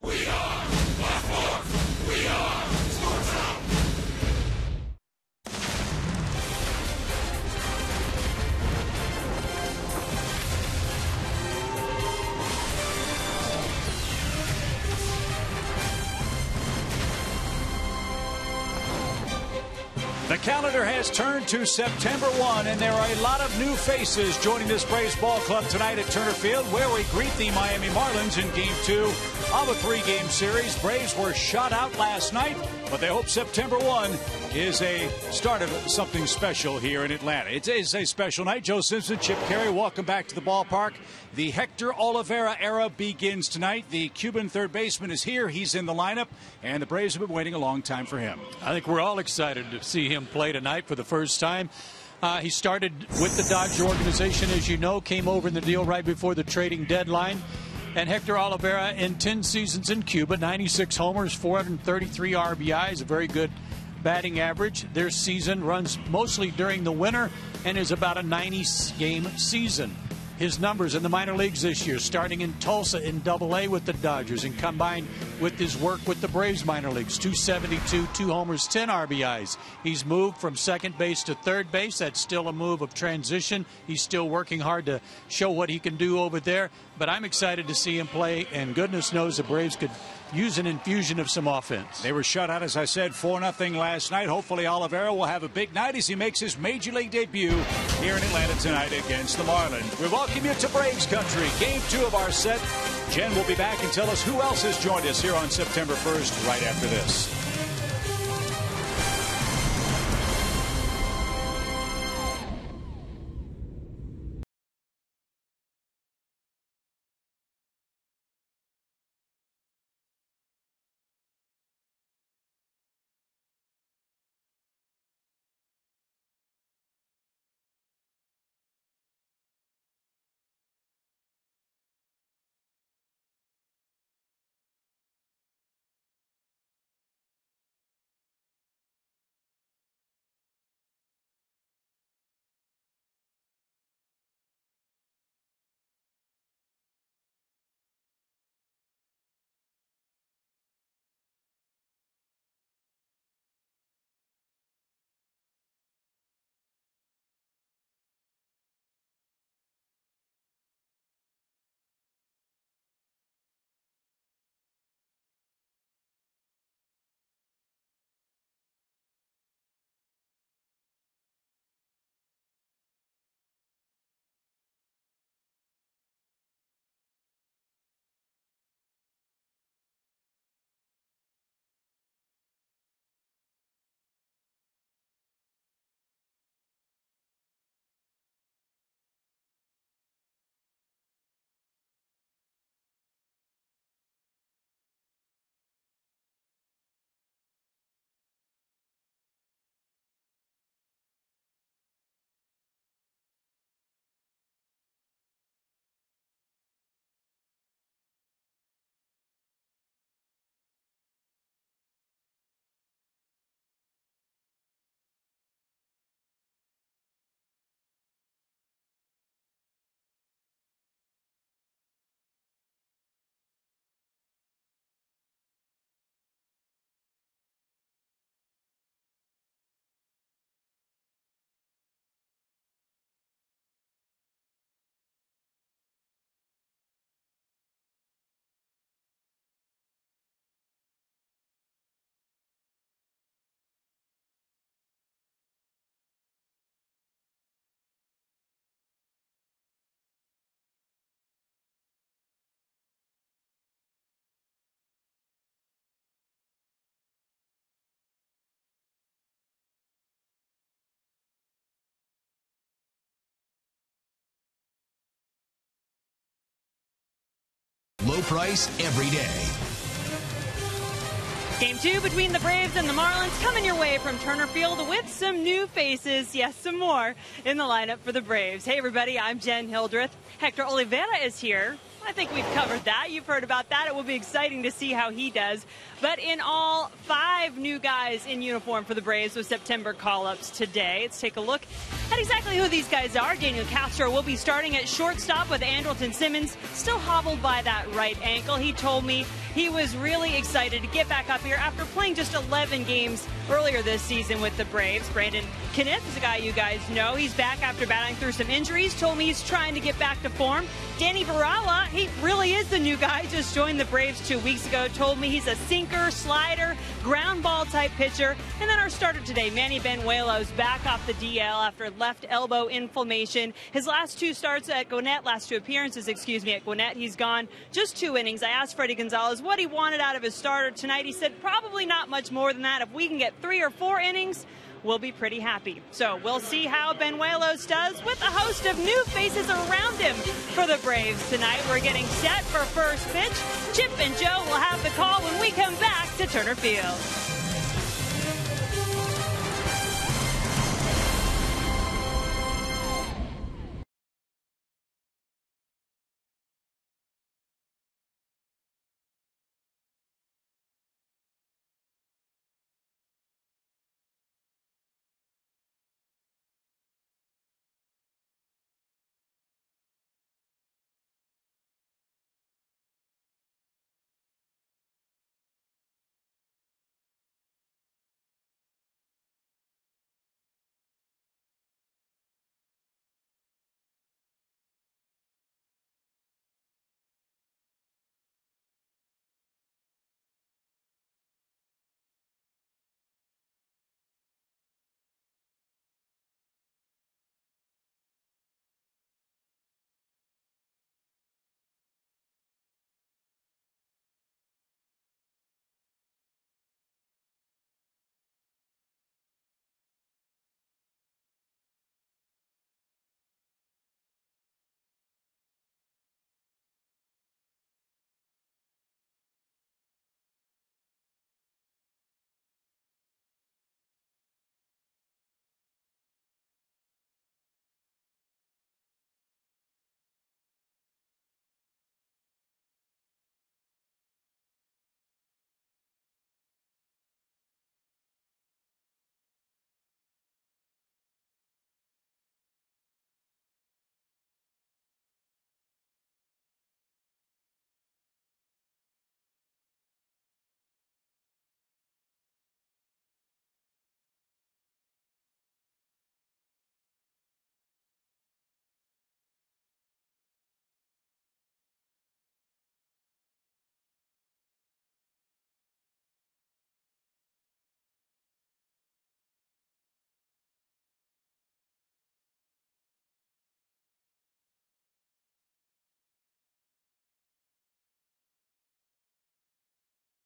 We are Blackboard. We are Sports Zone. The calendar has turned to September 1, and there are a lot of new faces joining this Braves ball club tonight at Turner Field, where we greet the Miami Marlins in Game 2 of a 3-game series. Braves were shut out last night, but they hope September 1 is a start of something special here in Atlanta. It is a special night. Joe Simpson, Chip Carey, welcome back to the ballpark. The Hector Olivera era begins tonight. The Cuban third baseman is here. He's in the lineup, and the Braves have been waiting a long time for him. I think we're all excited to see him play tonight for the first time. He started with the Dodger organization, as you know, came over in the deal right before the trading deadline. And Hector Olivera, in 10 seasons in Cuba, 96 homers, 433 RBIs, a very good batting average. Their season runs mostly during the winter and is about a 90-game season. His numbers in the minor leagues this year, starting in Tulsa in Double-A with the Dodgers and combined with his work with the Braves minor leagues, 272, 2 homers, 10 RBIs. He's moved from second base to third base. That's still a move of transition. He's still working hard to show what he can do over there. But I'm excited to see him play, and goodness knows the Braves could use an infusion of some offense. They were shut out, as I said, 4-0 last night. Hopefully Olivera will have a big night as he makes his Major League debut here in Atlanta tonight against the Marlins. We welcome you to Braves Country, Game 2 of our set. Jen will be back and tell us who else has joined us here on September 1st right after this. Low price every day. Game 2 between the Braves and the Marlins coming your way from Turner Field with some new faces, yes, some more in the lineup for the Braves. Hey, everybody, I'm Jen Hildreth. Hector Olivera is here. I think we've covered that. You've heard about that. It will be exciting to see how he does. But in all, 5 new guys in uniform for the Braves with September call-ups today. Let's take a look at exactly who these guys are. Daniel Castro will be starting at shortstop with Andrelton Simmons still hobbled by that right ankle. He told me he was really excited to get back up here after playing just 11 games earlier this season with the Braves. Brandon Kniff is a guy you guys know. He's back after battling through some injuries. Told me he's trying to get back to form. Danny Varela, he really is the new guy. Just joined the Braves 2 weeks ago. Told me he's a sinker, slider, ground ball type pitcher. And then our starter today, Manny Banuelos, back off the DL after left elbow inflammation. His last 2 starts at Gwinnett, last 2 appearances, at Gwinnett, he's gone just 2 innings. I asked Freddie Gonzalez what he wanted out of his starter tonight. He said probably not much more than that. If we can get 3 or 4 innings, we'll be pretty happy. So we'll see how Banuelos does with a host of new faces around him for the Braves tonight. We're getting set for first pitch. Chip and Joe will have the call when we come back to Turner Field.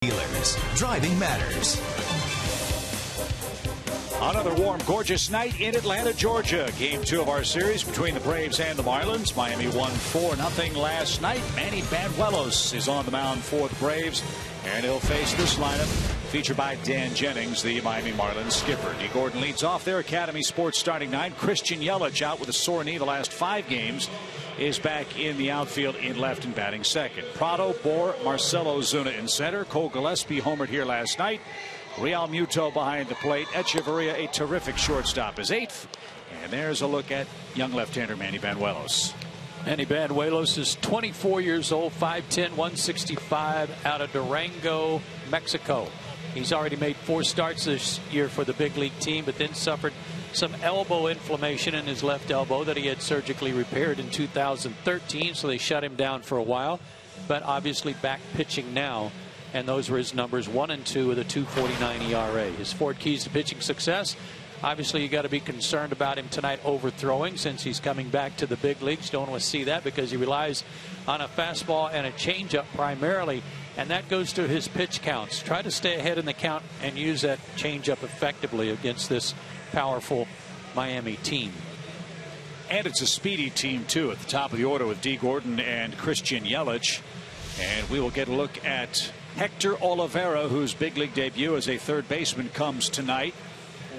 Dealers. Driving matters. Another warm, gorgeous night in Atlanta, Georgia. Game 2 of our series between the Braves and the Marlins. Miami won 4-0 last night. Manny Banuelos is on the mound for the Braves, and he'll face this lineup featured by Dan Jennings, the Miami Marlins skipper. D. Gordon leads off their Academy Sports starting 9. Christian Yelich, out with a sore knee the last 5 games, is back in the outfield in left and batting second. Prado, Bour, Marcelo Zuna in center. Cole Gillespie homered here last night. Real Muto behind the plate. Echeverria, a terrific shortstop, is 8th. And there's a look at young left-hander Manny Banuelos. Manny Banuelos is 24 years old, 5'10", 165, out of Durango, Mexico. He's already made 4 starts this year for the big league team, but then suffered some elbow inflammation in his left elbow that he had surgically repaired in 2013, so they shut him down for a while. But obviously back pitching now, and those were his numbers, 1 and 2 with a 2.49 ERA. His 4 keys to pitching success. Obviously, you got to be concerned about him tonight overthrowing since he's coming back to the big leagues. Don't want to see that because he relies on a fastball and a changeup primarily, and that goes to his pitch counts. Try to stay ahead in the count and use that changeup effectively against this powerful Miami team. And it's a speedy team, too, at the top of the order with D. Gordon and Christian Yelich. And we will get a look at Hector Olivera, whose big league debut as a third baseman comes tonight.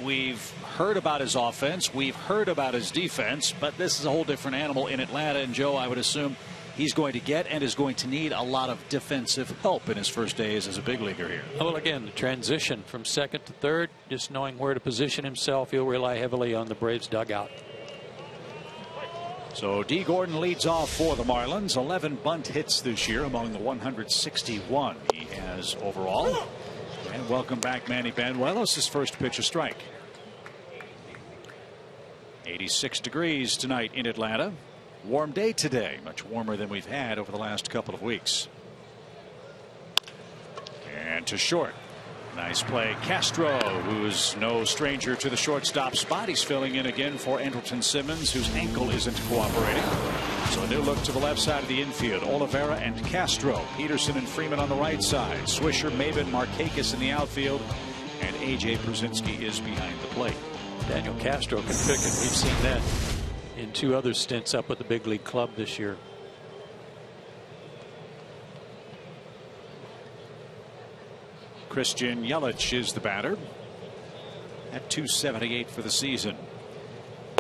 We've heard about his offense. We've heard about his defense. But this is a whole different animal in Atlanta. And, Joe, I would assume he's going to get and is going to need a lot of defensive help in his first days as a big leaguer here. Well, again, the transition from second to third, just knowing where to position himself, he'll rely heavily on the Braves dugout. So D. Gordon leads off for the Marlins. 11 bunt hits this year among the 161 he has overall. And welcome back Manny Banuelos. His first pitch a strike. 86 degrees tonight in Atlanta. Warm day today, much warmer than we've had over the last couple of weeks. And to short. Nice play. Castro, who's no stranger to the shortstop spot. He's filling in again for Andrelton Simmons, whose ankle isn't cooperating. So a new look to the left side of the infield. Olivera and Castro. Peterson and Freeman on the right side. Swisher, Maven, Markakis in the outfield. And A.J. Brzezinski is behind the plate. Daniel Castro can pick it. We've seen that in 2 other stints up at the big league club this year. Christian Yelich is the batter at .278 for the season.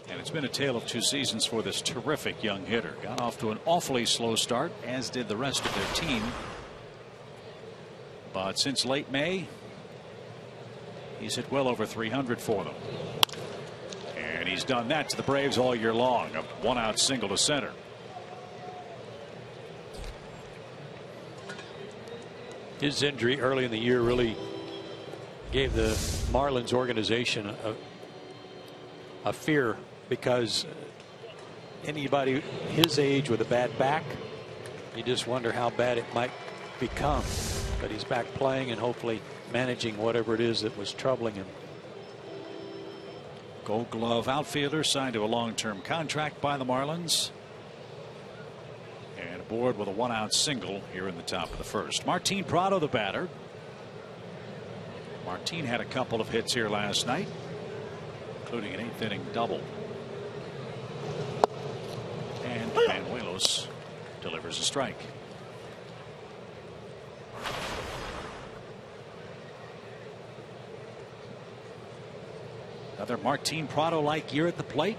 And it's been a tale of 2 seasons for this terrific young hitter. Got off to an awfully slow start, as did the rest of their team. But since late May, he's hit well over 300 for them. And he's done that to the Braves all year long. A 1-out single to center. His injury early in the year really gave the Marlins organization a fear, because anybody his age with a bad back, you just wonder how bad it might become. But he's back playing and hopefully managing whatever it is that was troubling him. Gold Glove outfielder signed to a long-term contract by the Marlins. And aboard with a 1-out single here in the top of the first. Martin Prado, the batter. Martin had a couple of hits here last night, including an 8th inning double. And Banuelos delivers a strike. Another Martin Prado-like year at the plate.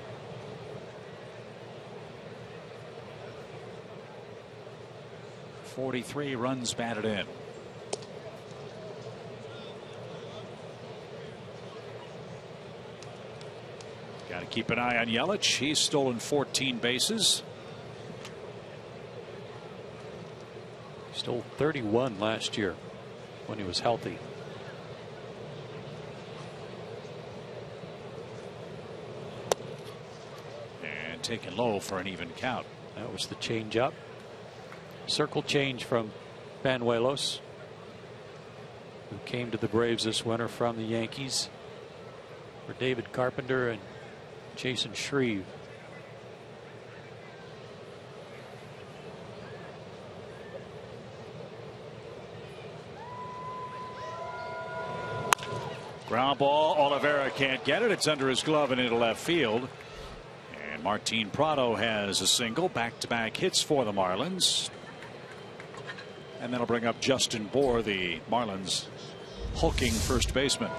.43 runs batted in. Got to keep an eye on Yelich. He's stolen 14 bases. Stole 31 last year when he was healthy. And taken low for an even count. That was the changeup. Circle change from Banuelos, who came to the Braves this winter from the Yankees, for David Carpenter and Jason Shreve. Ground ball. Olivera can't get it. It's under his glove and into left field. And Martin Prado has a single. Back-to-back hits for the Marlins. And that'll bring up Justin Bour, the Marlins' hulking first baseman.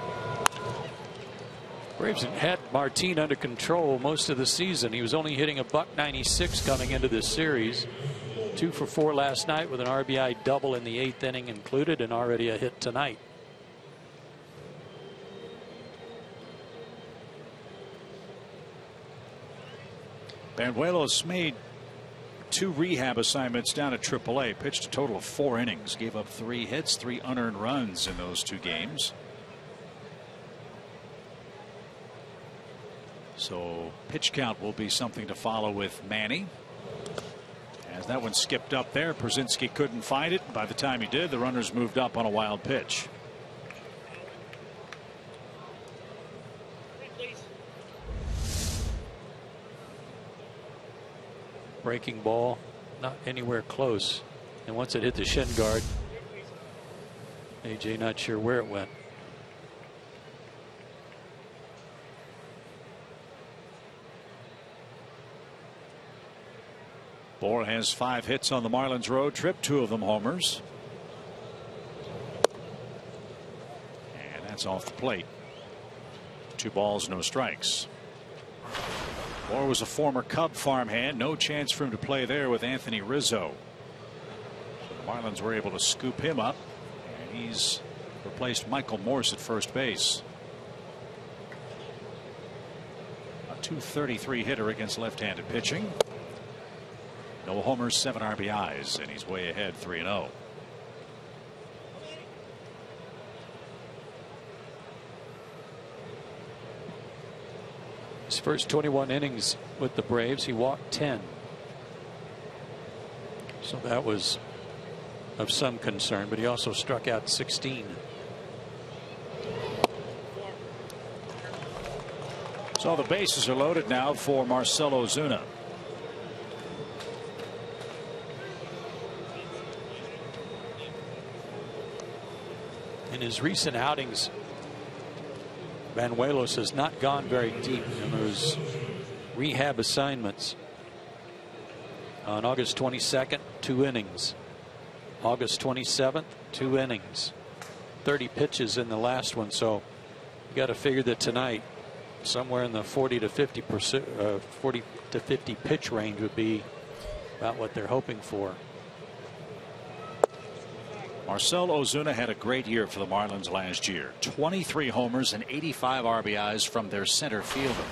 Braves had Martin under control most of the season. He was only hitting a .196 coming into this series. 2 for 4 last night with an RBI double in the 8th inning included, and already a hit tonight. Banuelos made 2 rehab assignments down at AAA. Pitched a total of 4 innings. Gave up 3 hits, 3 unearned runs in those 2 games. So pitch count will be something to follow with Manny. As that one skipped up there, Brzezinski couldn't find it. By the time he did, the runners moved up on a wild pitch. Breaking ball, not anywhere close. And once it hit the shin guard, AJ not sure where it went. Bour has 5 hits on the Marlins road trip, 2 of them homers. And that's off the plate. 2 balls, no strikes. Bour was a former Cub farmhand. No chance for him to play there with Anthony Rizzo. So the Marlins were able to scoop him up, and he's replaced Michael Morse at first base. A .233 hitter against left-handed pitching. No homers, 7 RBIs, and he's way ahead 3-0. His first 21 innings with the Braves, he walked 10. So that was of some concern, but he also struck out 16. So the bases are loaded now for Marcell Ozuna. In his recent outings, Banuelos has not gone very deep in those rehab assignments. On August 22nd, 2 innings. August 27th, 2 innings. 30 pitches in the last one, so you got to figure that tonight somewhere in the 40 to 50 pitch range would be about what they're hoping for. Marcell Ozuna had a great year for the Marlins last year. 23 homers and 85 RBIs from their center fielder.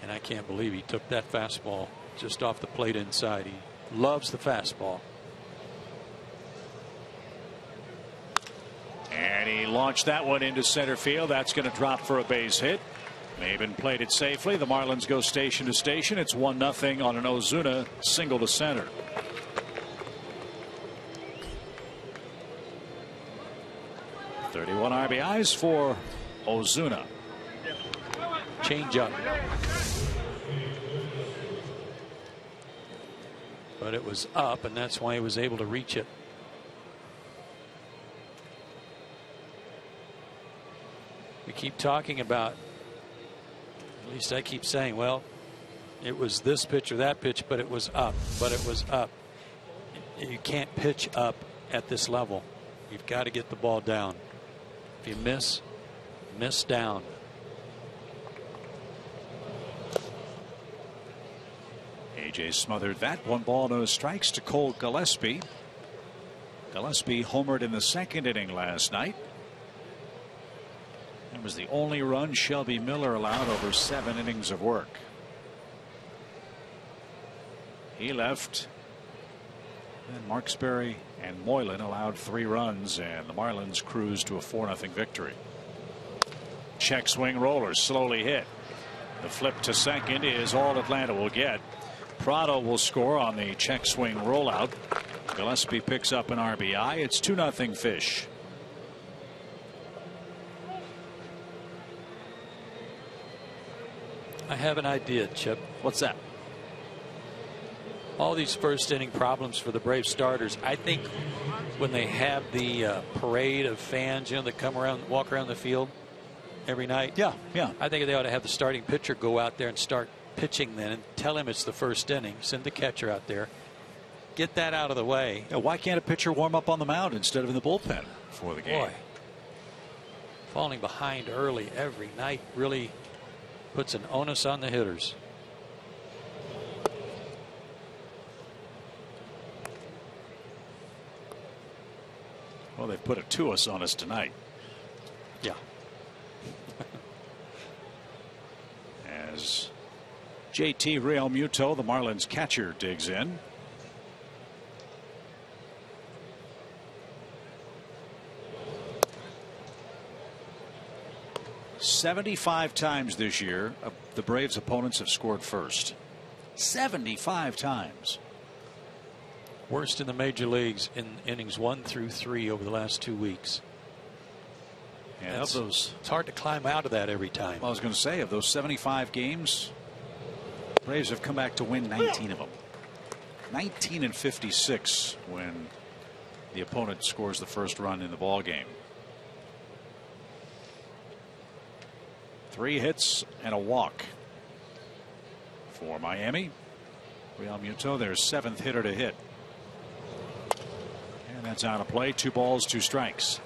And I can't believe he took that fastball just off the plate inside. He loves the fastball. And he launched that one into center field. That's going to drop for a base hit. Maben played it safely. The Marlins go station to station. It's 1-0 on an Ozuna single to center. RBIs for Ozuna. Change up. But it was up, and that's why he was able to reach it. We keep talking about, at least I keep saying, well, it was this pitch or that pitch, but it was up. But it was up. You can't pitch up at this level. You've got to get the ball down. If you miss down. AJ smothered that. 1 ball, no strikes to Cole Gillespie. Gillespie homered in the 2nd inning last night. That was the only run Shelby Miller allowed over 7 innings of work. He left. And Marksberry and Moylan allowed 3 runs, and the Marlins cruised to a 4-0 victory. Check swing roller slowly hit. The flip to second is all Atlanta will get. Prado will score on the check swing rollout. Gillespie picks up an RBI. It's 2-0 Fish. I have an idea, Chip. What's that? All these first inning problems for the Brave starters, I think when they have the parade of fans, you know, that come around, walk around the field every night. Yeah. I think they ought to have the starting pitcher go out there and start pitching then, and tell him it's the first inning. Send the catcher out there. Get that out of the way. Yeah, why can't a pitcher warm up on the mound instead of in the bullpen before the game? Boy, falling behind early every night really puts an onus on the hitters. Well, they've put it to us on us tonight. Yeah. As JT Realmuto, the Marlins catcher, digs in. "75 times this year the Braves' opponents have scored first. 75 times. Worst in the major leagues in innings 1 through 3 over the last 2 weeks. And of those, it's hard to climb out of that every time. I was going to say, of those 75 games, Braves have come back to win 19 of them. 19 and 56 when the opponent scores the first run in the ball game. 3 hits and a walk for Miami. Realmuto, their 7th hitter to hit. And that's out of play. 2 balls, 2 strikes.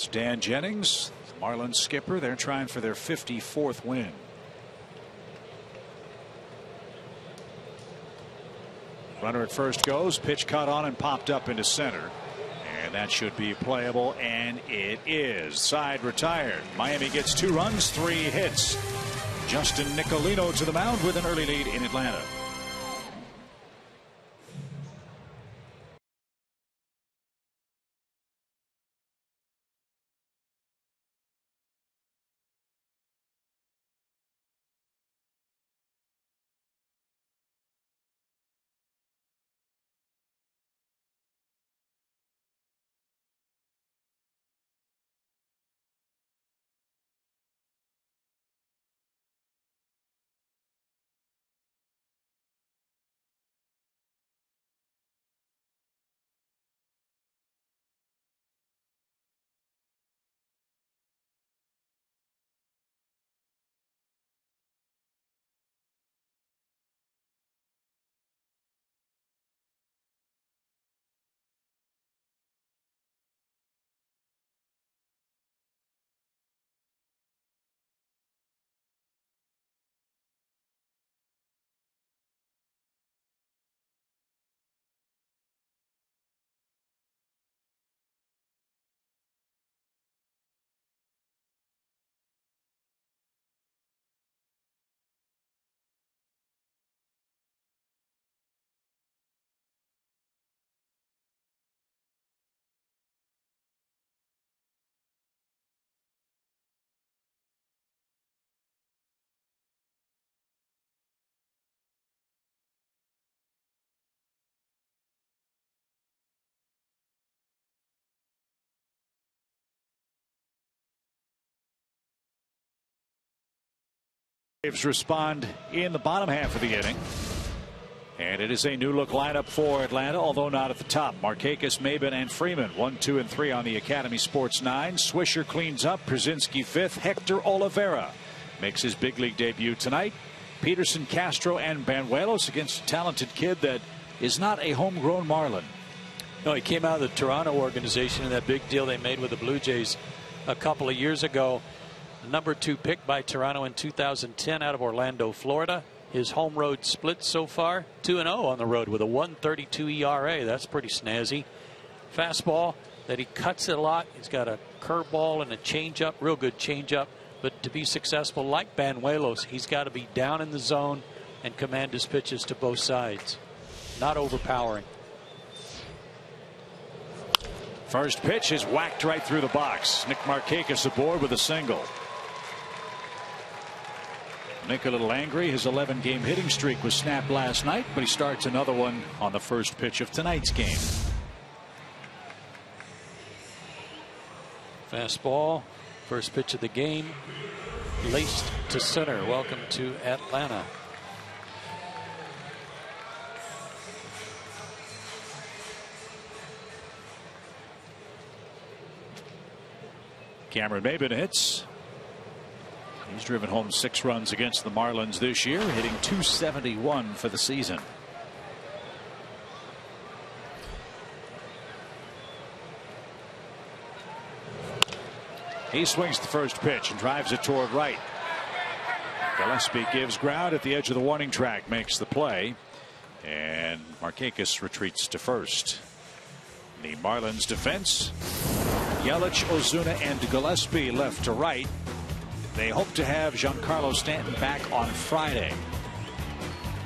It's Dan Jennings, Marlins skipper. They're trying for their 54th win. Runner at first goes. Pitch caught on and popped up into center. And that should be playable, and it is. Side retired. Miami gets 2 runs, 3 hits. Justin Nicolino to the mound with an early lead in Atlanta. Braves respond in the bottom half of the inning. And it is a new look lineup for Atlanta, although not at the top. Markakis, Maben, and Freeman 1, 2, and 3 on the Academy Sports 9. Swisher cleans up. Brzezinski 5th. Hector Olivera makes his big league debut tonight. Peterson, Castro, and Banuelos against a talented kid that is not a homegrown Marlin. No, he came out of the Toronto organization in that big deal they made with the Blue Jays a couple of years ago. Number 2 pick by Toronto in 2010 out of Orlando, Florida. His home road split so far 2-0 on the road with a 1.32 ERA. That's pretty snazzy. Fastball that he cuts it a lot. He's got a curveball and a changeup, real good changeup. But to be successful like Banuelos, he's got to be down in the zone and command his pitches to both sides. Not overpowering. First pitch is whacked right through the box. Nick Markakis aboard with a single. Nick a little angry. His 11-game hitting streak was snapped last night, but he starts another one on the first pitch of tonight's game. Fastball, first pitch of the game, laced to center. Welcome to Atlanta. Cameron Maben hits. He's driven home 6 runs against the Marlins this year, hitting .271 for the season. He swings the first pitch and drives it toward right. Gillespie gives ground at the edge of the warning track, makes the play, and Markakis retreats to first. The Marlins defense, Yelich, Ozuna, and Gillespie left to right. They hope to have Giancarlo Stanton back on Friday.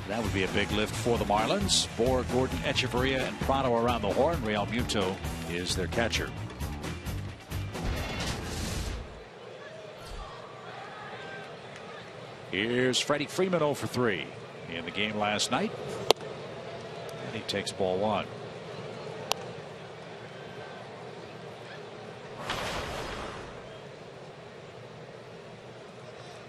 That would be a big lift for the Marlins. Bour, Gordon, Echeverria, and Prado around the horn. Real Muto is their catcher. Here's Freddie Freeman 0 for 3 in the game last night. And he takes ball 1.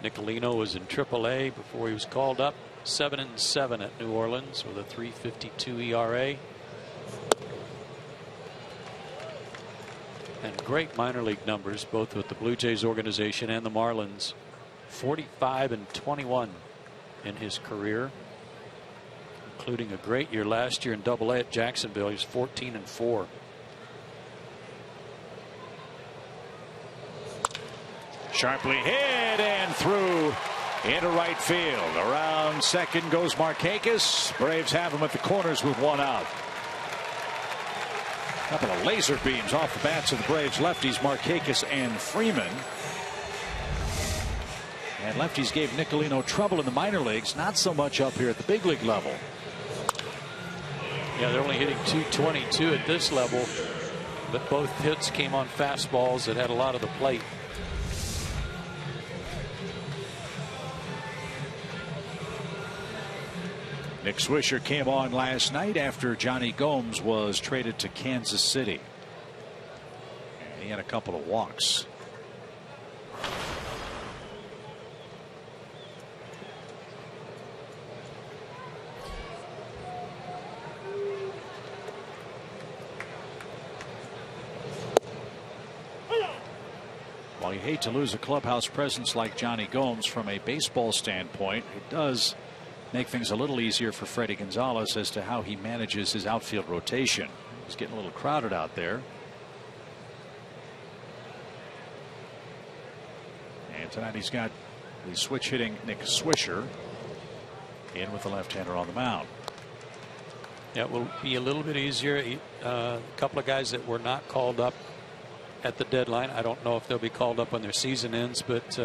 Nicolino was in AAA before he was called up. 7-7 at New Orleans with a 3.52 ERA. And great minor league numbers both with the Blue Jays organization and the Marlins. 45-21 in his career, including a great year last year in AA at Jacksonville. He's 14-4. Sharply hit and through into right field. Around second goes Markakis. Braves have him at the corners with one out. A couple of laser beams off the bats of the Braves lefties, Markakis and Freeman. And lefties gave Nicolino trouble in the minor leagues, not so much up here at the big league level. Yeah, they're only hitting .222 at this level, but both hits came on fastballs that had a lot of the plate. Nick Swisher came on last night after Johnny Gomes was traded to Kansas City. And he had a couple of walks. While you hate to lose a clubhouse presence like Johnny Gomes, from a baseball standpoint, it does make things a little easier for Freddie Gonzalez as to how he manages his outfield rotation. He's getting a little crowded out there. And tonight he's got the switch hitting Nick Swisher in with the left-hander on the mound. Yeah, it will be a little bit easier. A couple of guys that were not called up at the deadline. I don't know if they'll be called up when their season ends, but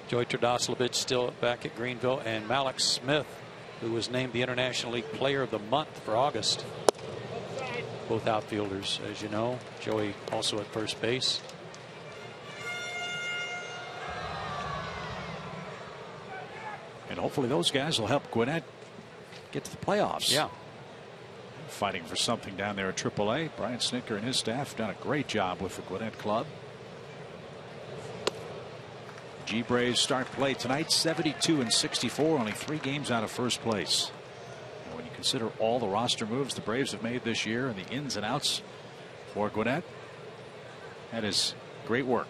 Joey Trdoslavich still back at Greenville, and Malik Smith, who was named the International League Player of the Month for August. Both outfielders, as you know. Joey also at first base. And hopefully those guys will help Gwinnett get to the playoffs. Yeah. Fighting for something down there at AAA. Brian Snitker and his staff have done a great job with the Gwinnett club. Braves start play tonight 72-64, only 3 games out of first place. And when you consider all the roster moves the Braves have made this year and the ins and outs for Gwinnett, that is great work.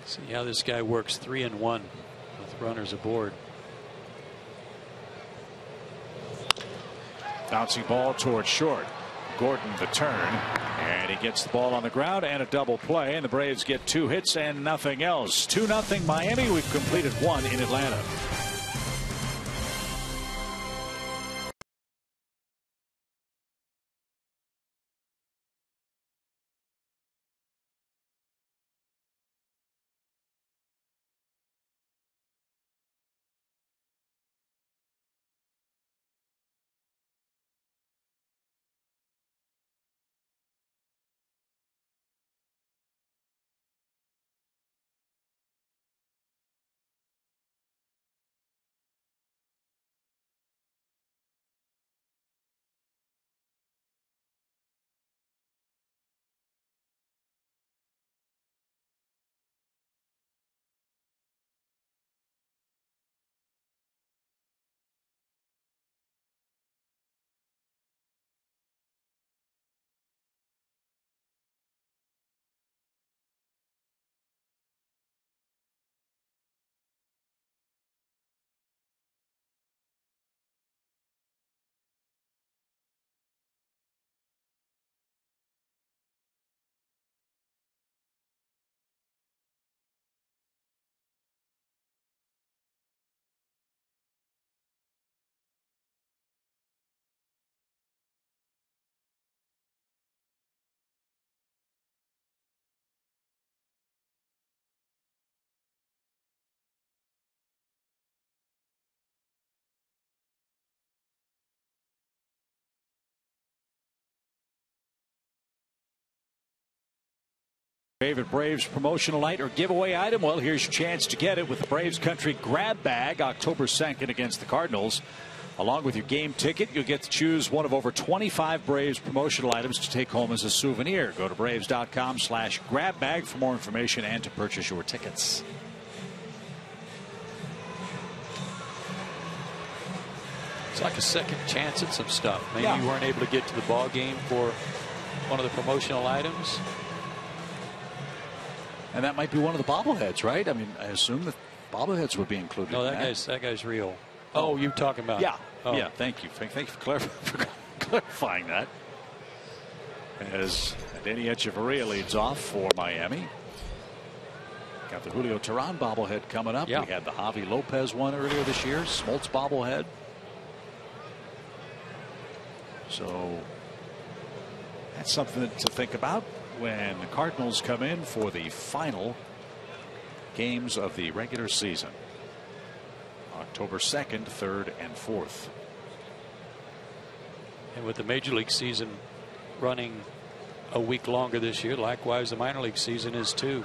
See how this guy works 3-1 with runners aboard. Bouncing ball towards short. Gordon the turn, and he gets the ball on the ground and a double play, and the Braves get 2 hits and nothing else. 2-0 Miami. We've completed 1 in Atlanta. Favorite Braves promotional night or giveaway item? Well, here's your chance to get it with the Braves Country Grab Bag October 2nd against the Cardinals. Along with your game ticket, you'll get to choose one of over 25 Braves promotional items to take home as a souvenir. Go to Braves.com/grabbag for more information and to purchase your tickets. It's like a second chance at some stuff. Maybe Yeah. you weren't able to get to the ball game for one of the promotional items. And that might be one of the bobbleheads, right? I mean, I assume that bobbleheads would be included. No, in that guy's real. Oh, you're talking about? Yeah. Oh. Yeah. Thank you. Thank you for clarifying that. As Denny Echeverria leads off for Miami. Got the Julio Teheran bobblehead coming up. Yeah. We had the Javi Lopez one earlier this year. Smoltz bobblehead. So that's something to think about when the Cardinals come in for the final games of the regular season. October 2nd, 3rd, and 4th. And with the Major League season running a week longer this year, likewise the minor league season is too.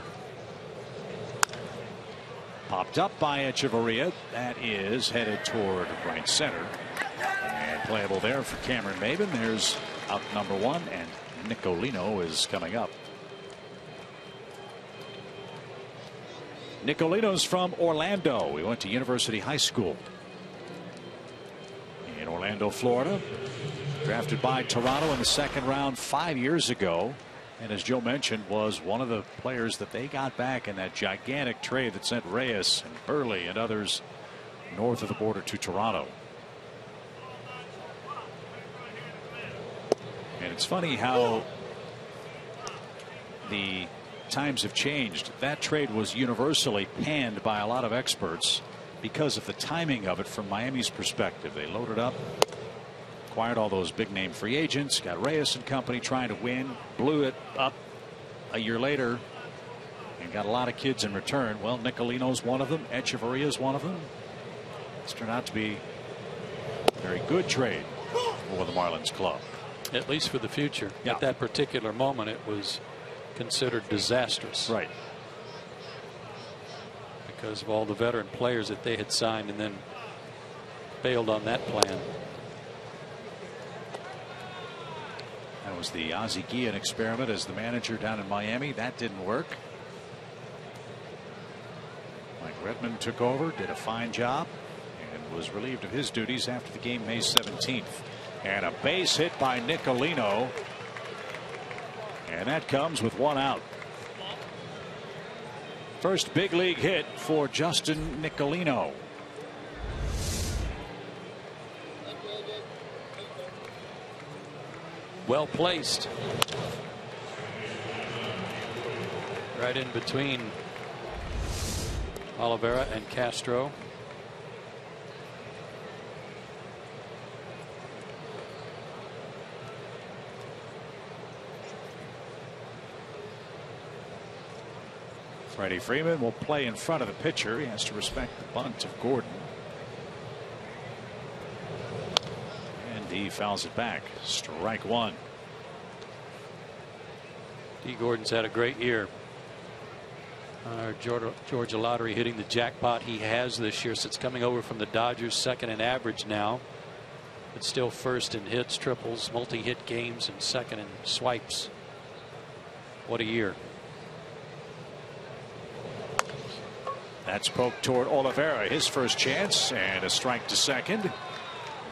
Popped up by Echeverria. That is headed toward right center. And playable there for Cameron Maybin. There's out number 1, and Nicolino is coming up. Nicolino's from Orlando. He went to University High School in Orlando, Florida. Drafted by Toronto in the 2nd round 5 years ago. And as Joe mentioned, was one of the players that they got back in that gigantic trade that sent Reyes and Burley and others north of the border to Toronto. And it's funny how the times have changed. That trade was universally panned by a lot of experts because of the timing of it from Miami's perspective. They loaded up, acquired all those big name free agents, got Reyes and company trying to win, blew it up a year later and got a lot of kids in return. Well, Nicolino's one of them. Echeverria is one of them. It's turned out to be a very good trade for the Marlins club. At least for the future. Yeah. At that particular moment it was considered disastrous. Right. Because of all the veteran players that they had signed and then failed on that plan. That was the Ozzie Guillen experiment as the manager down in Miami. That didn't work. Mike Redmond took over, did a fine job, and was relieved of his duties after the game May 17th. And a base hit by Nicolino. And that comes with 1 out. First big league hit for Justin Nicolino. Well placed. Right in between Olivera and Castro. Freddie Freeman will play in front of the pitcher. He has to respect the bunt of Gordon. And he fouls it back. Strike 1. D. Gordon's had a great year. Georgia Lottery hitting the jackpot he has this year since coming over from the Dodgers, 2nd in average now, but still 1st in hits, triples, multi-hit games, and 2nd in swipes. What a year. That's poked toward Olivera, his first chance, and a strike to 2nd.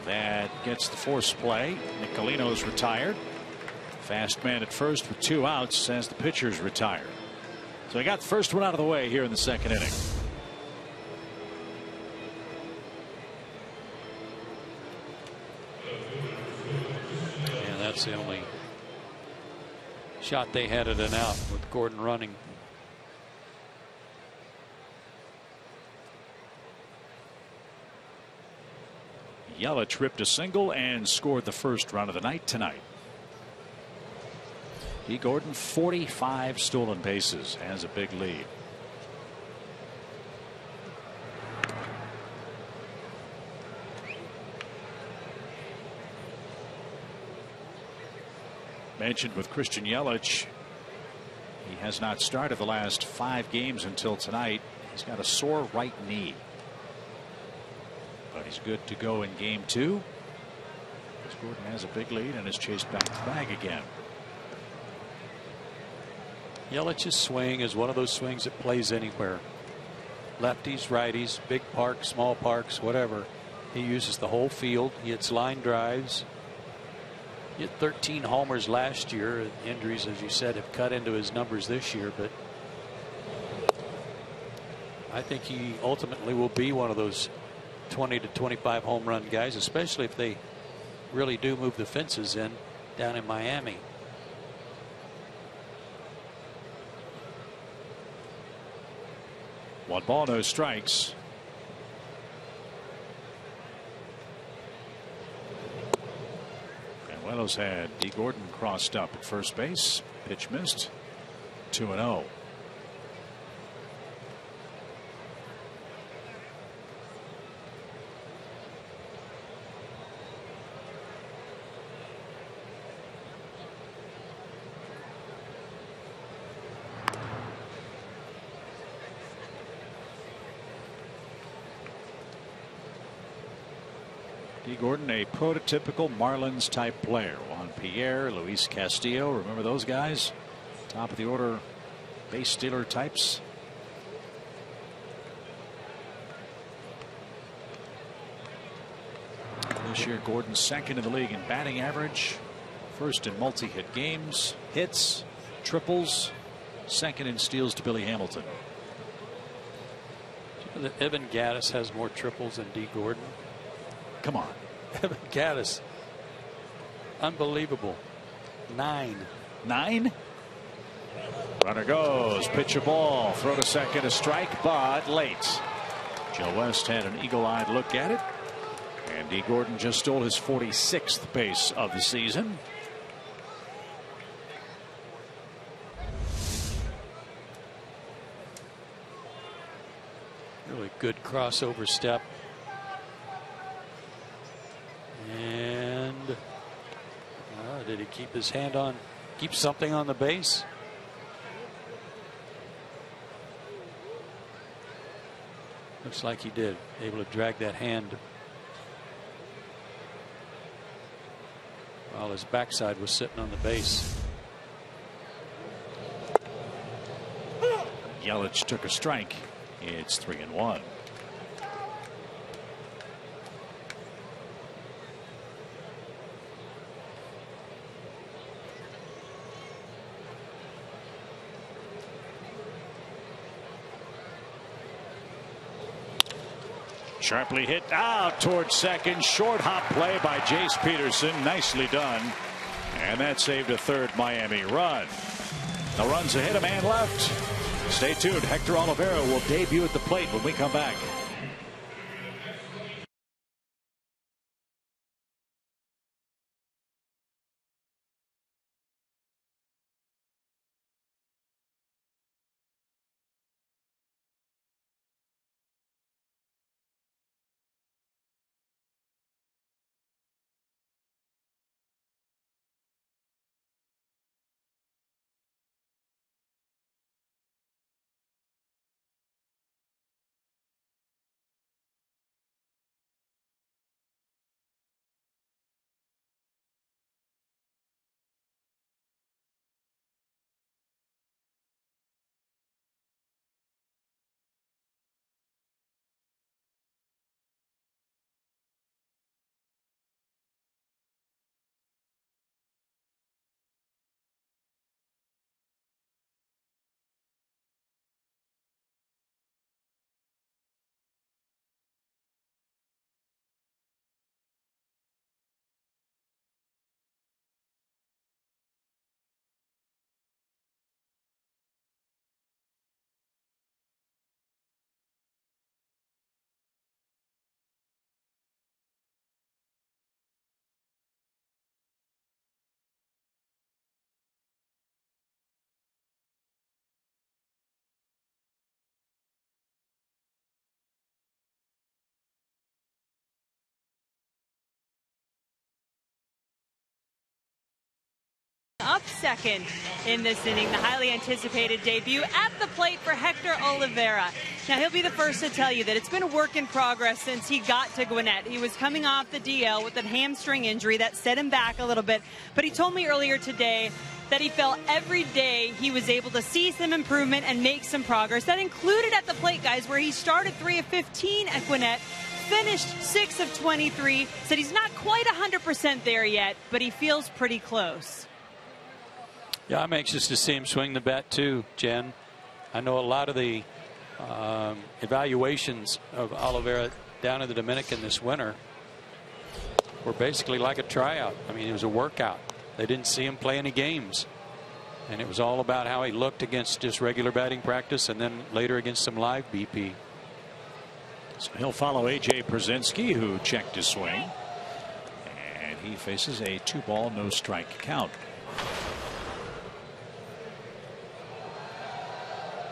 That gets the force play. Nicolino's retired. Fast man at first with 2 outs as the pitcher's retired. So he got the first one out of the way here in the 2nd inning. And that's the only shot they had at an out with Gordon running. Yelich tripped a single and scored the first run of the night tonight. D. Gordon 45 stolen bases, has a big lead. Mentioned with Christian Yelich, he has not started the last 5 games until tonight. He's got a sore right knee. But he's good to go in game 2. Gordon has a big lead and is chased back to the bag again. Yelich's swing is one of those swings that plays anywhere. Lefties, righties, big parks, small parks, whatever. He uses the whole field. He hits line drives. He hit 13 homers last year. Injuries, as you said, have cut into his numbers this year, but I think he ultimately will be one of those 20 to 25 home run guys, especially if they really do move the fences in down in Miami. 1 ball, no strikes. Manuelos had D. Gordon crossed up at first base. Pitch missed. 2-0. D. Gordon, a prototypical Marlins type player. Juan Pierre, Luis Castillo, remember those guys? Top of the order base stealer types. This year Gordon second in the league in batting average, first in multi-hit games, hits, triples, second in steals to Billy Hamilton. Evan Gattis has more triples than D. Gordon. Come on. Evan Gattis. Unbelievable. 9. 9? Runner goes. Pitch a ball. Throw to second. A strike, but late. Joe West had an eagle-eyed look at it. And D. Gordon just stole his 46th base of the season. Really good crossover step. And did he keep his hand on, keep something on the base? Looks like he did. Able to drag that hand while his backside was sitting on the base. Yelich took a strike. It's 3-1. Sharply hit out towards second. Short hop play by Jace Peterson. Nicely done. And that saved a third Miami run. No runs ahead, a man left. Stay tuned. Hector Olivera will debut at the plate when we come back. Up second in this inning, the highly anticipated debut at the plate for Hector Olivera. Now, he'll be the first to tell you that it's been a work in progress since he got to Gwinnett. He was coming off the DL with a hamstring injury that set him back a little bit, but he told me earlier today that he felt every day he was able to see some improvement and make some progress. That included at the plate, guys, where he started 3 of 15 at Gwinnett, finished 6 of 23, said he's not quite 100% there yet, but he feels pretty close. Yeah, I'm anxious to see him swing the bat too, Jen. I know a lot of the evaluations of Olivera down in the Dominican this winter were basically like a tryout. I mean, it was a workout. They didn't see him play any games. And it was all about how he looked against just regular batting practice and then later against some live BP. So he'll follow AJ Pierzynski, who checked his swing. And he faces a 2-ball, no strike count.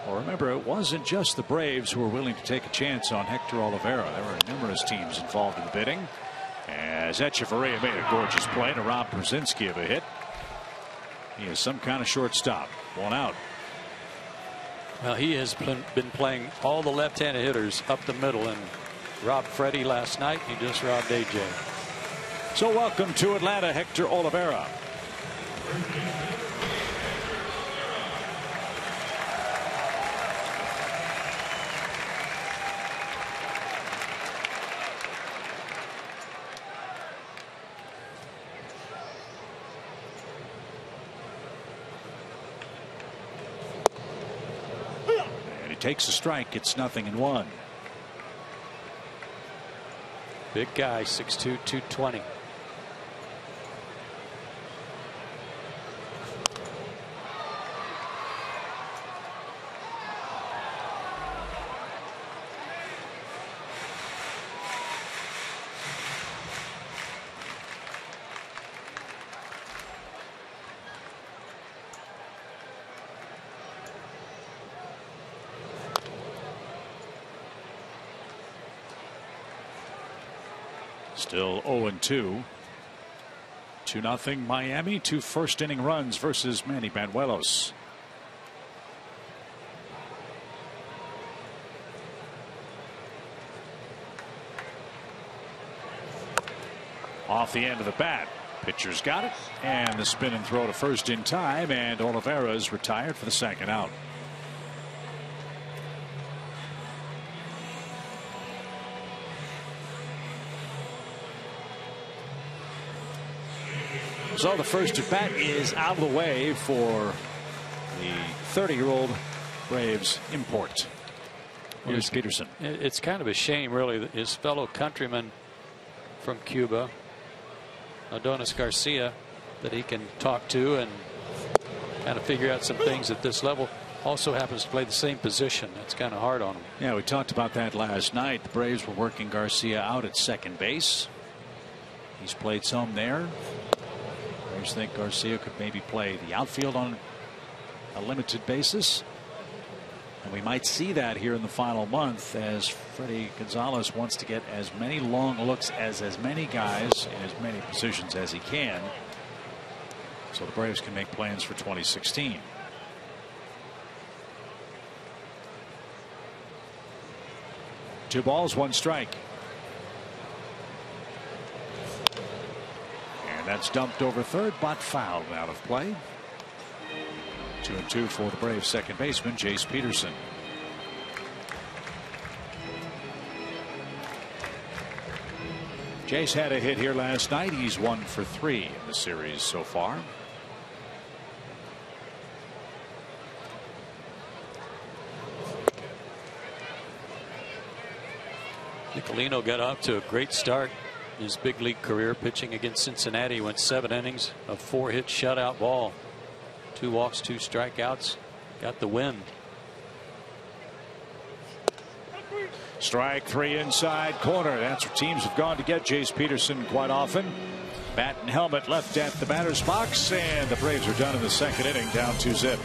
Well, remember, it wasn't just the Braves who were willing to take a chance on Hector Olivera. There were numerous teams involved in the bidding. As Echeverria made a gorgeous play to rob Pierzynski of a hit. He is some kind of shortstop. 1 out. Well, he has been playing all the left-handed hitters up the middle and robbed Freddie last night. He just robbed AJ. So welcome to Atlanta, Hector Olivera. Takes a strike. It's 0-1. Big guy, 6'2", 220. Still 0-2. 2-0 Miami. 2 first-inning runs versus Manny Banuelos. Off the end of the bat. Pitcher's got it. And the spin and throw to first in time. And Olivera is retired for the 2nd out. So the first at bat is out of the way for the 30-year-old Braves import. Here's Peterson. It's kind of a shame, really, that his fellow countryman from Cuba, Adonis Garcia, that he can talk to and kind of figure out some things at this level, also happens to play the same position. That's kind of hard on him. Yeah, we talked about that last night. The Braves were working Garcia out at second base. He's played some there. Braves think Garcia could maybe play the outfield on a limited basis. And we might see that here in the final month, as Freddie Gonzalez wants to get as many long looks as many guys in as many positions as he can, so the Braves can make plans for 2016. Two balls, one strike. And that's dumped over third, but fouled out of play. 2-2 for the Braves second baseman, Jace Peterson. Jace had a hit here last night. He's 1 for 3 in the series so far. Nicolino got off to a great start in his big league career, pitching against Cincinnati. Went 7 innings, a 4-hit shutout ball, 2 walks, 2 strikeouts, got the win. Strike 3 inside corner. That's where teams have gone to get Jace Peterson quite often. Bat and helmet left at the batter's box, and the Braves are done in the second inning, down 2-zip.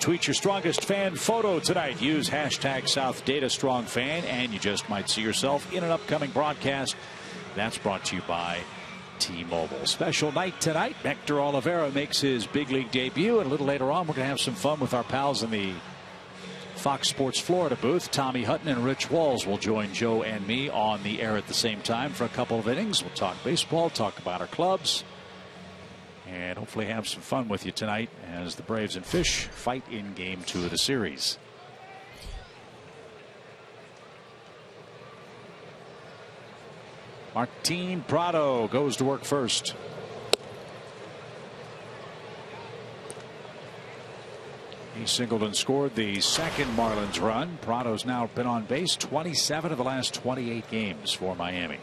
Tweet your strongest fan photo tonight. Use hashtag SouthDataStrongFan, and you just might see yourself in an upcoming broadcast. That's brought to you by T-Mobile. Special night tonight. Hector Olivera makes his big league debut, and a little later on, we're going to have some fun with our pals in the Fox Sports Florida booth. Tommy Hutton and Rich Walls will join Joe and me on the air at the same time for a couple of innings. We'll talk baseball, talk about our clubs, and hopefully have some fun with you tonight as the Braves and Fish fight in Game 2 of the series. Martin Prado goes to work first. He singled and scored the second Marlins run. Prado's now been on base 27 of the last 28 games for Miami.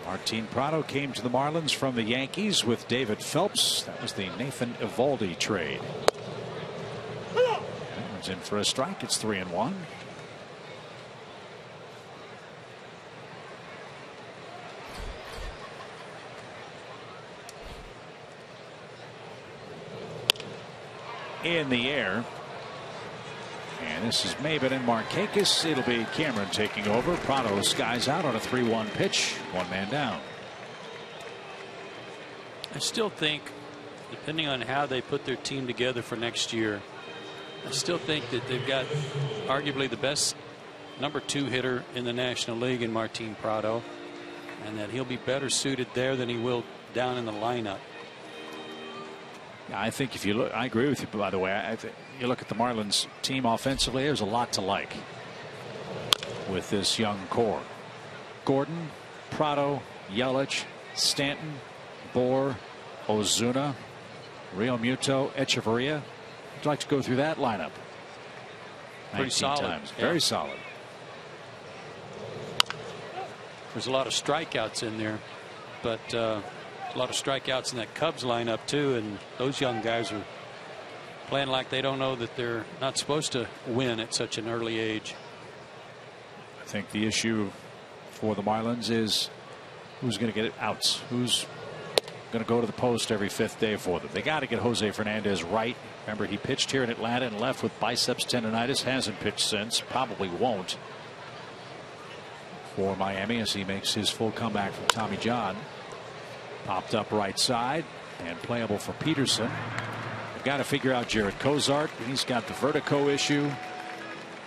Martin Prado came to the Marlins from the Yankees with David Phelps. That was the Nathan Eovaldi trade. That one's in for a strike. It's 3-1. In the air. And this is Maben and Markakis. It'll be Cameron taking over. Prado skies out on a 3-1 pitch. One man down. I still think, depending on how they put their team together for next year, I still think that they've got arguably the best number 2 hitter in the National League in Martin Prado, and that he'll be better suited there than he will down in the lineup. I think if you look, I agree with you, by the way. You look at the Marlins team offensively, there's a lot to like with this young core. Gordon, Prado, Yelich, Stanton, Bour, Ozuna, Real Muto, Echeverria. I'd like to go through that lineup. Pretty solid. Times. Yeah. Very solid. There's a lot of strikeouts in there, but a lot of strikeouts in that Cubs lineup too, and those young guys are playing like they don't know that they're not supposed to win at such an early age. I think the issue for the Marlins is who's going to get outs, who's going to go to the post every 5th day for them. They got to get Jose Fernandez right. Remember, he pitched here in Atlanta and left with biceps tendonitis. Hasn't pitched since, probably won't for Miami as he makes his full comeback from Tommy John. Popped up right side and playable for Peterson. They've got to figure out Jared Cozart. He's got the vertigo issue.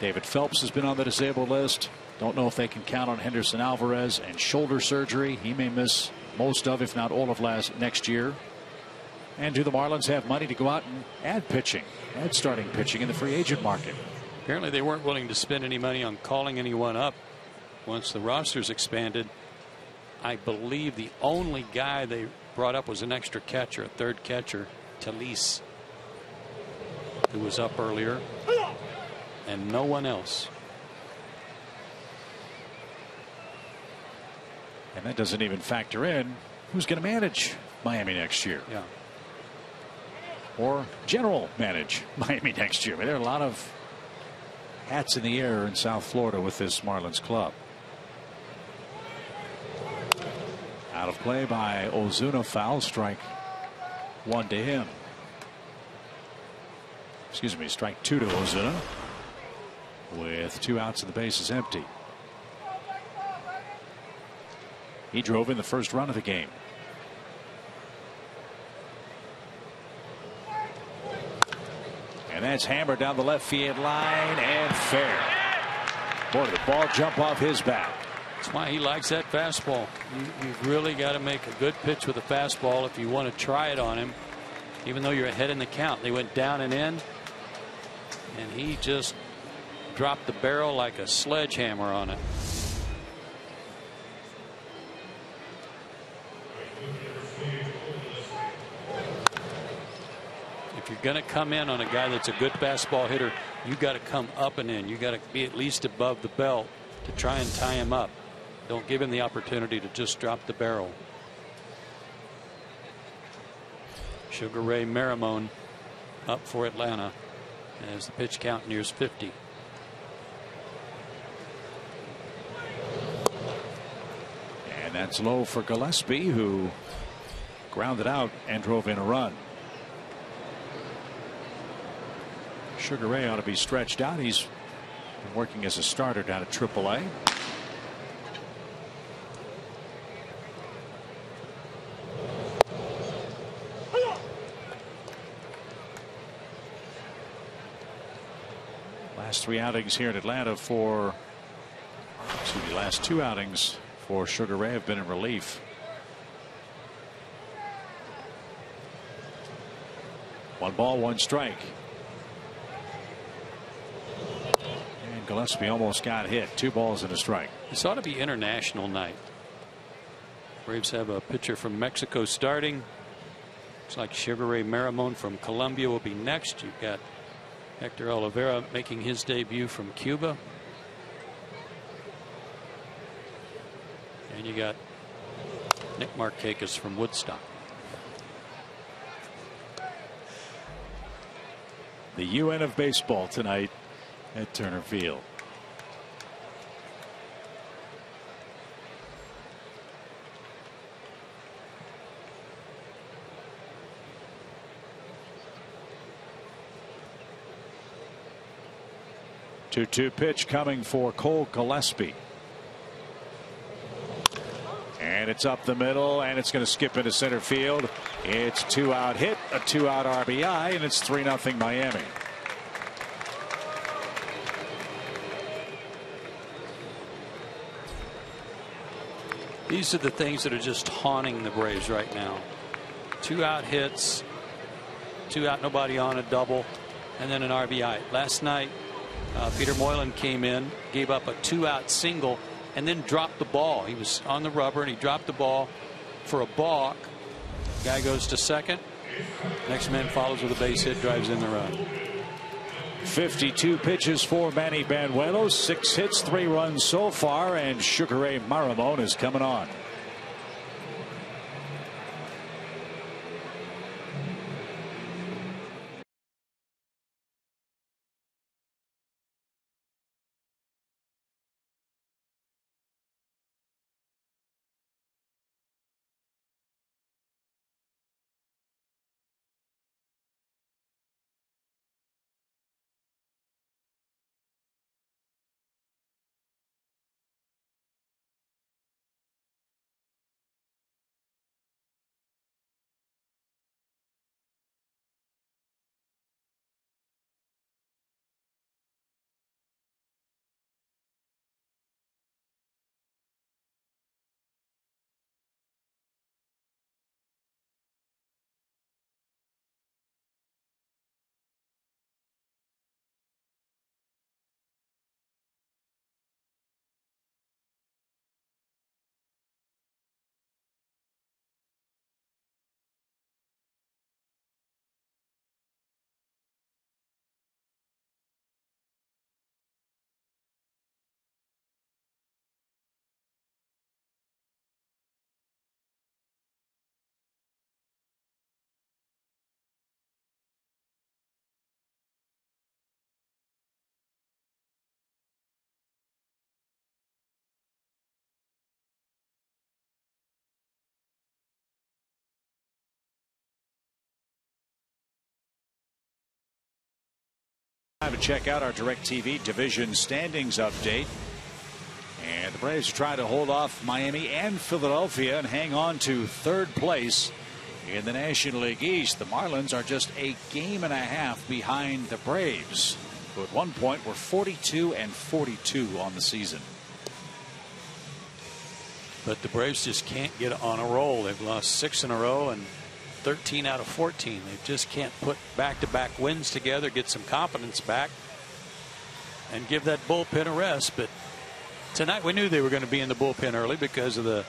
David Phelps has been on the disabled list. Don't know if they can count on Henderson Alvarez and shoulder surgery. He may miss most of, if not all of, next year. And do the Marlins have money to go out and add pitching, add starting pitching in the free agent market? Apparently they weren't willing to spend any money on calling anyone up once the roster's expanded. I believe the only guy they brought up was an extra catcher, a 3rd catcher, Talise, who was up earlier, and no one else. And that doesn't even factor in who's going to manage Miami next year. Yeah. Or general manage Miami next year. I mean, there are a lot of hats in the air in South Florida with this Marlins club. Out of play by Ozuna, foul, strike 1 to him. Excuse me, strike 2 to Ozuna with 2 outs and the base is empty. He drove in the first run of the game. And that's hammered down the left field line and fair. Boy, did the ball jump off his bat. That's why he likes that fastball. You've really got to make a good pitch with a fastball if you want to try it on him, even though you're ahead in the count. They went down and in, and he just dropped the barrel like a sledgehammer on it. If If you're going to come in on a guy that's a good fastball hitter, you got to come up and in. You got to be at least above the belt to try and tie him up. Don't give him the opportunity to just drop the barrel. Sugar Ray Marimone up for Atlanta as the pitch count nears 50. And that's low for Gillespie, who grounded out and drove in a run. Sugar Ray ought to be stretched out. He's been working as a starter down at AAA. Last 3 outings here in Atlanta for, last 2 outings for Sugar Ray have been in relief. 1 ball, 1 strike. And Gillespie almost got hit. 2 balls and a strike. This ought to be international night. Braves have a pitcher from Mexico starting. Looks like Sugar Ray Marimone from Colombia will be next. You've got Hector Olivera making his debut from Cuba. And you got Nick Markakis from Woodstock. The UN of baseball tonight at Turner Field. Two pitch coming for Cole Gillespie. And it's up the middle, and it's going to skip into center field. It's 2-out hit, a 2-out RBI, and it's 3-0 Miami. These are the things that are just haunting the Braves right now. 2-out hits, 2-out, nobody on, a double, and then an RBI. Last night, Peter Moylan came in, gave up a 2-out single, and then dropped the ball. He was on the rubber and he dropped the ball for a balk. Guy goes to second. Next man follows with a base hit, drives in the run. 52 pitches for Manny Banuelos, 6 hits, 3 runs so far, and Sugar Ray Marimone is coming on. Time to check out our DirecTV division standings update. And the Braves try to hold off Miami and Philadelphia and hang on to 3rd place in the National League East. The Marlins are just a game and a half behind the Braves, who at one point were 42-42 on the season. But the Braves just can't get on a roll. They've lost 6 in a row and 13 out of 14. They just can't put back-to-back wins together, get some confidence back, and give that bullpen a rest. But tonight we knew they were going to be in the bullpen early because of the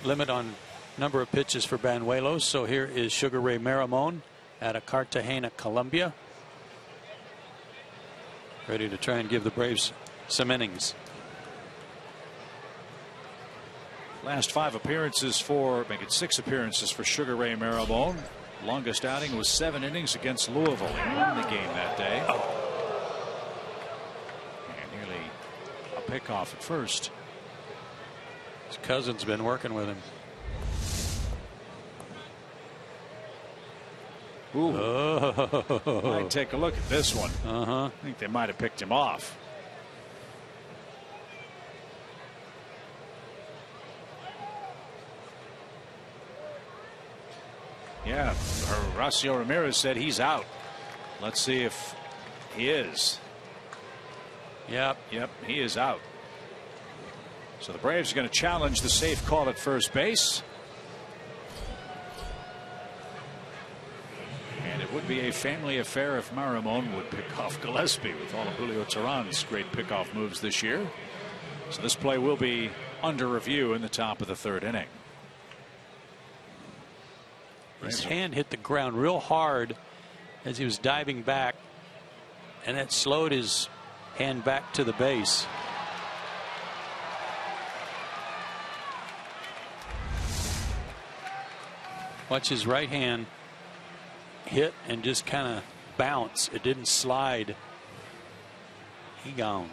limit on number of pitches for Banuelos. So here is Sugar Ray Marimone out of Cartagena, Colombia. Ready to try and give the Braves some innings. Last 5 appearances for, make it 6 appearances for Sugar Ray Marabone. Longest outing was 7 innings against Louisville. He won the game that day. And nearly a pickoff at first. His cousin's been working with him. Ooh. Oh. Might take a look at this one. I think they might have picked him off. Yeah, Horacio Ramirez said he's out. Let's see if he is. Yep, he is out. So the Braves are going to challenge the safe call at first base. And it would be a family affair if Marabone would pick off Gillespie with all of Julio Teheran's great pickoff moves this year. So this play will be under review in the top of the 3rd inning. His hand hit the ground real hard as he was diving back, and that slowed his hand back to the base. Watch his right hand hit and just kind of bounce. It didn't slide. He gone.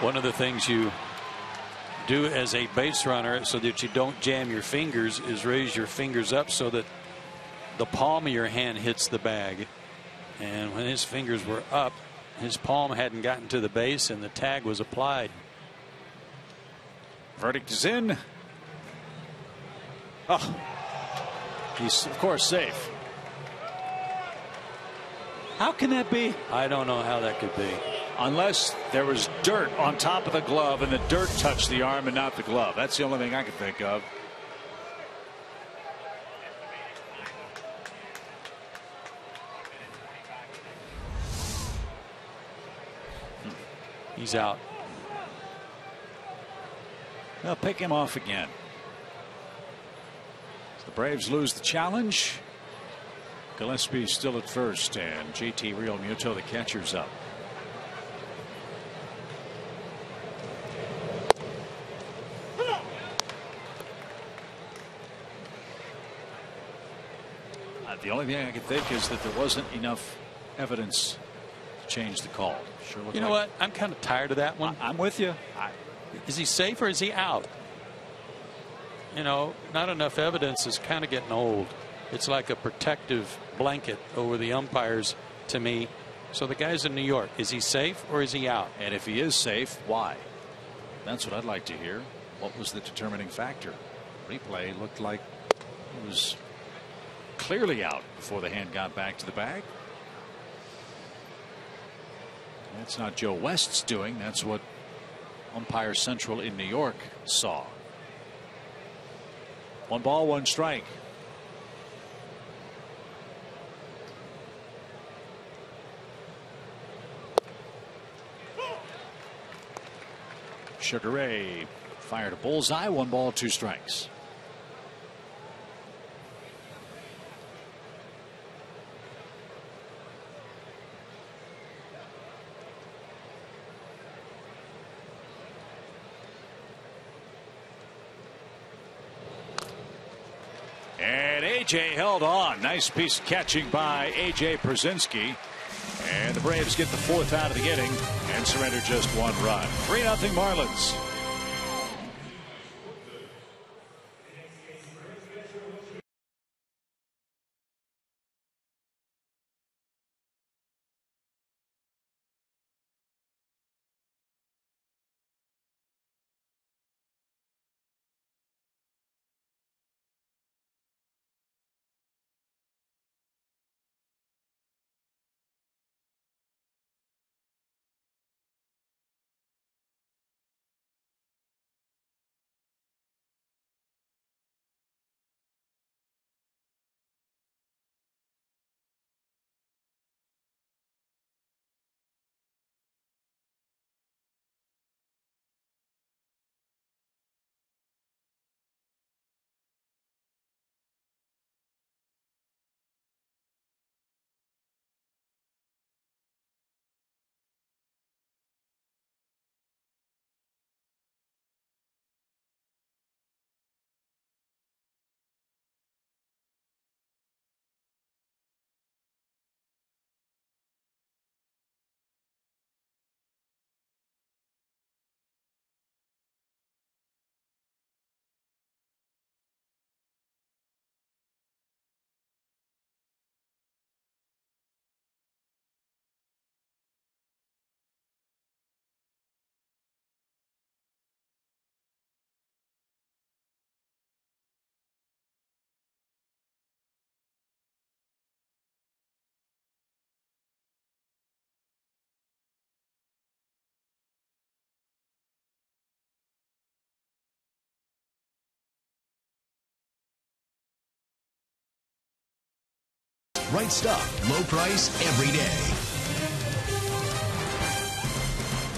One of the things you do as a base runner so that you don't jam your fingers is raise your fingers up so that the palm of your hand hits the bag. And when his fingers were up, his palm hadn't gotten to the base and the tag was applied. Verdict is in. Oh, he's of course safe. How can that be? I don't know how that could be. Unless there was dirt on top of the glove and the dirt touched the arm and not the glove. That's the only thing I can think of. He's out. They'll pick him off again. So the Braves lose the challenge. Gillespie still at first, and JT Realmuto, the catcher's up. The only thing I can think is that there wasn't enough evidence to change the call. Sure, you know what? I'm kind of tired of that one. I'm with you. Is he safe or is he out? You know, not enough evidence is kind of getting old. It's like a protective blanket over the umpires to me. So the guy's in New York. Is he safe or is he out? And if he is safe, why? That's what I'd like to hear. What was the determining factor? Replay looked like it was clearly out before the hand got back to the bag. That's not Joe West's doing. That's what Umpire Central in New York saw. 1 ball, 1 strike. Sugar Ray fired a bullseye. 1 ball, 2 strikes. And AJ held on. Nice piece of catching by AJ Przinsky. And the Braves get the 4th out of the inning and surrender just 1 run. 3-0 Marlins. Right stuff, low price every day.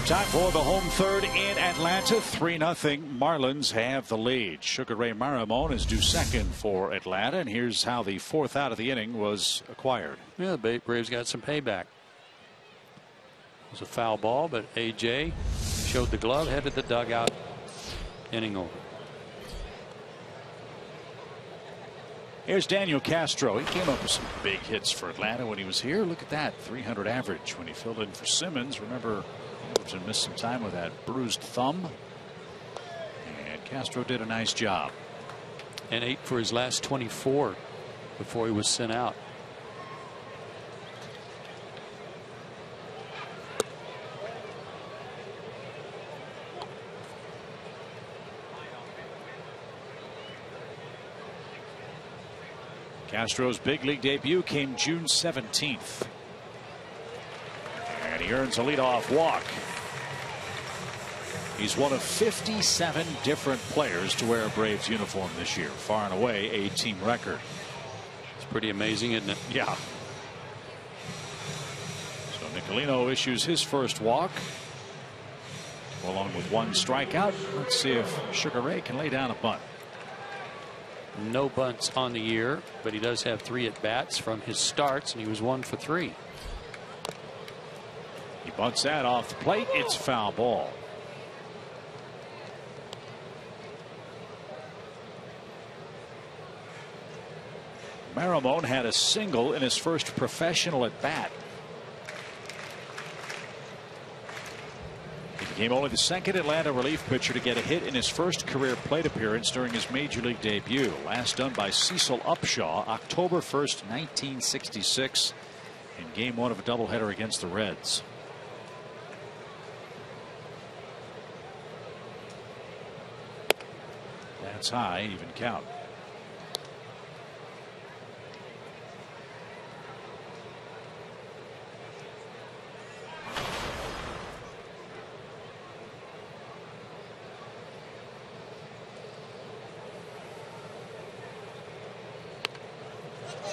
Time for the home third in Atlanta. 3-0. Marlins have the lead. Sugar Ray Maramon is due second for Atlanta. And here's how the fourth out of the inning was acquired. Yeah, the Braves got some payback. It was a foul ball, but A.J. showed the glove, headed the dugout, inning over. Here's Daniel Castro. He came up with some big hits for Atlanta when he was here. Look at that, 300 average when he filled in for Simmons. Remember, Anderson missed some time with that bruised thumb. And Castro did a nice job. And 8 for his last 24 before he was sent out. Castro's big league debut came June 17th. And he earns a leadoff walk. He's one of 57 different players to wear a Braves uniform this year. Far and away a team record. It's pretty amazing, isn't it? Yeah. So Nicolino issues his first walk, along with one strikeout. Let's see if Sugar Ray can lay down a bunt. No bunts on the year, but he does have 3 at bats from his starts, and he was 1 for 3. He bunts that off the plate. It's foul ball. Maramon had a single in his first professional at bat. He became only the second Atlanta relief pitcher to get a hit in his first career plate appearance during his major league debut. Last done by Cecil Upshaw, October 1st, 1966, in Game 1 of a doubleheader against the Reds. That's high, even count.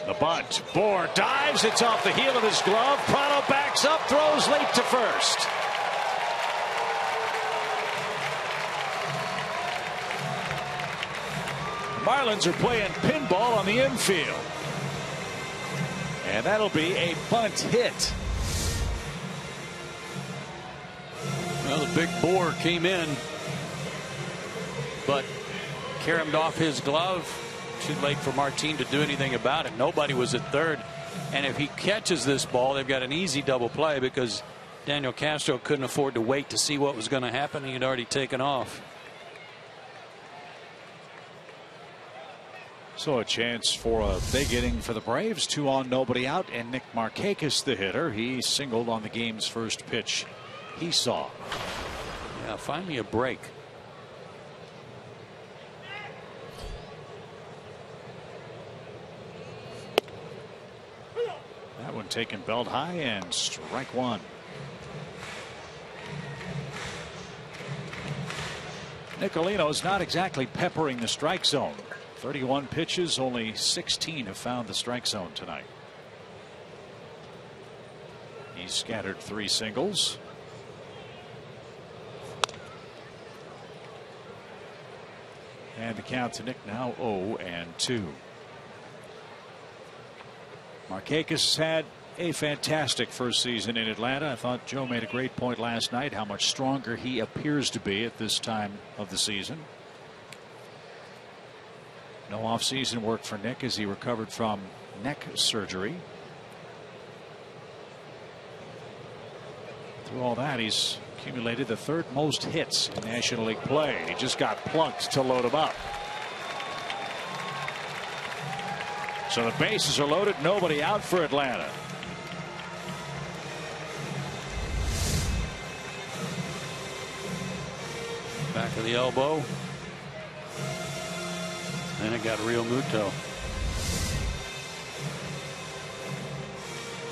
The bunt. Bour dives. It's off the heel of his glove. Prado backs up, throws late to first. The Marlins are playing pinball on the infield. And that'll be a bunt hit. Well, the big Bour came in, but caromed off his glove. Too late for Martin to do anything about it. Nobody was at third. And if he catches this ball, they've got an easy double play because Daniel Castro couldn't afford to wait to see what was going to happen. He had already taken off. So a chance for a big inning for the Braves. 2 on, nobody out. And Nick Markakis, the hitter, he singled on the game's first pitch he saw. Yeah, finally a break. That one taken belt high and strike one. Nicolino's not exactly peppering the strike zone. 31 pitches, only 16 have found the strike zone tonight. He's scattered 3 singles. And the count to Nick now 0-2. Markakis had a fantastic first season in Atlanta. I thought Joe made a great point last night how much stronger he appears to be at this time of the season. No offseason work for Nick as he recovered from neck surgery. Through all that, he's accumulated the 3rd most hits in National League play. He just got plunked to load him up. So the bases are loaded, nobody out for Atlanta. Back of the elbow. And it got Real Muto.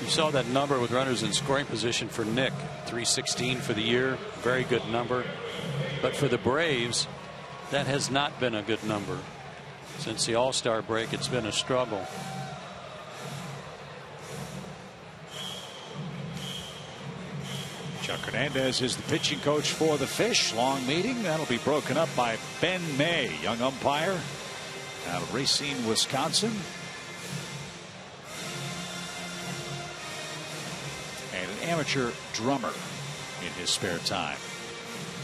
You saw that number with runners in scoring position for Nick. 316 for the year. Very good number. But for the Braves, that has not been a good number. Since the All-Star break, it's been a struggle. Chuck Hernandez is the pitching coach for the Fish. Long meeting that'll be broken up by Ben May, young umpire out of Racine, Wisconsin, and an amateur drummer in his spare time.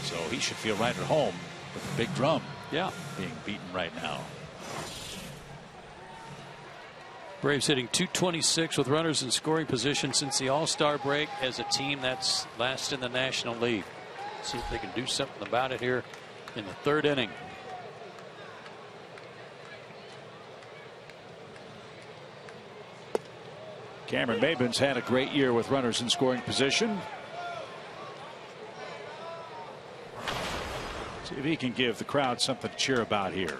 So he should feel right at home with the big drum. Yeah, being beaten right now. Braves hitting .226 with runners in scoring position since the All-Star break as a team that's last in the National League. See if they can do something about it here in the third inning. Cameron Maybin's had a great year with runners in scoring position. See if he can give the crowd something to cheer about here.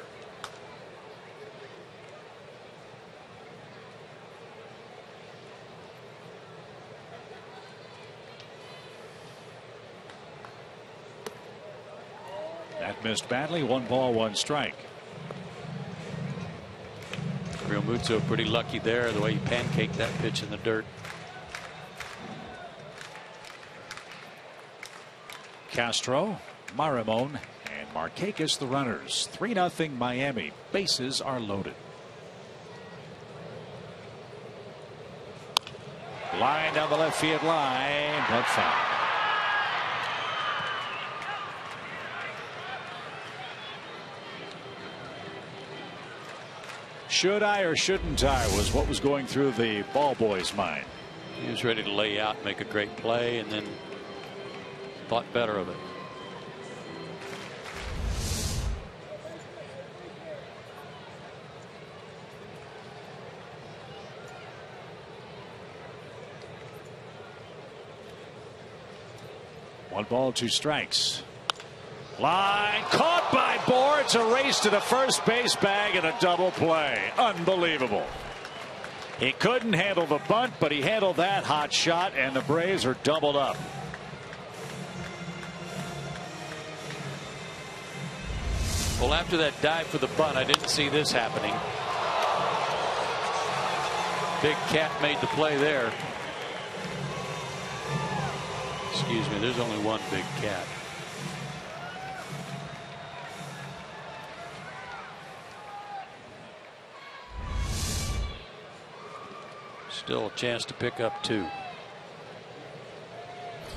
That missed badly. 1 ball, 1 strike. Real Muto pretty lucky there, the way he pancaked that pitch in the dirt. Castro, Marimon, and Markakis the runners. 3-0 Miami. Bases are loaded. Line down the left field line, but foul. Should I or shouldn't I was what was going through the ball boy's mind. He was ready to lay out and make a great play, and then thought better of it. One ball, 2 strikes. Line caught by Bour. It's a race to the first base bag and a double play. Unbelievable. He couldn't handle the bunt, but he handled that hot shot, and the Braves are doubled up. Well, after that dive for the bunt, I didn't see this happening. Big Cat made the play there. Excuse me, there's only one Big Cat. Still a chance to pick up 2.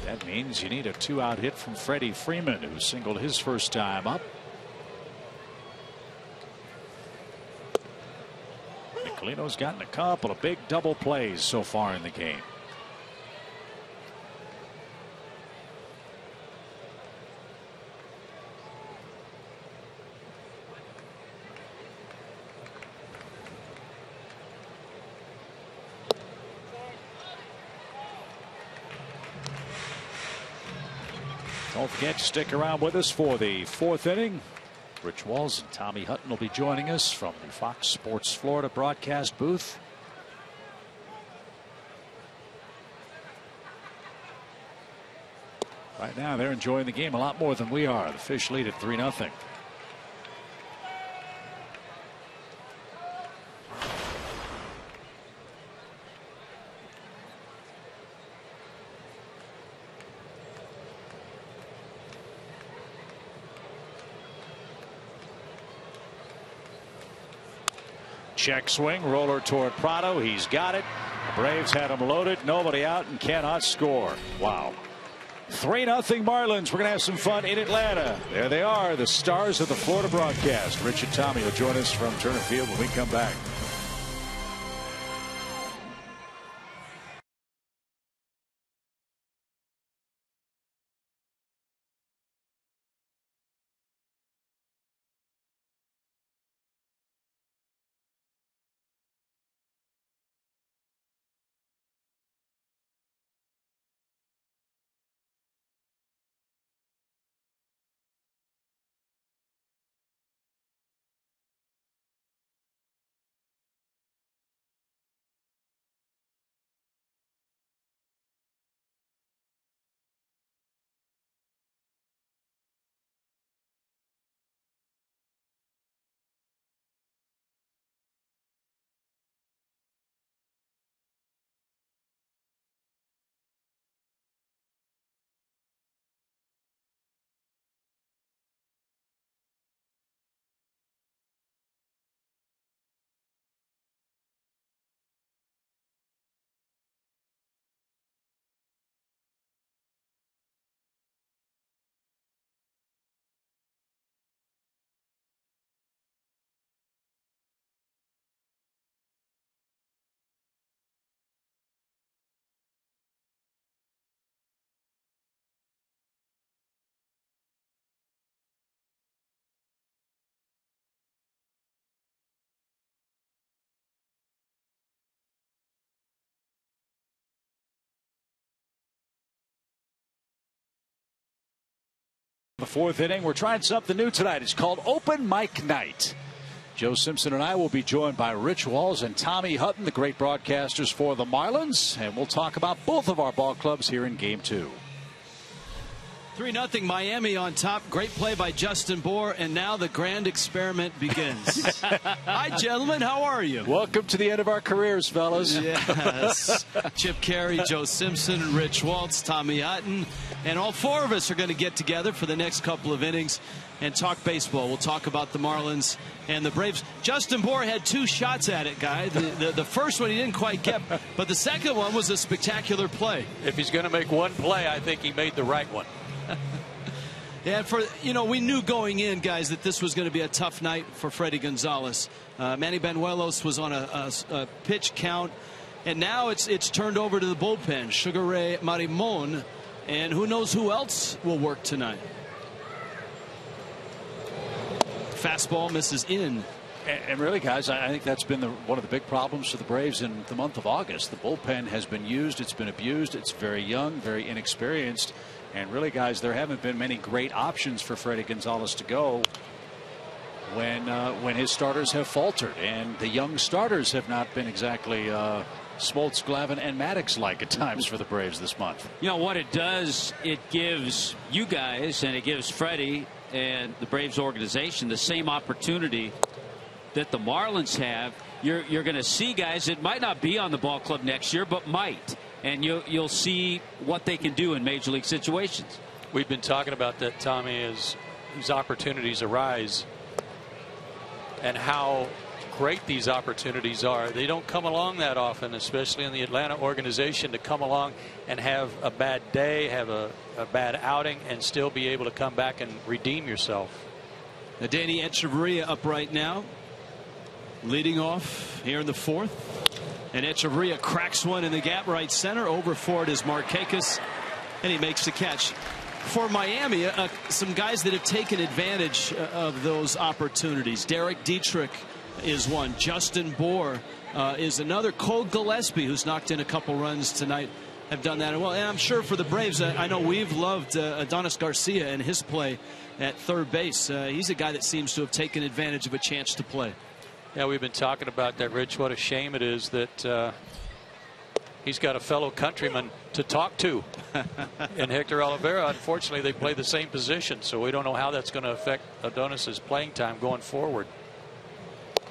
That means you need a 2-out hit from Freddie Freeman, who singled his first time up. Nicolino's gotten a couple of big double plays so far in the game. Don't forget to stick around with us for the 4th inning. Rich Walls and Tommy Hutton will be joining us from the Fox Sports Florida broadcast booth. Right now they're enjoying the game a lot more than we are. The Fish lead at 3-0. Check swing, roller toward Prado. He's got it. The Braves had him loaded. Nobody out and cannot score. Wow. 3-0 Marlins. We're going to have some fun in Atlanta. There they are, the stars of the Florida broadcast. Rich and Tommy will join us from Turner Field when we come back. The fourth inning, we're trying something new tonight. It's called Open Mic Night. Joe Simpson and I will be joined by Rich Walls and Tommy Hutton, the great broadcasters for the Marlins, and we'll talk about both of our ball clubs here in Game 2. 3-0 Miami on top. Great play by Justin Bour, and now the grand experiment begins. Hi, gentlemen. How are you? Welcome to the end of our careers, fellas. Yes. Chip Carey, Joe Simpson, Rich Waltz, Tommy Hutton, and all four of us are going to get together for the next couple of innings and talk baseball. We'll talk about the Marlins and the Braves. Justin Bour had 2 shots at it, guy. The first one he didn't quite get, but the second one was a spectacular play. If he's going to make one play, I think he made the right one. Yeah, we knew going in, guys, that this was going to be a tough night for Freddie Gonzalez. Manny Banuelos was on a pitch count, and now it's turned over to the bullpen. Sugar Ray Marimon, and who knows who else will work tonight. Fastball misses in. And really, guys, I think that's been one of the big problems for the Braves in the month of August. The bullpen has been used. It's been abused. It's very young, very inexperienced. And really, guys, there haven't been many great options for Freddie Gonzalez to go when his starters have faltered. And the young starters have not been exactly Smoltz, Glavine, and Maddox-like at times for the Braves this month. You know what it does? It gives you guys and it gives Freddie and the Braves organization the same opportunity that the Marlins have. You're going to see guys that might not be on the ball club next year, but might. And you'll see what they can do in major league situations. We've been talking about that, Tommy, as these opportunities arise and how great these opportunities are. They don't come along that often, especially in the Atlanta organization, to come along and have a bad day, have a bad outing, and still be able to come back and redeem yourself. Danny Echeverria up right now, leading off here in the fourth. And Echeverria cracks one in the gap right center. Over for it is Markakis, and he makes the catch. For Miami, some guys that have taken advantage of those opportunities. Derek Dietrich is one. Justin Bour is another. Cole Gillespie, who's knocked in a couple runs tonight, have done that as well. And I'm sure for the Braves, I know we've loved Adonis Garcia and his play at third base. He's a guy that seems to have taken advantage of a chance to play. Yeah, we've been talking about that, Rich. What a shame it is that he's got a fellow countryman to talk to in Hector Olivera. Unfortunately, they play the same position, so we don't know how that's going to affect Adonis's playing time going forward.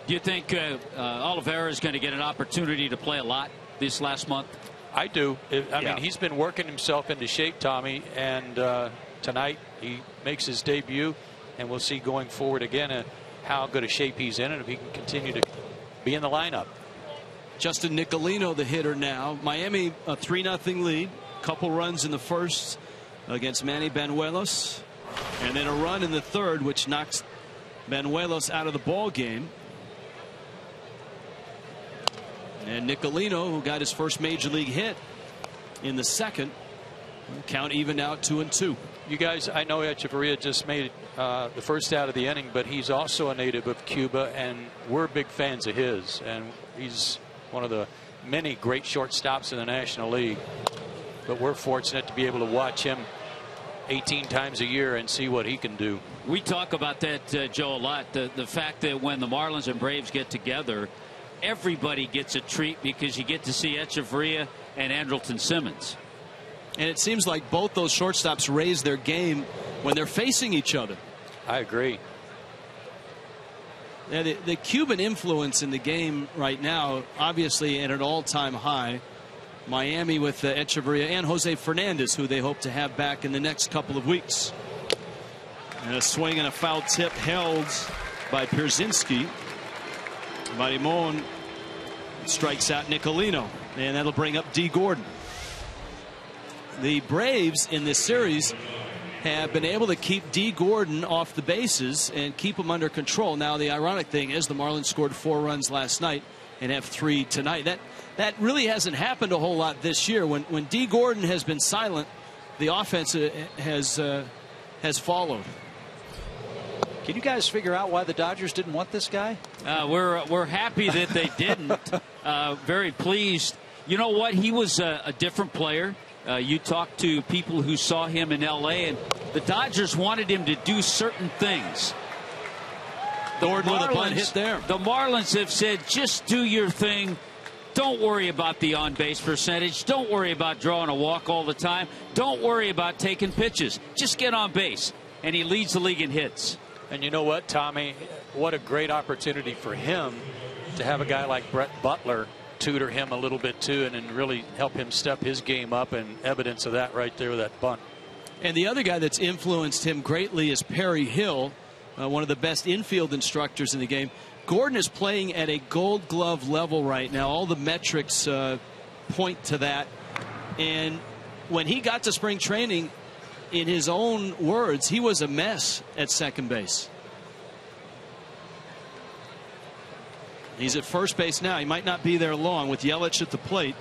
Do you think Olivera is going to get an opportunity to play a lot this last month? I do. I mean, he's been working himself into shape, Tommy, and tonight he makes his debut, and we'll see going forward again how good a shape he's in and if he can continue to be in the lineup. Justin Nicolino, the hitter now. Miami a 3-0 lead. Couple runs in the first against Manny Banuelos, and then a run in the third, which knocks Banuelos out of the ball game. And Nicolino, who got his first major league hit in the second, count even out 2-2. You guys, I know Echeverria just made the first out of the inning, but he's also a native of Cuba, and we're big fans of his. And he's one of the many great shortstops in the National League. But we're fortunate to be able to watch him 18 times a year and see what he can do. We talk about that, Joe, a lot. The fact that when the Marlins and Braves get together, everybody gets a treat because you get to see Echeverria and Andrelton Simmons. And it seems like both those shortstops raise their game when they're facing each other. I agree. Yeah, the Cuban influence in the game right now, obviously at an all-time high. Miami with Echeverria and Jose Fernandez, who they hope to have back in the next couple of weeks. And a swing and a foul tip held by Pierzynski. Marimon strikes out Nicolino, and that'll bring up D. Gordon. The Braves in this series have been able to keep D. Gordon off the bases and keep him under control. Now, the ironic thing is the Marlins scored 4 runs last night and have 3 tonight. That really hasn't happened a whole lot this year. When D. Gordon has been silent, the offense has followed. Can you guys figure out why the Dodgers didn't want this guy? We're happy that they didn't. Very pleased. You know what? He was a different player. You talk to people who saw him in L.A. and the Dodgers wanted him to do certain things. Gordon with a bunt hit there. The Marlins have said, just do your thing. Don't worry about the on-base percentage. Don't worry about drawing a walk all the time. Don't worry about taking pitches. Just get on base. And he leads the league in hits. And you know what, Tommy? What a great opportunity for him to have a guy like Brett Butler tutor him a little bit too, and then really help him step his game up, and evidence of that right there with that bunt. And the other guy that's influenced him greatly is Perry Hill, one of the best infield instructors in the game. Gordon is playing at a Gold Glove level right now. All the metrics point to that. And when he got to spring training, in his own words, he was a mess at second base. He's at first base now. He might not be there long with Yelich at the plate.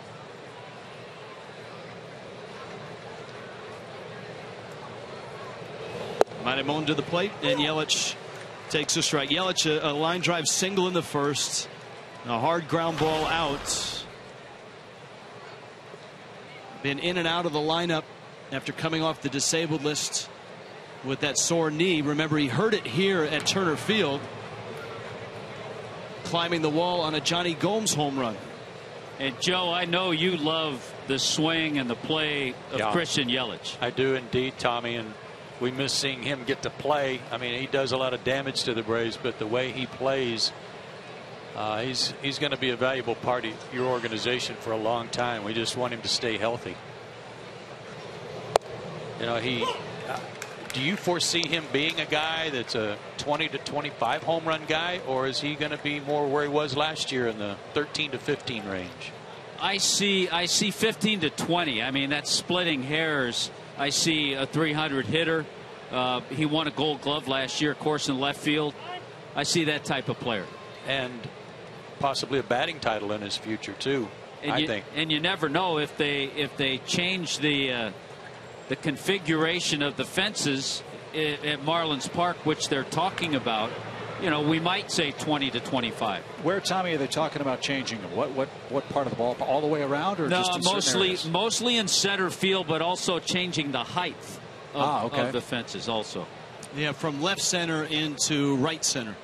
Marimon to the plate, and Yelich takes a strike. Yelich, a line drive single in the first. A hard ground ball out. Been in and out of the lineup after coming off the disabled list with that sore knee. Remember, he hurt it here at Turner Field, climbing the wall on a Johnny Gomes home run. And Joe, I know you love the swing and the play of Christian Yelich. I do indeed, Tommy, and we miss seeing him get to play. I mean, he does a lot of damage to the Braves, but the way he plays, he's going to be a valuable part of your organization for a long time. We just want him to stay healthy. You know, do you foresee him being a guy that's a 20 to 25 home run guy, or is he going to be more where he was last year in the 13 to 15 range? I see 15 to 20. I mean, that's splitting hairs. I see a 300 hitter. He won a Gold Glove last year, of course, in left field. I see that type of player. And possibly a batting title in his future too, I think. And you never know if they change the configuration of the fences at Marlins Park, which they're talking about. You know, we might say 20 to 25. Where, Tommy, are they talking about changing them? What part of the ball? All the way around, or just in certain areas? Mostly in center field, but also changing the height of the fences also. Yeah, from left center into right center.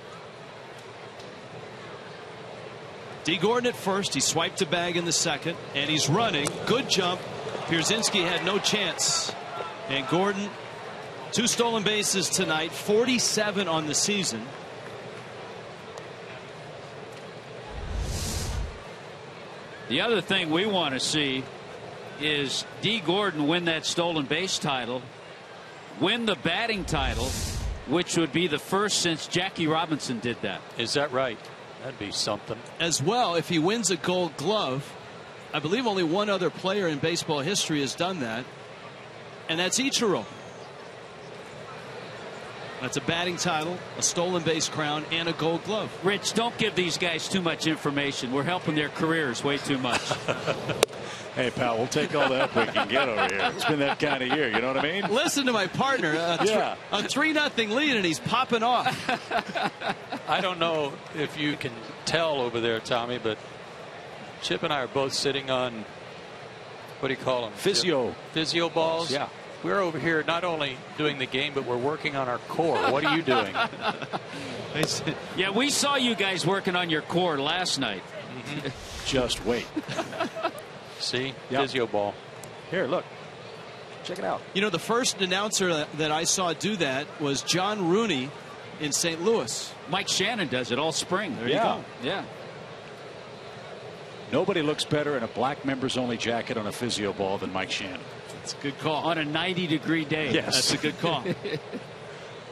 D. Gordon at first. He swiped a bag in the second, and he's running. Good jump. Pierzynski had no chance. And Gordon, 2 stolen bases tonight, 47 on the season. The other thing we want to see is D. Gordon win that stolen base title, win the batting title, which would be the first since Jackie Robinson did that. Is that right? That'd be something. As well, if he wins a Gold Glove, I believe only one other player in baseball history has done that, and that's Ichiro. That's a batting title, a stolen base crown, and a Gold Glove. Rich, don't give these guys too much information. We're helping their careers way too much. Hey, pal, we'll take all the help we can get over here. It's been that kind of year, you know what I mean? Listen to my partner. A 3-0 lead, and he's popping off. I don't know if you can tell over there, Tommy, but Chip and I are both sitting on, what do you call them? Physio balls? Yeah. We're over here not only doing the game, but we're working on our core. What are you doing? Yeah, we saw you guys working on your core last night. Just wait. See? Yep. Physio ball. Here, look. Check it out. You know, the first announcer that I saw do that was John Rooney in St. Louis. Mike Shannon does it all spring. There you go. Yeah. Nobody looks better in a black members only jacket on a physio ball than Mike Shannon. That's a good call. On a 90-degree day. Yes. That's a good call.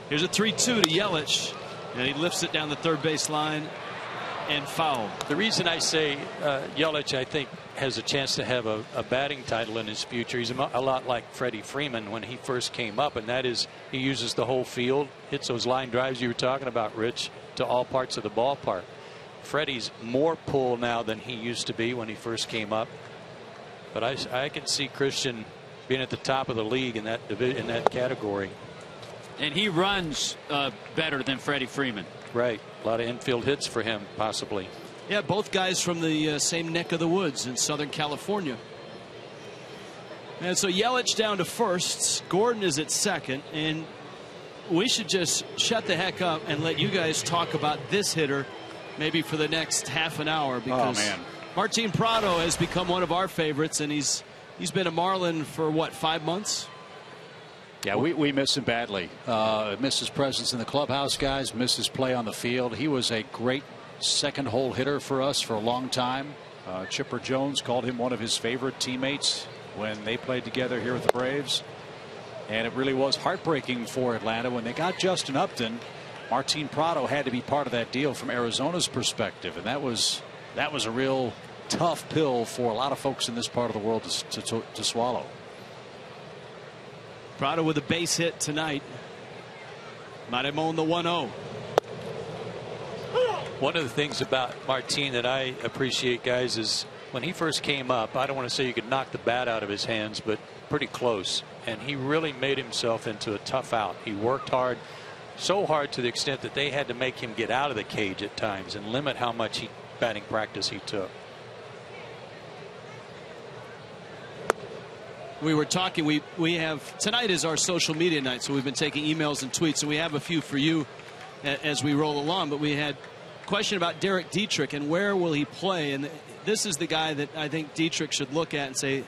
Here's a 3-2 to Yelich, and he lifts it down the third base line and foul. The reason I say Yelich, I think, has a chance to have a batting title in his future. He's a lot like Freddie Freeman when he first came up, and that is he uses the whole field, hits those line drives you were talking about, Rich, to all parts of the ballpark. Freddie's more pull now than he used to be when he first came up, but I can see Christian being at the top of the league in that division, in that category. And he runs better than Freddie Freeman. Right. A lot of infield hits for him, possibly. Yeah, both guys from the same neck of the woods in Southern California. And so Yelich down to first. Gordon is at second. And we should just shut the heck up and let you guys talk about this hitter maybe for the next half an hour, because Martin Prado has become one of our favorites, and he's been a Marlin for what, 5 months? Yeah, we miss him badly. Miss his presence in the clubhouse, guys. Miss his play on the field. He was a great second hole hitter for us for a long time. Chipper Jones called him one of his favorite teammates when they played together here with the Braves. And it really was heartbreaking for Atlanta when they got Justin Upton. Martin Prado had to be part of that deal from Arizona's perspective, and that was a real tough pill for a lot of folks in this part of the world to swallow. Prado with a base hit tonight. Marimon the 1-0. One of the things about Martin that I appreciate, guys, is when he first came up, I don't want to say you could knock the bat out of his hands, but pretty close. And he really made himself into a tough out. He worked hard, so hard to the extent that they had to make him get out of the cage at times and limit how much batting practice he took. We were talking, we have, tonight is our social media night, so we've been taking emails and tweets, and we have a few for you as we roll along. But we had a question about Derek Dietrich and where will he play, and this is the guy that I think Dietrich should look at and say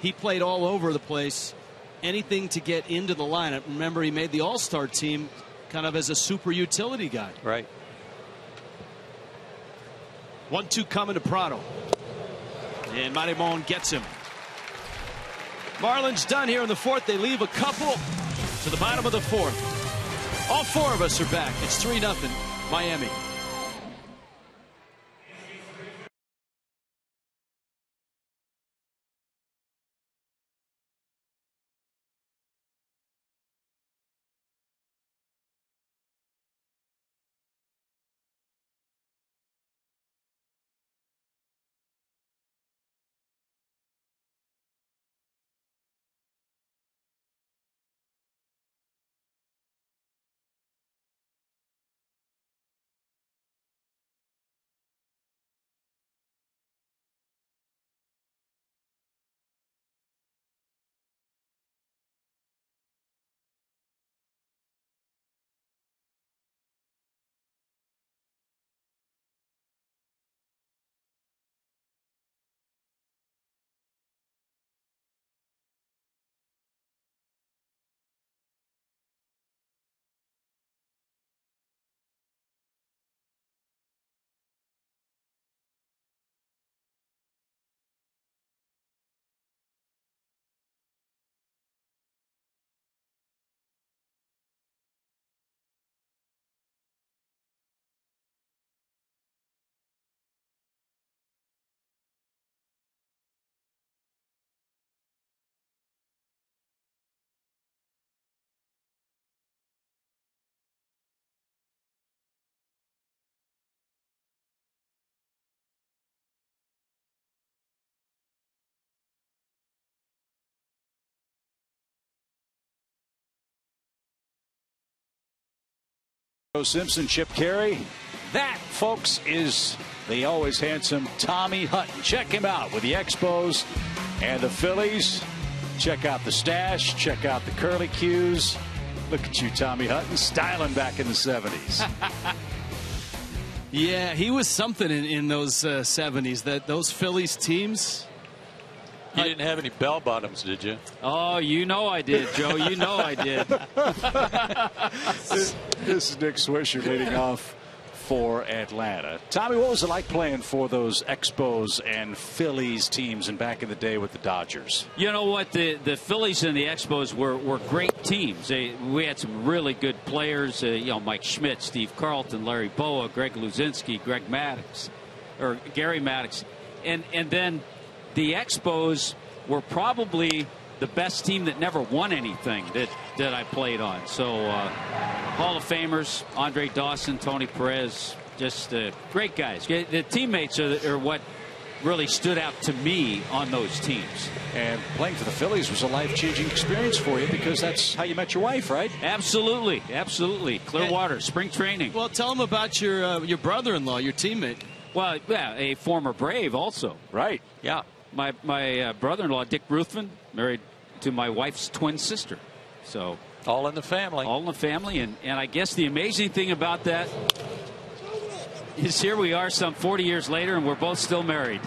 he played all over the place. Anything to get into the lineup. Remember, he made the All-Star team kind of as a super utility guy. Right. 1-2 coming to Prado, and Marimon gets him. Marlins done here in the fourth. They leave a couple to the bottom of the fourth. All four of us are back. It's 3-0 Miami. Simpson, Chip Carey. That, folks, is the always handsome Tommy Hutton. Check him out with the Expos and the Phillies. Check out the stash. Check out the curly cues. Look at you, Tommy Hutton, styling back in the 70s. Yeah, he was something in those 70s. Those Phillies teams. You didn't have any bell bottoms, did you? Oh, you know I did, Joe. You know I did. This is Nick Swisher leading off for Atlanta. Tommy, what was it like playing for those Expos and Phillies teams and back in the day with the Dodgers? You know what? The Phillies and the Expos were great teams. We had some really good players. Mike Schmidt, Steve Carlton, Larry Boa, Greg Luzinski, Greg Maddox, or Gary Maddox. And then the Expos were probably the best team that never won anything that I played on. So Hall of Famers, Andre Dawson, Tony Perez, just great guys. The teammates are what really stood out to me on those teams. And playing for the Phillies was a life-changing experience for you because that's how you met your wife, right? Absolutely. Absolutely. Clearwater, spring training. Well, tell them about your brother-in-law, your teammate. Well, yeah, a former Brave also. Right. Yeah. My brother-in-law, Dick Ruthven, married to my wife's twin sister. So all in the family. All in the family. And I guess the amazing thing about that is here we are some 40 years later, and we're both still married.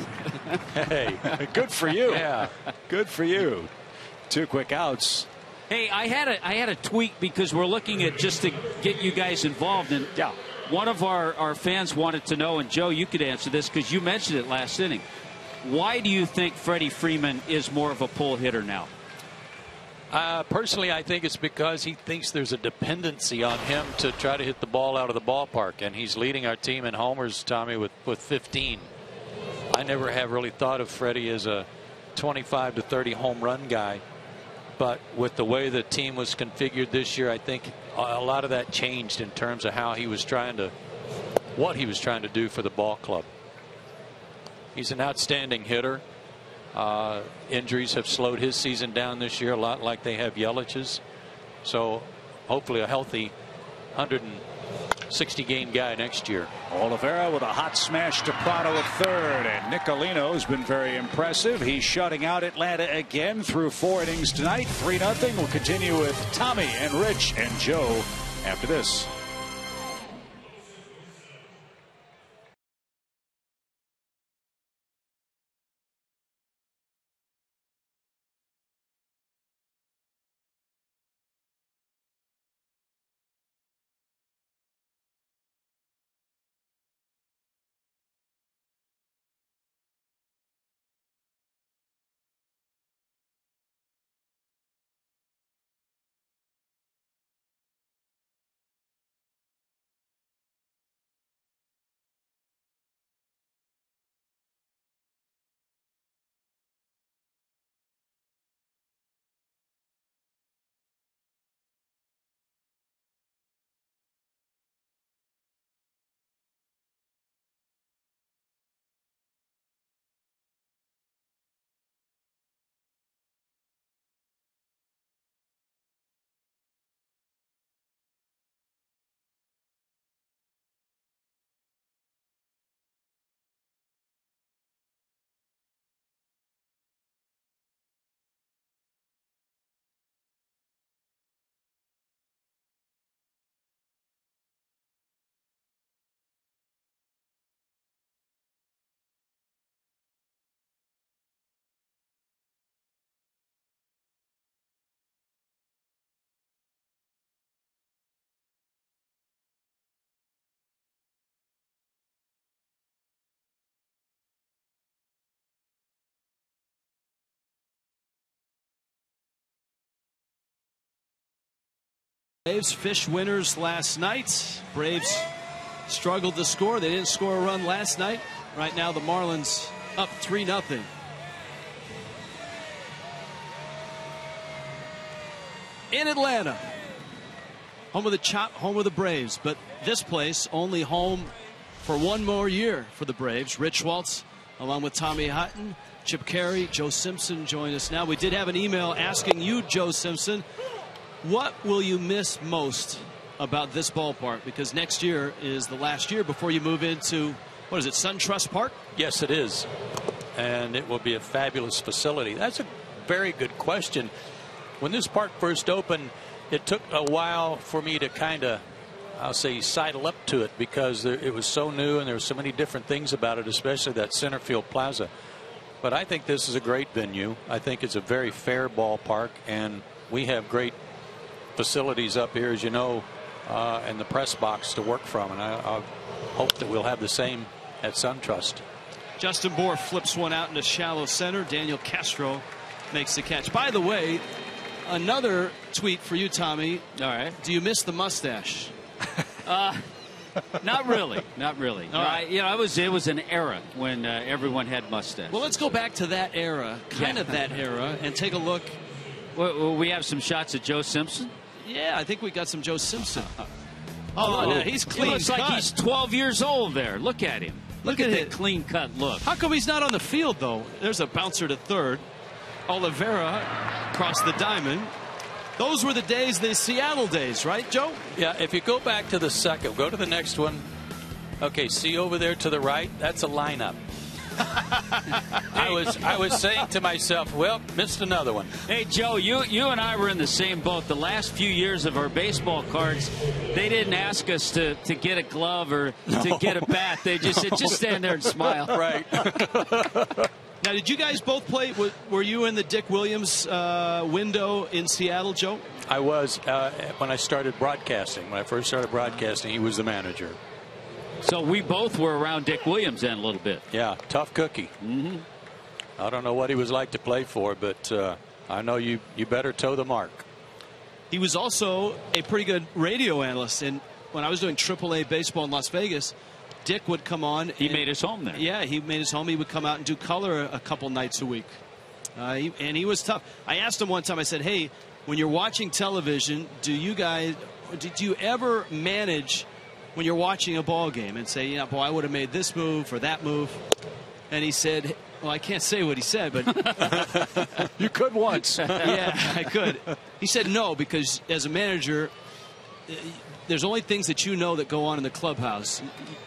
Hey, good for you. Yeah, good for you. 2 quick outs. Hey, I had a tweak because we're looking at just to get you guys involved. And yeah. One of our fans wanted to know, and Joe, you could answer this because you mentioned it last inning. Why do you think Freddie Freeman is more of a pull hitter now? Personally, I think it's because he thinks there's a dependency on him to try to hit the ball out of the ballpark, and he's leading our team in homers, Tommy, with 15. I never have really thought of Freddie as a 25 to 30 home run guy, but with the way the team was configured this year, I think a lot of that changed in terms of how he was what he was trying to do for the ball club. He's an outstanding hitter. Injuries have slowed his season down this year a lot, like they have Yelich's. So hopefully a healthy 160 game guy next year. Olivera with a hot smash to Prado at third, and Nicolino has been very impressive. He's shutting out Atlanta again through 4 innings tonight. 3-0. We'll continue with Tommy and Rich and Joe after this. Braves fish winners last night. Braves struggled to score. They didn't score a run last night. Right now the Marlins up 3-0. In Atlanta, home of the Braves, but this place only home for 1 more year for the Braves. Rich Waltz along with Tommy Hutton, Chip Carey, Joe Simpson join us now. We did have an email asking you, Joe Simpson, what will you miss most about this ballpark? Because next year is the last year before you move into, what is it, SunTrust Park? Yes, it is. And it will be a fabulous facility. That's a very good question. When this park first opened, it took a while for me to kind of, I'll say, sidle up to it because it was so new and there were so many different things about it, especially that center field plaza. But I think this is a great venue. I think it's a very fair ballpark, and we have great facilities up here, as you know, and the press box to work from, and I hope that we'll have the same at SunTrust. Justin Bour flips one out into shallow center. Daniel Castro makes the catch. By the way, another tweet for you, Tommy. All right. Do you miss the mustache? Not really. Not really. No, right. It was an era when everyone had mustaches. Well, let's go back to that era, kind of that era, and take a look. Well, we have some shots at Joe Simpson. Yeah, I think we got some Joe Simpson. No, he's clean. He looks like he's 12 years old there. Look at him. Look at that clean cut look. How come he's not on the field, though? There's a bouncer to third. Olivera across the diamond. Those were the days, the Seattle days, right, Joe? Yeah, if you go back to the second, go to the next one. Okay, see over there to the right, that's a lineup. I was saying to myself, well, missed another one. Hey, Joe, you and I were in the same boat. The last few years of our baseball cards, they didn't ask us to get a glove or to get a bat. They just said, just stand there and smile. Right. Now, did you guys both play? Were you in the Dick Williams window in Seattle, Joe? I was when I started broadcasting. When I first started broadcasting, he was the manager. So we both were around Dick Williams then a little bit. Yeah, tough cookie. Mm-hmm. I don't know what he was like to play for, but I know you better toe the mark. He was also a pretty good radio analyst. And when I was doing AAA baseball in Las Vegas, Dick would come on. He made his home there. Yeah, he made his home. He would come out and do color a couple nights a week. And he was tough. I asked him one time, I said, hey, when you're watching television, did you ever manage when you're watching a ball game and say, yeah, boy, I would have made this move or that move? And he said, well, I can't say what he said, but you could once. Yeah, I could. He said no, because as a manager, there's only things that you know that go on in the clubhouse.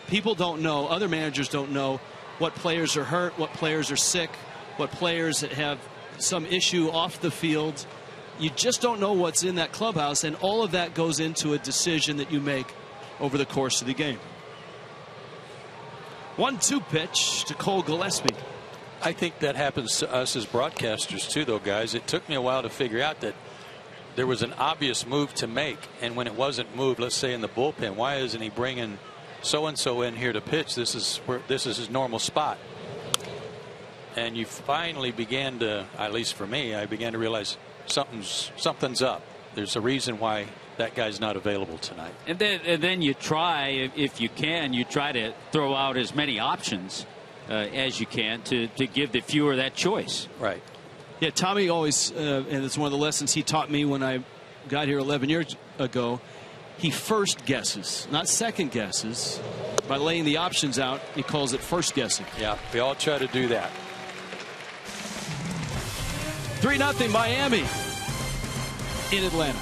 People don't know, other managers don't know what players are hurt, what players are sick, what players that have some issue off the field. You just don't know what's in that clubhouse, and all of that goes into a decision that you make over the course of the game. 1-2 pitch to Cole Gillespie. I think that happens to us as broadcasters too, though, guys. It took me a while to figure out that there was an obvious move to make, and when it wasn't moved, let's say in the bullpen, why isn't he bringing so-and-so in here to pitch? This is his normal spot. And you finally began to, at least for me, I began to realize something's up. There's a reason why that guy's not available tonight. And then you try, if you can, you try to throw out as many options as you can to give the viewer that choice. Right. Yeah, Tommy always, and it's one of the lessons he taught me when I got here 11 years ago. He first guesses, not second guesses. By laying the options out, he calls it first guessing. Yeah, we all try to do that. 3-0 Miami in Atlanta.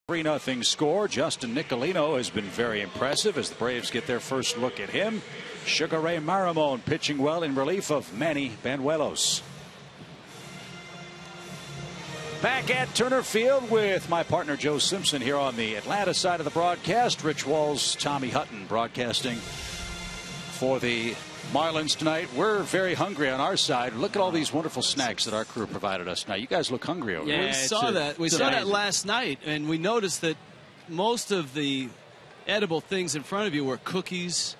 Three 3-0 score. Justin Nicolino has been very impressive as the Braves get their first look at him. Sugar Ray Maramone pitching well in relief of Manny Banuelos. Back at Turner Field with my partner Joe Simpson here on the Atlanta side of the broadcast. Rich Walls, Tommy Hutton broadcasting for the Marlins tonight. We're very hungry on our side. Look at all these wonderful snacks that our crew provided us tonight. You guys look hungry over there. We saw that last night, and we noticed that most of the edible things in front of you were cookies.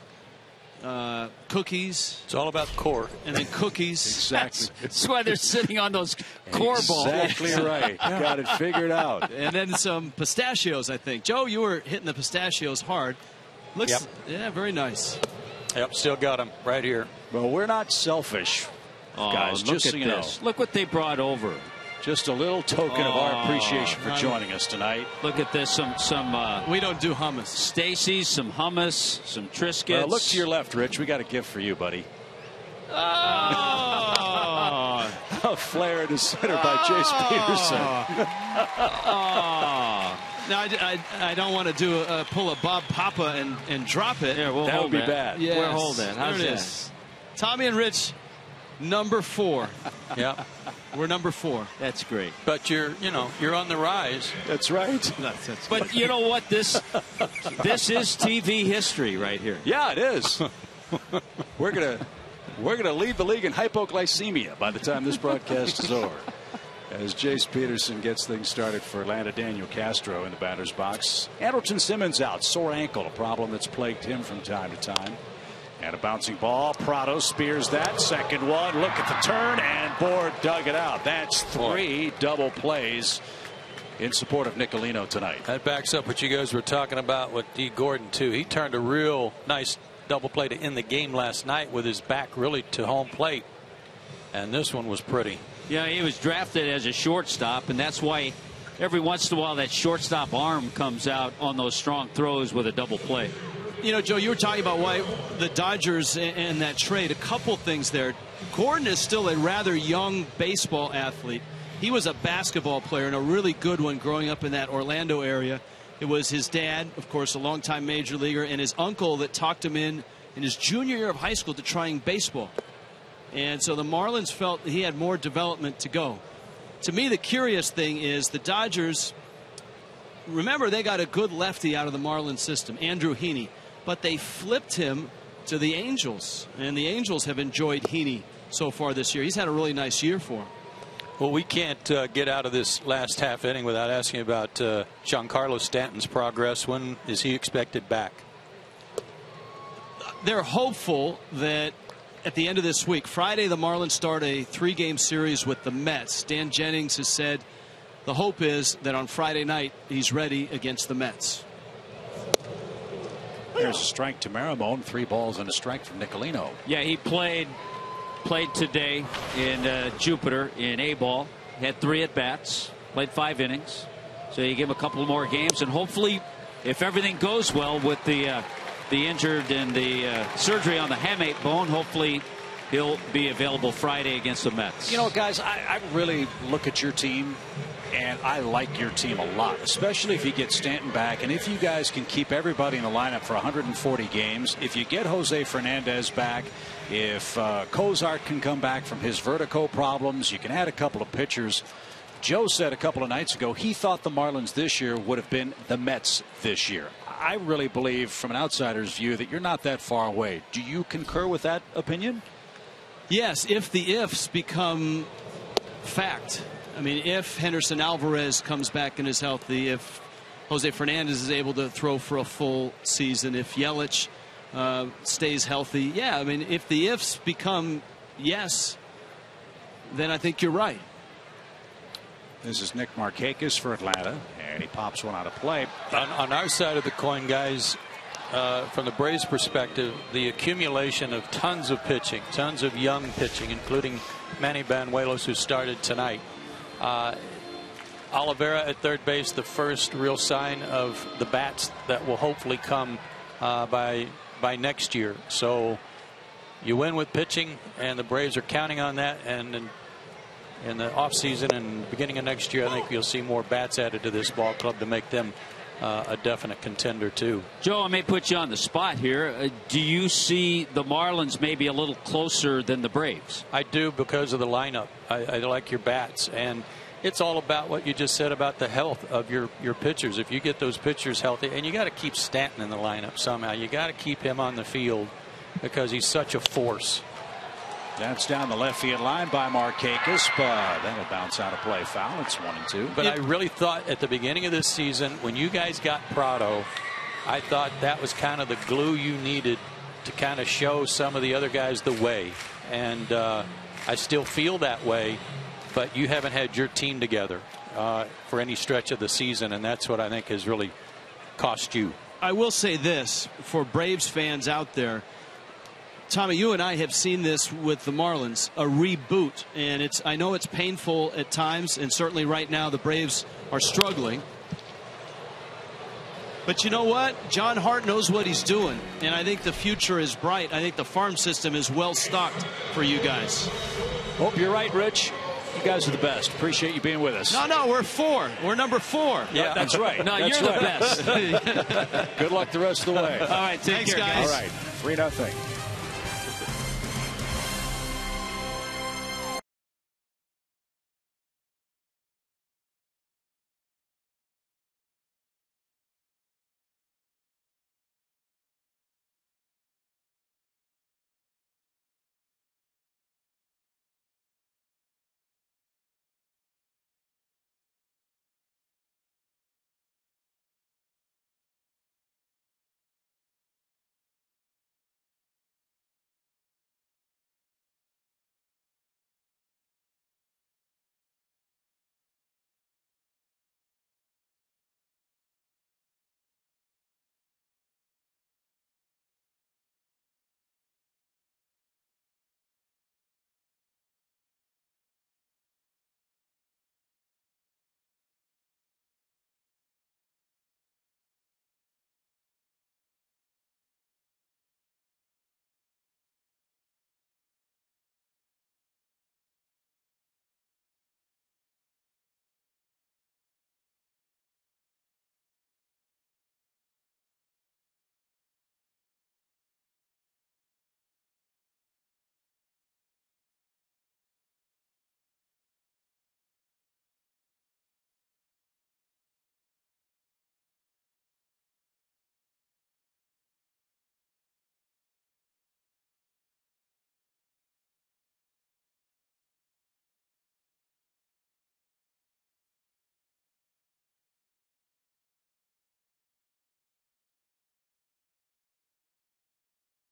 It's all about core. And then cookies. Exactly. That's why they're sitting on those core balls. Exactly right. Got it figured out. And then some pistachios, I think. Joe, you were hitting the pistachios hard. Looks, yeah, very nice. Yep, still got them right here. Well, we're not selfish, guys. Look just at so you know. this. Look what they brought over. Just a little token of our appreciation for joining us tonight. Look at this. Some we don't do hummus. Stacy's, some hummus, some Triscuits. Look to your left, Rich. We got a gift for you, buddy. Oh. A flare to center by Jace Peterson. Now I don't want to do pull a Bob Papa and drop it. Yeah, that would be bad. Yes. We'll hold that. How's There it that? is. Tommy and Rich, number 4. Yeah, We're number 4. That's great. but you're on the rise. That's right. But you know what? This is TV history right here. Yeah, it is. We're gonna lead the league in hypoglycemia by the time this broadcast is over. As Jace Peterson gets things started for Atlanta, Daniel Castro in the batter's box. Andrelton Simmons out, sore ankle, a problem that's plagued him from time to time. And a bouncing ball. Prado spears that. Second one. Look at the turn, and Bour dug it out. That's 3 double plays in support of Nicolino tonight. That backs up what you guys were talking about with D. Gordon too. He turned a real nice double play to end the game last night with his back really to home plate, and this one was pretty. Yeah, he was drafted as a shortstop, and that's why every once in a while that shortstop arm comes out on those strong throws with a double play. You know, Joe, you were talking about why the Dodgers and that trade. A couple things there. Gordon is still a rather young baseball athlete. He was a basketball player and a really good one growing up in that Orlando area. It was his dad, of course, a longtime major leaguer, and his uncle that talked him in his junior year of high school to trying baseball. And so the Marlins felt he had more development to go. To me, the curious thing is the Dodgers, remember, they got a good lefty out of the Marlins system, Andrew Heaney, but they flipped him to the Angels, and the Angels have enjoyed Heaney so far this year. He's had a really nice year for him. Well, we can't get out of this last half inning without asking about Giancarlo Stanton's progress. When is he expected back? They're hopeful that at the end of this week, Friday, the Marlins start a 3-game series with the Mets. Dan Jennings has said the hope is that on Friday night he's ready against the Mets. There's a strike to Maramone. 3 balls and a strike from Nicolino. Yeah, he played today in Jupiter in A-ball. Had 3 at-bats. Played 5 innings. So you give him a couple more games, and hopefully, if everything goes well with the injured and the surgery on the hamate bone, hopefully he'll be available Friday against the Mets. You know, guys, I really look at your team, and I like your team a lot, especially if you get Stanton back, and if you guys can keep everybody in the lineup for 140 games. If you get Jose Fernandez back, if Cozart can come back from his vertigo problems, you can add a couple of pitchers. Joe said a couple of nights ago he thought the Marlins this year would have been the Mets this year. I really believe, from an outsider's view, that you're not that far away. Do you concur with that opinion? Yes, if the ifs become fact. I mean, if Henderson Alvarez comes back and is healthy, if Jose Fernandez is able to throw for a full season, if Yelich stays healthy, yeah, I mean, if the ifs become yes, then I think you're right. This is Nick Markakis for Atlanta, and he pops one out of play. On our side of the coin, guys, from the Braves' perspective, the accumulation of tons of pitching, tons of young pitching, including Manny Banuelos, who started tonight. Olivera at third base, the first real sign of the bats that will hopefully come by next year. So you win with pitching, and the Braves are counting on that. And in the offseason and beginning of next year, I think you'll see more bats added to this ball club to make them a definite contender too. Joe, I may put you on the spot here. Do you see the Marlins maybe a little closer than the Braves? I do, because of the lineup. I like your bats, and it's all about what you just said about the health of your pitchers. If you get those pitchers healthy, and you got to keep Stanton in the lineup somehow. You got to keep him on the field because he's such a force. That's down the left field line by Markakis, but that'll bounce out of play. Foul. It's 1-2. But I really thought at the beginning of this season, when you guys got Prado, I thought that was kind of the glue you needed to kind of show some of the other guys the way. And I still feel that way, but you haven't had your team together for any stretch of the season, and that's what I think has really cost you. I will say this for Braves fans out there. Tommy, you and I have seen this with the Marlins, a reboot, and I know it's painful at times, and certainly right now the Braves are struggling. But you know what? John Hart knows what he's doing, and I think the future is bright. I think the farm system is well stocked for you guys. Hope you're right, Rich. You guys are the best. Appreciate you being with us. No, we're 4. We're number 4. Yeah, that's right. No, that's you're right. the best. Good luck the rest of the way. All right, thanks, care, guys. All right, 3-0.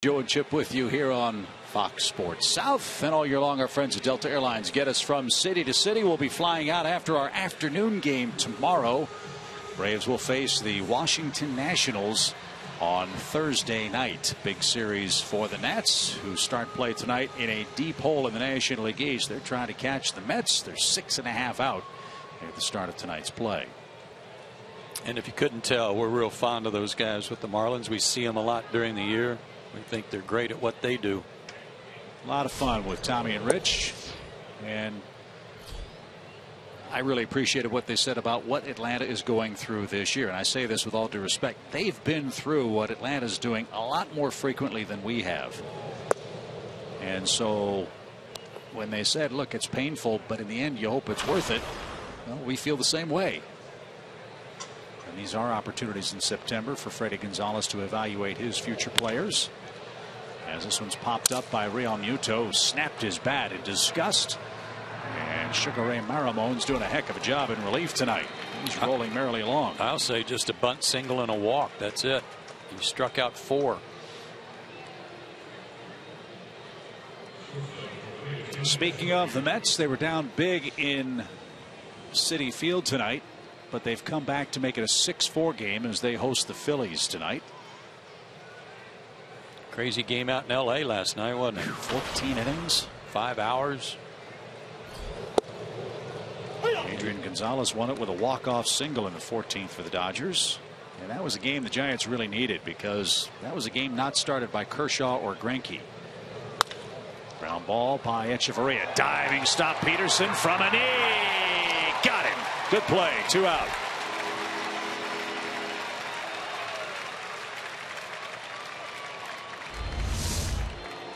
Joe and Chip with you here on Fox Sports South, and all year long our friends at Delta Airlines get us from city to city. We'll be flying out after our afternoon game tomorrow. Braves will face the Washington Nationals on Thursday night. Big series for the Nats, who start play tonight in a deep hole in the National League East. They're trying to catch the Mets. They're 6.5 out at the start of tonight's play. And if you couldn't tell, we're real fond of those guys with the Marlins. We see them a lot during the year. We think they're great at what they do. A lot of fun with Tommy and Rich, and I really appreciated what they said about what Atlanta is going through this year. And I say this with all due respect. They've been through what Atlanta is doing a lot more frequently than we have. And so when they said, look, it's painful, but in the end you hope it's worth it, well, we feel the same way. And these are opportunities in September for Freddie Gonzalez to evaluate his future players. As this one's popped up by Real Muto, who snapped his bat in disgust. And Sugar Ray Maramon's doing a heck of a job in relief tonight. He's rolling merrily along. I'll say just a bunt single and a walk. That's it. He struck out 4. Speaking of the Mets, they were down big in Citi Field tonight, but they've come back to make it a 6-4 game as they host the Phillies tonight. Crazy game out in L.A. last night, wasn't it? 14 innings, 5 hours. Adrian Gonzalez won it with a walk-off single in the 14th for the Dodgers. And that was a game the Giants really needed, because that was a game not started by Kershaw or Greinke. Ground ball by Echeverria. Diving stop. Peterson from a knee. Got him. Good play. 2 out.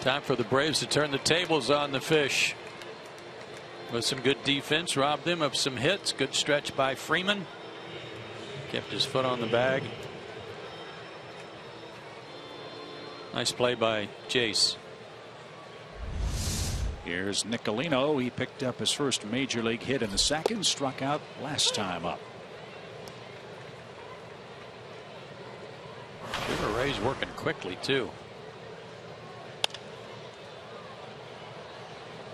Time for the Braves to turn the tables on the Fish. With some good defense, robbed them of some hits. Good stretch by Freeman. Kept his foot on the bag. Nice play by Jace. Here's Nicolino. He picked up his first major league hit in the second. Struck out last time up. Sugar Ray's working quickly too.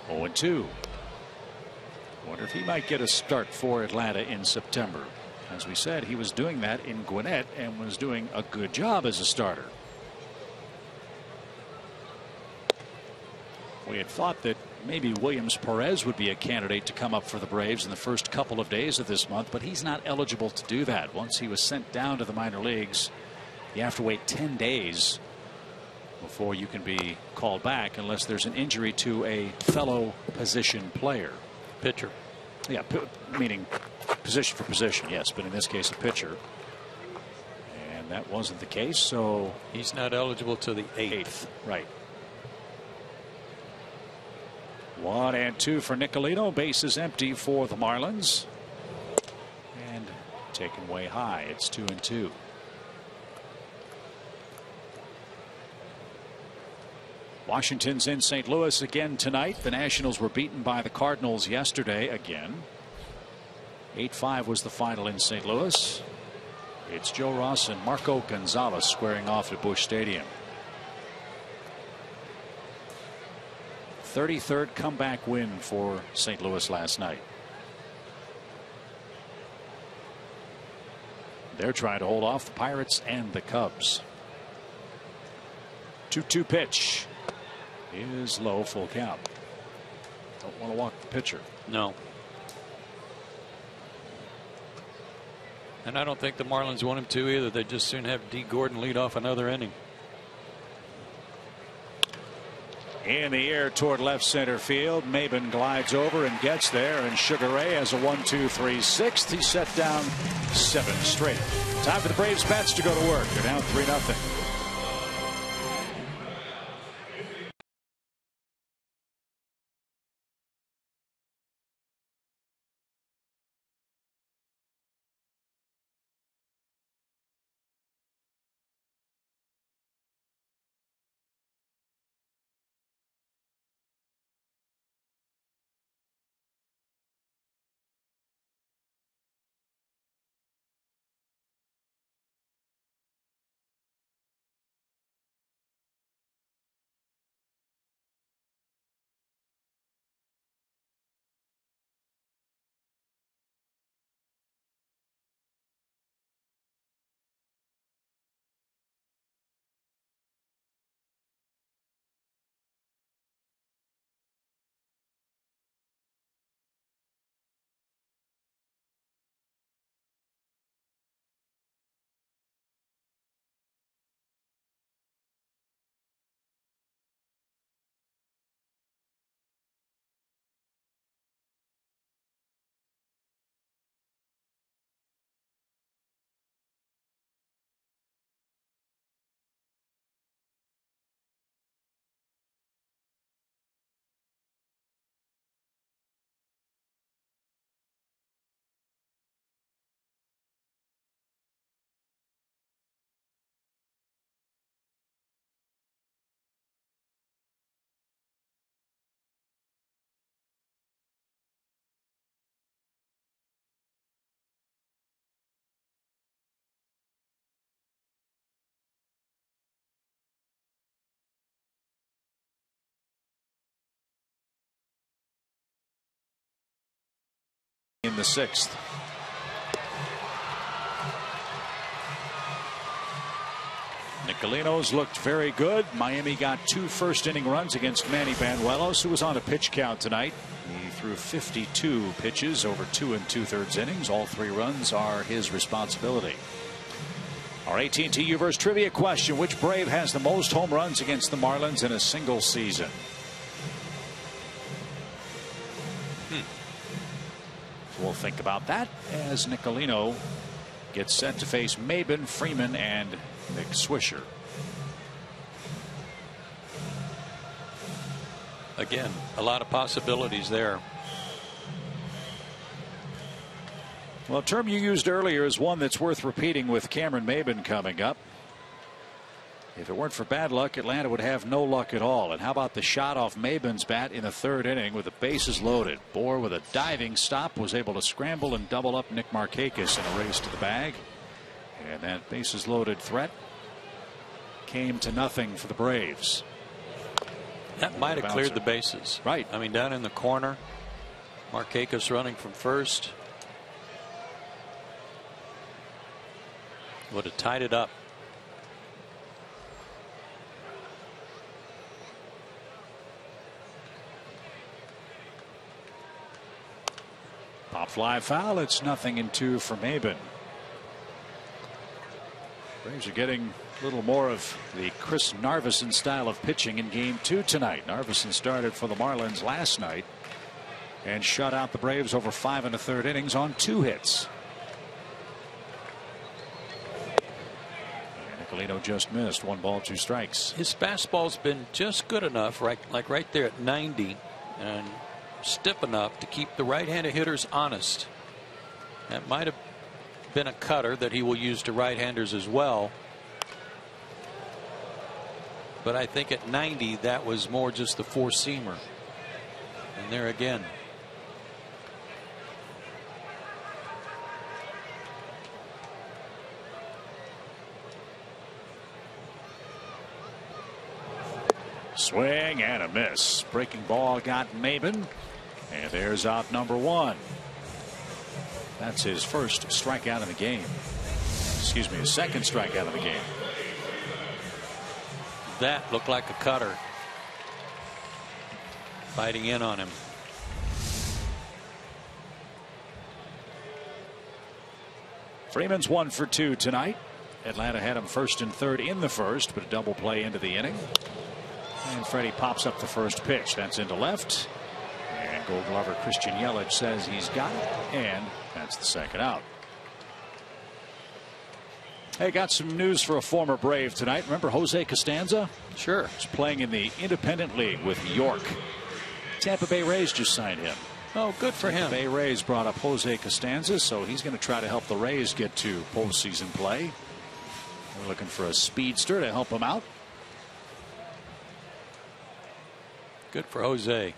0-2. Wonder if he might get a start for Atlanta in September. As we said, he was doing that in Gwinnett and was doing a good job as a starter. We had thought that maybe Williams Perez would be a candidate to come up for the Braves in the first couple of days of this month, but he's not eligible to do that. Once he was sent down to the minor leagues, you have to wait 10 days before you can be called back unless there's an injury to a fellow position player. Pitcher. Yeah, meaning position for position, yes, but in this case a pitcher. And that wasn't the case, so he's not eligible to the 8th. Right. 1-2 for Nicolino. Bases empty for the Marlins. And taken way high. It's 2-2. Washington's in St. Louis again tonight. The Nationals were beaten by the Cardinals yesterday again. 8-5 was the final in St. Louis. It's Joe Ross and Marco Gonzalez squaring off at Busch Stadium. 33rd comeback win for St. Louis last night. They're trying to hold off the Pirates and the Cubs. 2-2 pitch is low, full count. Don't want to walk the pitcher. No. And I don't think the Marlins want him to either. They just soon have D. Gordon lead off another inning. In the air toward left center field. Maben glides over and gets there, and Sugar Ray has a 1-2-3 6th. He's set down 7 straight. Time for the Braves bats to go to work. They're down 3-0. In the 6th. Nicolino's looked very good. Miami got 2 first-inning runs against Manny Banuelos, who was on a pitch count tonight. He threw 52 pitches over 2 2/3 innings. All 3 runs are his responsibility. Our AT&T Uverse trivia question: which Brave has the most home runs against the Marlins in a single season? We'll think about that as Nicolino gets set to face Maben, Freeman, and Nick Swisher. Again, a lot of possibilities there. Well, a term you used earlier is one that's worth repeating with Cameron Maben coming up. If it weren't for bad luck, Atlanta would have no luck at all. And how about the shot off Maben's bat in the 3rd inning with the bases loaded? Bour, with a diving stop, was able to scramble and double up Nick Markakis in a race to the bag. And that bases loaded threat came to nothing for the Braves. That might have cleared the bases. Right. I mean, down in the corner, Markakis running from first would have tied it up. Fly foul. It's 0-2 for Maben. Braves are getting a little more of the Chris Narveson style of pitching in game 2 tonight. Narveson started for the Marlins last night and shut out the Braves over 5 1/3 innings on 2 hits. And Nicolino just missed 1 ball 2 strikes. His fastball's been just good enough, like right there at 90, and stiff enough to keep the right-handed hitters honest. That might have been a cutter that he will use to right-handers as well. But I think at 90 that was more just the 4-seamer. And there again. Swing and a miss. Breaking ball got Maben. And there's out number 1. That's his first strikeout in the game. Excuse me, his second strikeout of the game. That looked like a cutter. Biting in on him. Freeman's 1 for 2 tonight. Atlanta had him 1st and 3rd in the first, but a double play into the inning. And Freddie pops up the first pitch. That's into left. And Gold Glover Christian Yelich says he's got it. And that's the second out. Hey, got some news for a former Brave tonight. Remember Jose Costanza? Sure. He's playing in the Independent League with York. Tampa Bay Rays just signed him. Oh, good for him. The Bay Rays brought up Jose Costanza, so he's going to try to help the Rays get to postseason play. We're looking for a speedster to help him out. Good for Jose.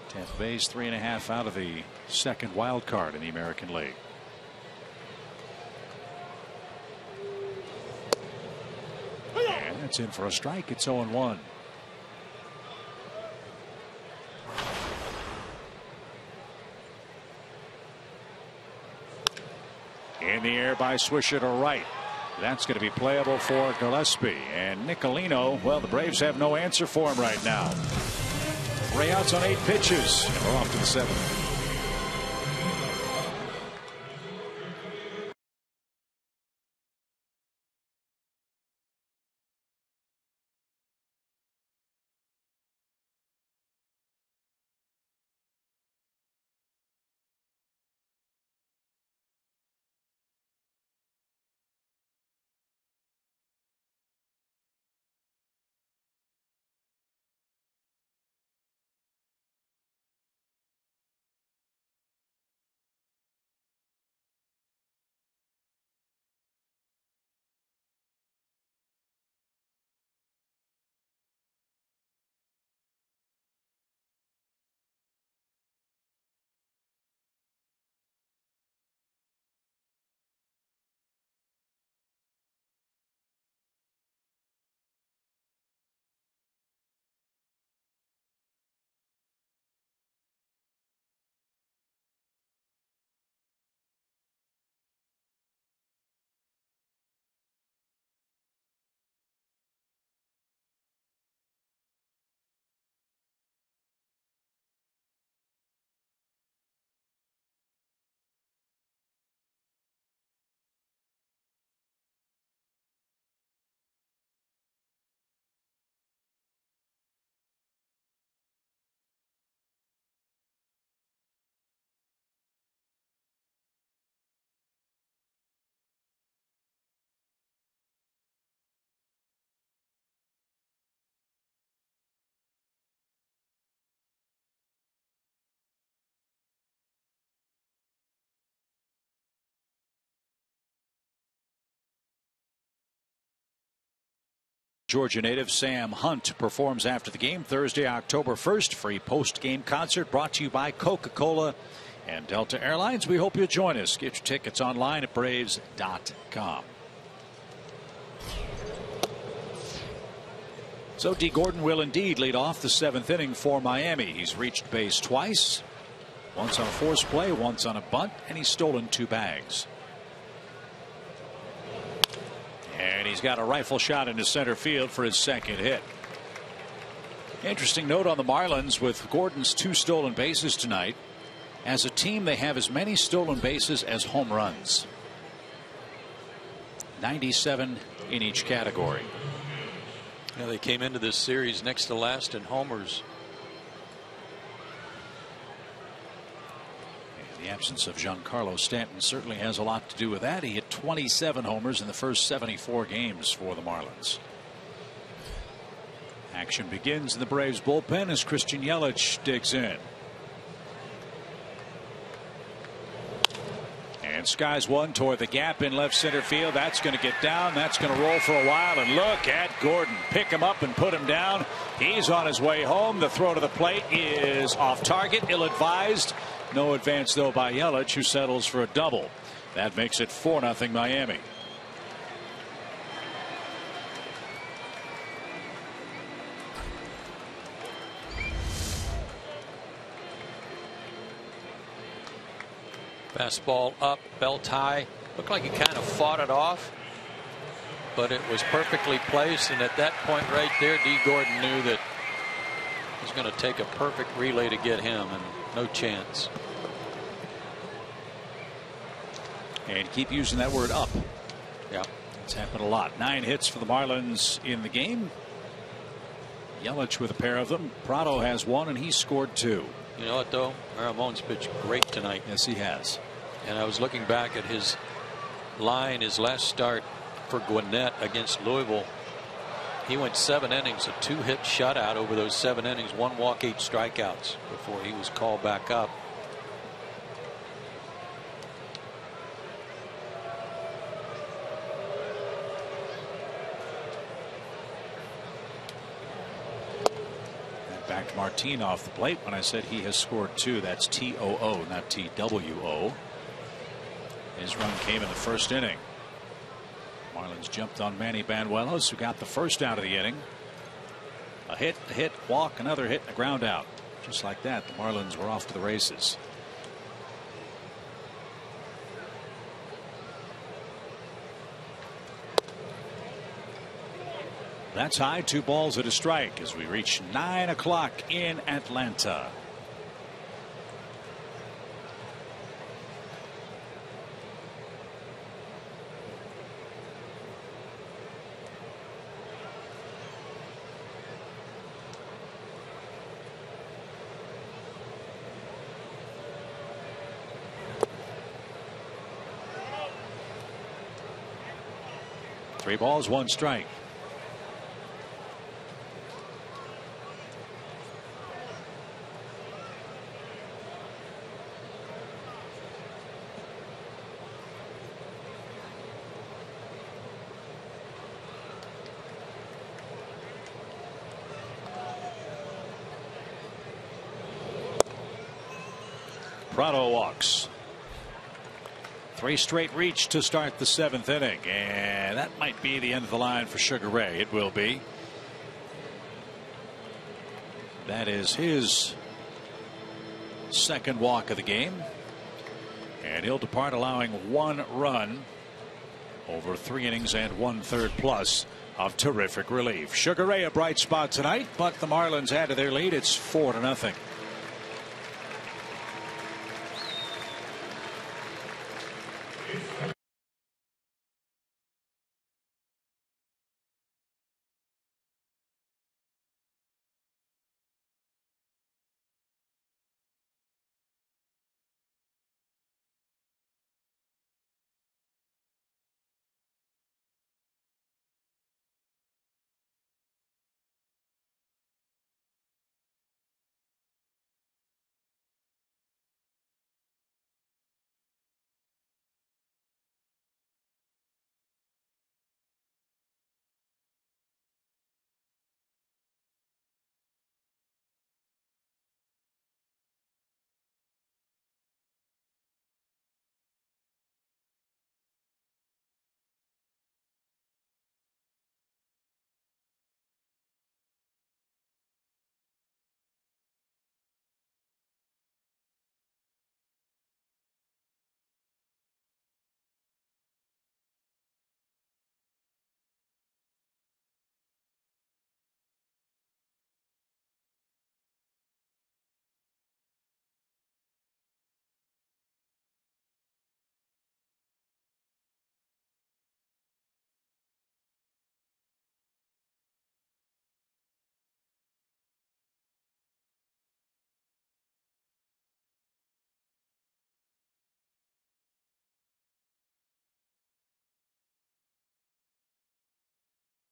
Tampa Bay's 3.5 out of the second wild card in the American League. And that's in for a strike. It's 0-1. In the air by Swisher to right. That's going to be playable for Gillespie. And Nicolino, well, the Braves have no answer for him right now. 3 outs on 8 pitches. And we're off to the 7th. Georgia native Sam Hunt performs after the game Thursday, October 1st. Free post-game concert brought to you by Coca-Cola and Delta Airlines. We hope you'll join us. Get your tickets online at Braves.com. So D. Gordon will indeed lead off the 7th inning for Miami. He's reached base twice. Once on a force play, once on a bunt, and he's stolen 2 bags. And he's got a rifle shot into center field for his second hit. Interesting note on the Marlins with Gordon's 2 stolen bases tonight. As a team, they have as many stolen bases as home runs. 97 in each category. Yeah, they came into this series next to last in homers. And the absence of Giancarlo Stanton certainly has a lot to do with that. He hit 27 homers in the first 74 games for the Marlins. Action begins in the Braves bullpen as Christian Yelich digs in. And skies one toward the gap in left center field. That's going to get down. That's going to roll for a while. And look at Gordon. Pick him up and put him down. He's on his way home. The throw to the plate is off target. Ill-advised. No advance, though, by Yelich, who settles for a double. That makes it 4-0 Miami. Fastball up, belt high. Looked like he kind of fought it off, but it was perfectly placed. And at that point right there, D. Gordon knew that it was going to take a perfect relay to get him, and no chance. And keep using that word up. Yeah, it's happened a lot. 9 hits for the Marlins in the game. Yelich with a pair of them. Prado has 1, and he scored 2. You know what, though? Ramon's pitched great tonight. Yes, he has. And I was looking back at his line, his last start for Gwinnett against Louisville. He went 7 innings, a 2-hit shutout over those 7 innings, 1 walk, 8 strikeouts before he was called back up. Back to Martin off the plate. When I said he has scored 2, that's TOO, not TWO. His run came in the first inning. Marlins jumped on Manny Banuelos, who got the first out of the inning. A hit, walk, another hit, and a ground out. Just like that, the Marlins were off to the races. That's high, 2 balls and a strike as we reach 9 o'clock in Atlanta. Three balls, 1 strike. Prado walks. 3 straight reach to start the 7th inning, and that might be the end of the line for Sugar Ray. It will be. That is his 2nd walk of the game, and he'll depart allowing 1 run over 3 innings and 1/3 plus of terrific relief. Sugar Ray a bright spot tonight, but the Marlins add to their lead. It's 4-0.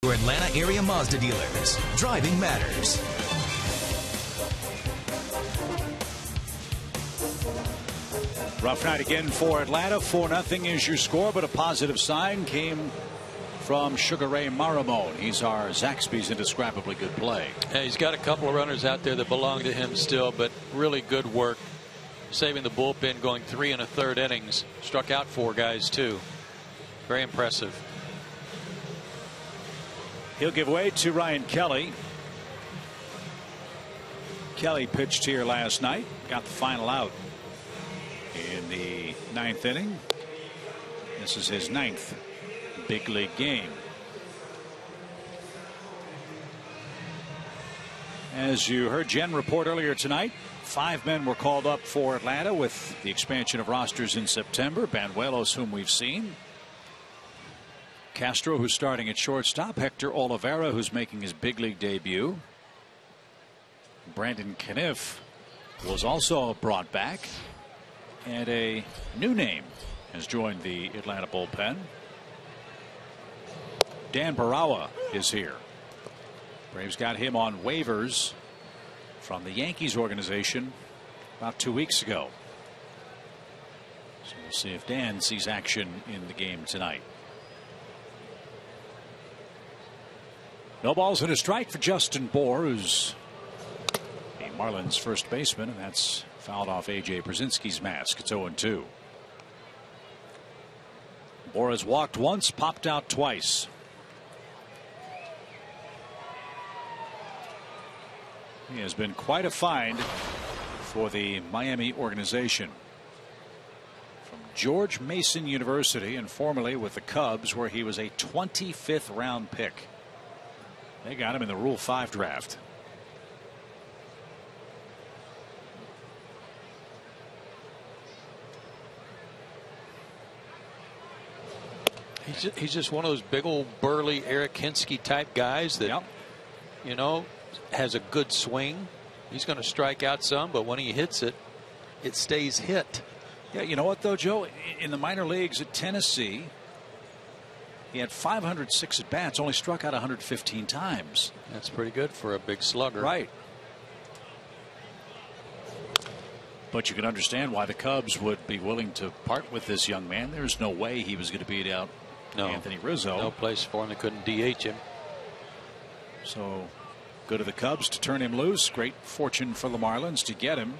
Your Atlanta area Mazda dealers. Driving matters. Rough night again for Atlanta. 4-0 is your score, but a positive sign came from Sugar Ray Marimone. He's our Zaxby's indescribably good play. Yeah, he's got a couple of runners out there that belong to him still, but really good work saving the bullpen, going 3 1/3 innings. Struck out 4 guys too. Very impressive. He'll give way to Ryan Kelly. Kelly pitched here last night, got the final out in the 9th inning. This is his 9th big league game. As you heard Jen report earlier tonight, 5 men were called up for Atlanta with the expansion of rosters in September. Banuelos, whom we've seen. Castro, who's starting at shortstop. Hector Olivera, who's making his big league debut. Brandon Caniff was also brought back. And a new name has joined the Atlanta bullpen. Dan Barawa is here. Braves got him on waivers from the Yankees organization about 2 weeks ago. So we'll see if Dan sees action in the game tonight. No balls and a strike for Justin Bour, who's a Marlins first baseman, and that's fouled off A.J. Brzezinski's mask. It's 0-2. Bour has walked once, popped out twice. He has been quite a find for the Miami organization. From George Mason University and formerly with the Cubs, where he was a 25th round pick. They got him in the Rule 5 draft. He's just one of those big old burly Eric Hinsky type guys that, you know, has a good swing. He's going to strike out some, but when he hits it, it stays hit. Yeah, you know what though, Joe? In the minor leagues at Tennessee, he had 506 at bats, only struck out 115 times. That's pretty good for a big slugger. Right. But you can understand why the Cubs would be willing to part with this young man. There's no way he was going to beat out Anthony Rizzo. No place for him. They couldn't DH him. So good of the Cubs to turn him loose. Great fortune for the Marlins to get him.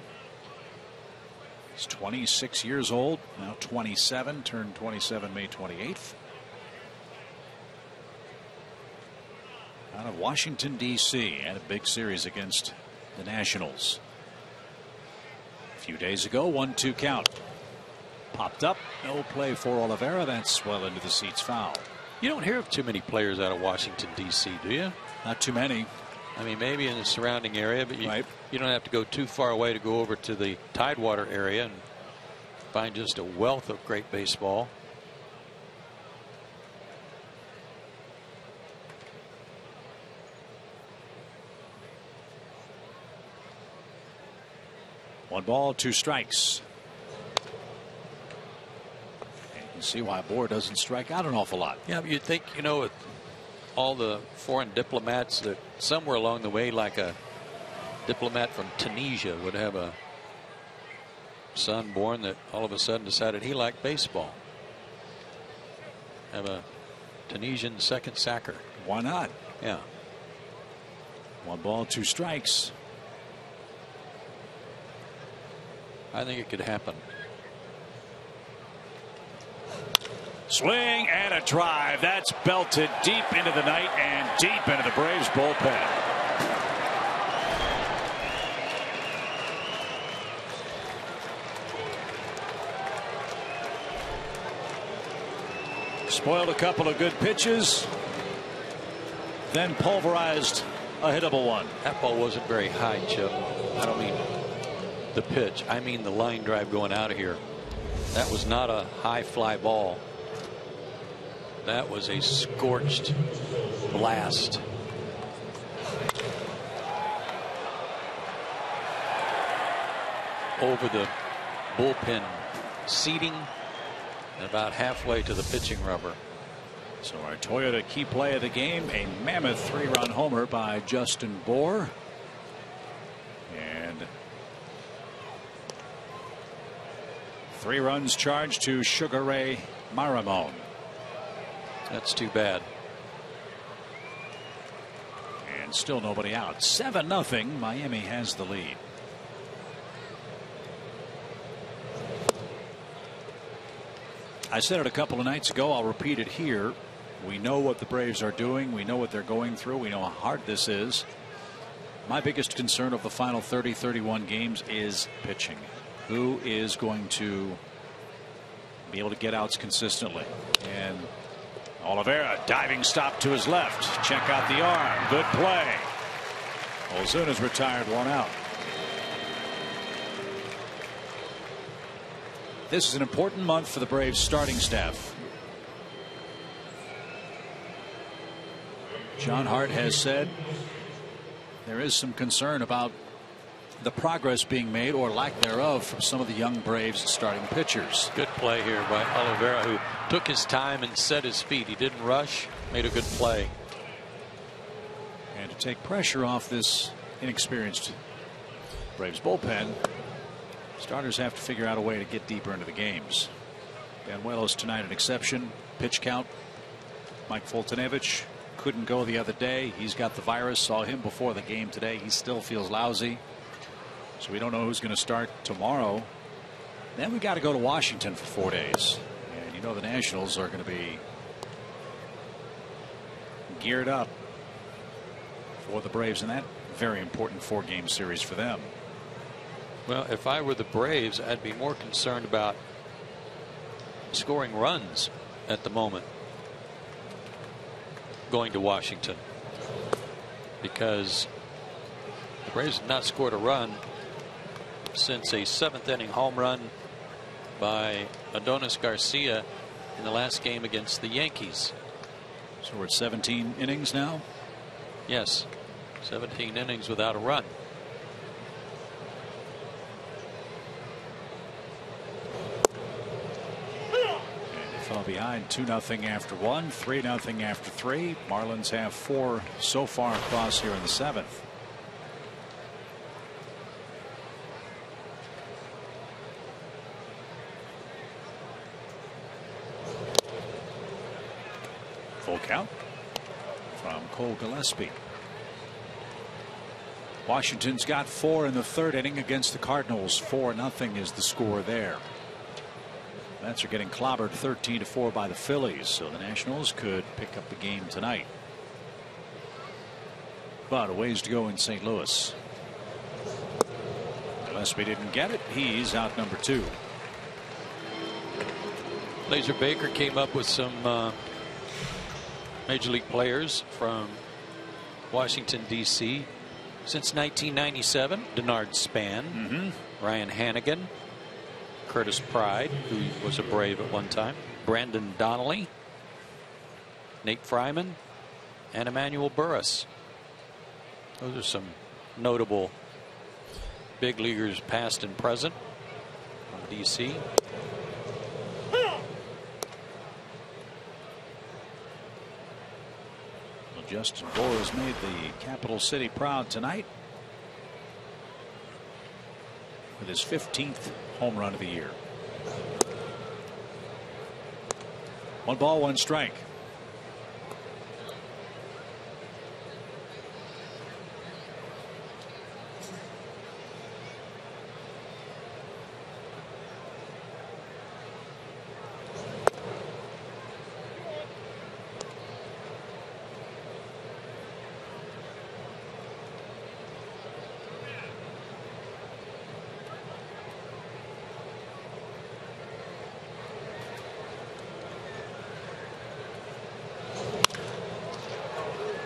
He's 26 years old, now 27, turned 27 May 28th. Out of Washington, D.C., and a big series against the Nationals. A few days ago, 1-2 count. Popped up, no play for Olivera. That's well into the seats, foul. You don't hear of too many players out of Washington, D.C., do you? Not too many. I mean, maybe in the surrounding area, but you don't have to go too far away to go over to the Tidewater area and find just a wealth of great baseball. One ball, 2 strikes. And you can see why Bour doesn't strike out an awful lot. Yeah, but you'd think, you know, with all the foreign diplomats, that somewhere along the way, like a diplomat from Tunisia would have a son born that all of a sudden decided he liked baseball. Have a Tunisian second sacker. Why not? Yeah. 1 ball, 2 strikes. I think it could happen. Swing and a drive. That's belted deep into the night and deep into the Braves bullpen. Spoiled a couple of good pitches, then pulverized a hittable one. That ball wasn't very high, Chip. I don't mean the pitch. I mean the line drive going out of here. That was not a high fly ball. That was a scorched blast. Over the bullpen seating and about halfway to the pitching rubber. So our Toyota key play of the game, a mammoth 3-run homer by Justin Bour. And 3 runs charged to Sugar Ray Maramon. That's too bad. And still nobody out. 7-0. Miami has the lead. I said it a couple of nights ago. I'll repeat it here. We know what the Braves are doing. We know what they're going through. We know how hard this is. My biggest concern of the final 30-31 games is pitching. Who is going to be able to get outs consistently? And Olivera, diving stop to his left. Check out the arm. Good play. Ozuna's retired, 1 out. This is an important month for the Braves starting staff. John Hart has said there is some concern about the progress being made, or lack thereof, from some of the young Braves starting pitchers. Good play here by Olivera, who took his time and set his feet. He didn't rush, made a good play. And to take pressure off this inexperienced Braves bullpen, starters have to figure out a way to get deeper into the games. Banuelos tonight an exception. Pitch count. Mike Foltynewicz couldn't go the other day. He's got the virus. Saw him before the game today. He still feels lousy. So we don't know who's going to start tomorrow. Then we got to go to Washington for 4 days. And you know the Nationals are going to be geared up for the Braves in that very important 4-game series for them. Well, if I were the Braves, I'd be more concerned about scoring runs at the moment going to Washington, because the Braves have not scored a run since a 7th-inning home run by Adonis Garcia in the last game against the Yankees. So we're at 17 innings now? Yes, 17 innings without a run. Fell behind 2-0 after 1, 3-0 after 3. Marlins have 4 so far across here in the 7th. Full count from Cole Gillespie. Washington's got 4 in the 3rd inning against the Cardinals. 4-0 is the score there. Mets are getting clobbered 13-4 by the Phillies, so the Nationals could pick up the game tonight. But a ways to go in St. Louis. Gillespie didn't get it. He's out number 2. Laser Baker came up with some major league players from Washington, D.C. since 1997. Denard Span, Ryan Hannigan, Curtis Pride, who was a Brave at one time, Brandon Donnelly, Nate Fryman, and Emmanuel Burris. Those are some notable big leaguers, past and present, from D.C. Well, Justin Bour has made the capital city proud tonight with his 15th home run of the year. 1 ball, 1 strike.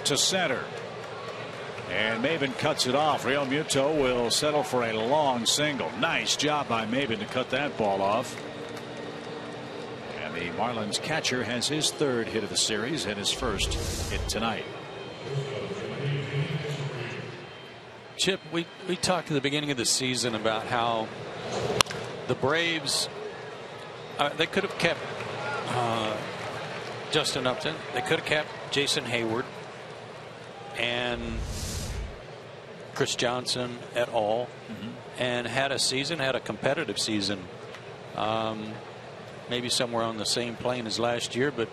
To center, and Maben cuts it off. Real Muto will settle for a long single. Nice job by Maben to cut that ball off. And the Marlins catcher has his 3rd hit of the series and his 1st hit tonight. Chip, we talked at the beginning of the season about how the Braves they could have kept Justin Upton. They could have kept Jason Hayward and Chris Johnson et al. And had a competitive season. Maybe somewhere on the same plane as last year, but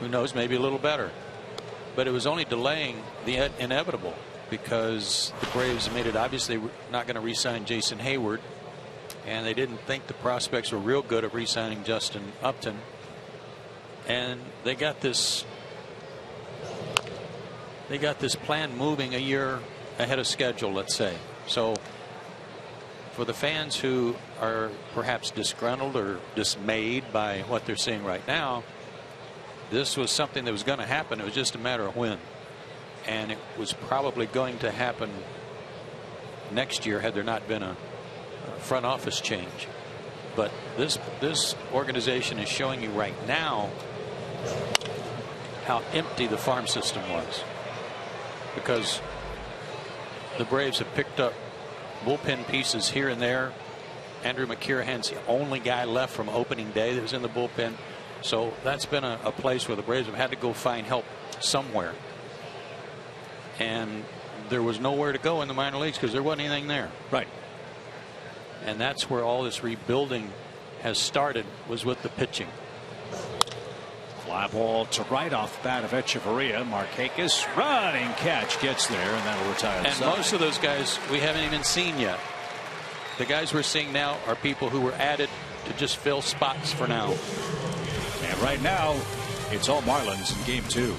who knows, maybe a little better. But it was only delaying the inevitable, because the Braves made it obvious they were not going to re-sign Jason Hayward, and they didn't think the prospects were real good at re-signing Justin Upton. And they got this plan moving a year ahead of schedule, let's say. So for the fans who are perhaps disgruntled or dismayed by what they're seeing right now, this was something that was going to happen. It was just a matter of when. And it was probably going to happen next year had there not been a front office change. But this organization is showing you right now how empty the farm system was, because the Braves have picked up bullpen pieces here and there. Andrew McKirahan's the only guy left from opening day that was in the bullpen. So that's been a place where the Braves have had to go find help somewhere. And there was nowhere to go in the minor leagues because there wasn't anything there. Right. And that's where all this rebuilding has started, was with the pitching. Fly ball to right off the bat of Echeverria. Markakis running catch gets there, and that'll retire the And side. most of those guys we haven't even seen yet. The guys we're seeing now are people who were added to just fill spots for now. And right now, it's all Marlins in game 2.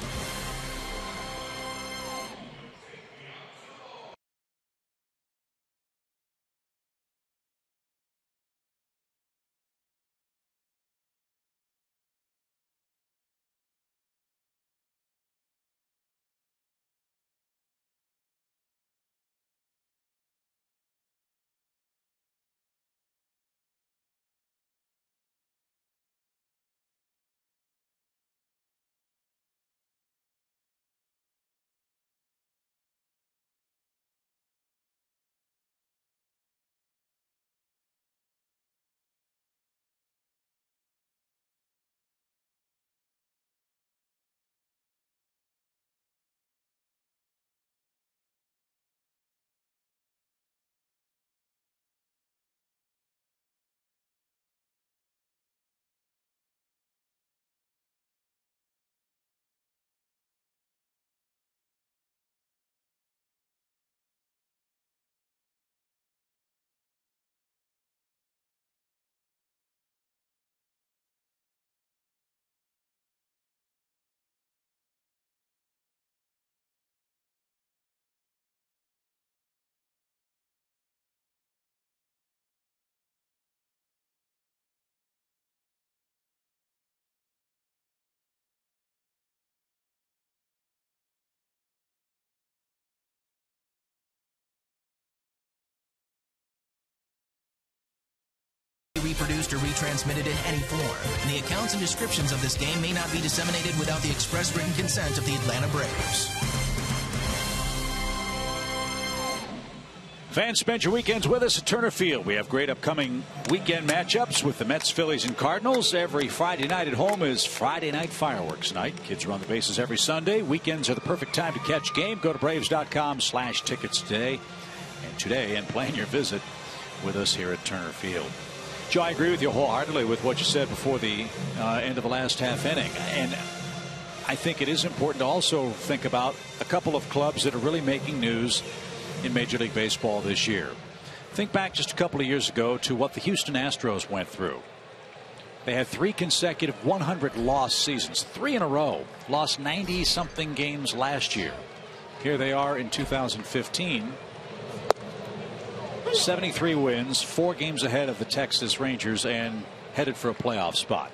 Reproduced or retransmitted in any form. The accounts and descriptions of this game may not be disseminated without the express written consent of the Atlanta Braves. Fans, spend your weekends with us at Turner Field. We have great upcoming weekend matchups with the Mets, Phillies, and Cardinals. Every Friday night at home is Friday night fireworks night. Kids run the bases every Sunday. Weekends are the perfect time to catch game. Go to Braves.com/tickets today. And today, and plan your visit with us here at Turner Field. Joe, I agree with you wholeheartedly with what you said before the end of the last half inning. And I think it is important to also think about a couple of clubs that are really making news in Major League Baseball this year. Think back just a couple of years ago to what the Houston Astros went through. They had 3 consecutive 100-loss seasons, 3 in a row. Lost 90-something games last year. Here they are in 2015. 73 wins, 4 games ahead of the Texas Rangers and headed for a playoff spot.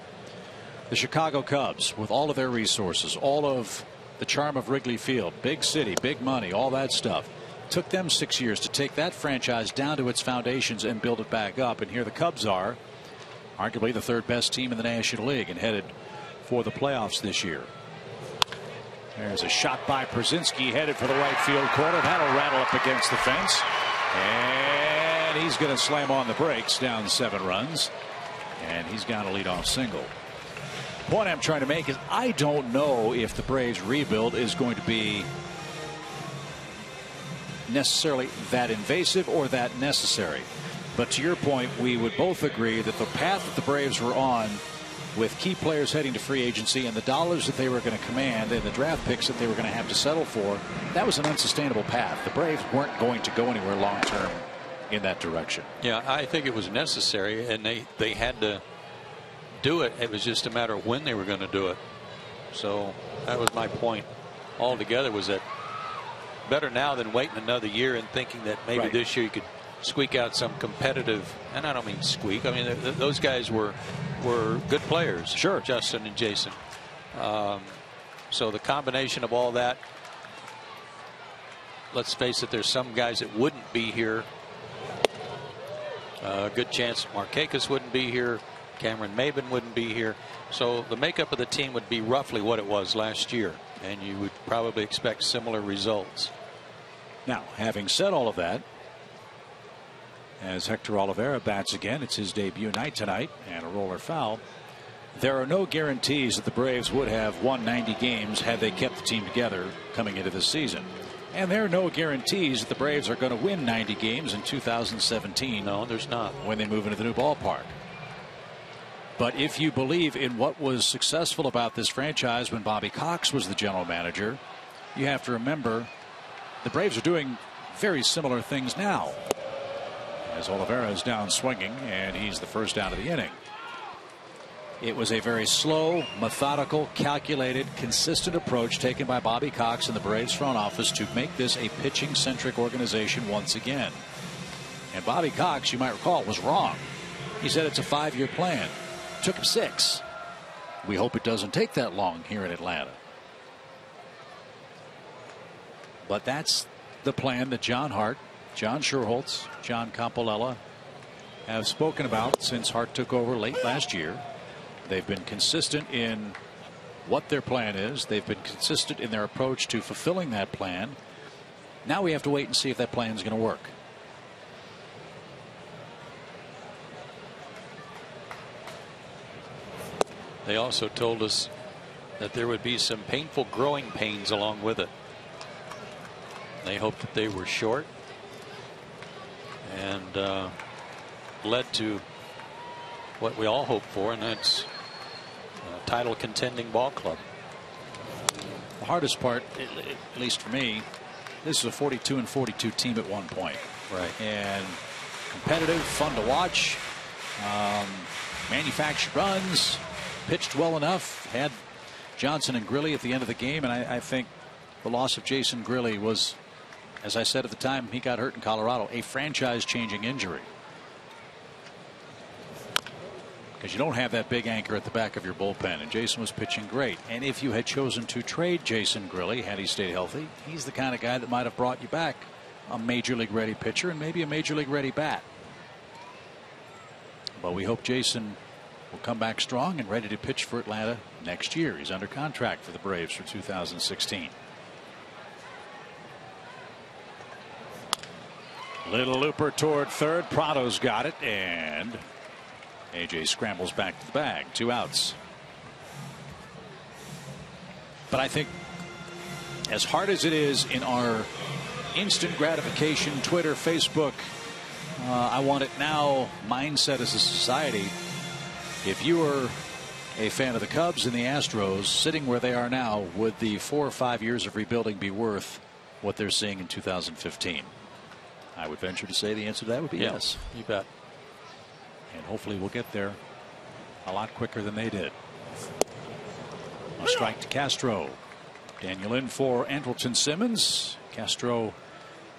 The Chicago Cubs, with all of their resources, all of the charm of Wrigley Field, big city, big money, all that stuff. Took them 6 years to take that franchise down to its foundations and build it back up. And here the Cubs are, arguably the 3rd best team in the National League and headed for the playoffs this year. There's a shot by Przinsky headed for the right field corner. That'll rattle up against the fence. And he's going to slam on the brakes, down 7 runs. And he's got a leadoff single. point I'm trying to make is I don't know if the Braves rebuild is going to be necessarily that invasive or that necessary. But to your point, we would both agree that the path that the Braves were on, with key players heading to free agency and the dollars that they were going to command and the draft picks that they were going to have to settle for, that was an unsustainable path. The Braves weren't going to go anywhere long term in that direction. Yeah, I think it was necessary, and they had to do it. It was just a matter of when they were going to do it. So that was my point altogether, was that better now than waiting another year and thinking that maybe this year you could squeak out some competitive, and I don't mean squeak, I mean those guys were good players. Sure. Justin and Jason. So the combination of all that, let's face it, there's some guys that wouldn't be here. A good chance Markakis wouldn't be here. Cameron Maybin wouldn't be here. So the makeup of the team would be roughly what it was last year, and you would probably expect similar results. Now, having said all of that, as Hector Olivera bats again, it's his debut night tonight, and a roller foul. There are no guarantees that the Braves would have won 90 games had they kept the team together coming into this season. And there are no guarantees that the Braves are going to win 90 games in 2017. No, there's not. When they move into the new ballpark. But if you believe in what was successful about this franchise when Bobby Cox was the general manager, you have to remember the Braves are doing very similar things now. As Olivera is down swinging, and he's the first out of the inning. It was a very slow, methodical, calculated, consistent approach taken by Bobby Cox and the Braves front office to make this a pitching-centric organization once again. And Bobby Cox, you might recall, was wrong. He said it's a 5-year plan. It took him 6. We hope it doesn't take that long here in Atlanta. But that's the plan that John Hart, John Schuerholz, John Campolella have spoken about since Hart took over late last year. They've been consistent in what their plan is. They've been consistent in their approach to fulfilling that plan. Now we have to wait and see if that plan is going to work. They also told us that there would be some painful growing pains along with it. They hoped that they were short, and led to what we all hope for, and that's a title contending ball club. The hardest part, at least for me, this is a 42-42 team at one point. Right. And competitive, fun to watch, manufactured runs, pitched well enough, had Johnson and Grilli at the end of the game, and I think the loss of Jason Grilli was, as I said at the time he got hurt in Colorado, a franchise-changing injury. Because you don't have that big anchor at the back of your bullpen, and Jason was pitching great. And if you had chosen to trade Jason Grilli, had he stayed healthy, he's the kind of guy that might have brought you back a major league ready pitcher and maybe a major league ready bat. But we hope Jason will come back strong and ready to pitch for Atlanta next year. He's under contract for the Braves for 2016. Little looper toward third. Prado's got it, and AJ scrambles back to the bag. 2 outs. But I think as hard as it is in our instant gratification Twitter, Facebook, I want it now mindset as a society, if you were a fan of the Cubs and the Astros sitting where they are now, would the 4 or 5 years of rebuilding be worth what they're seeing in 2015? I would venture to say the answer to that would be yes. You bet. And hopefully we'll get there a lot quicker than they did. A strike to Castro. Daniel in for Andrelton Simmons. Castro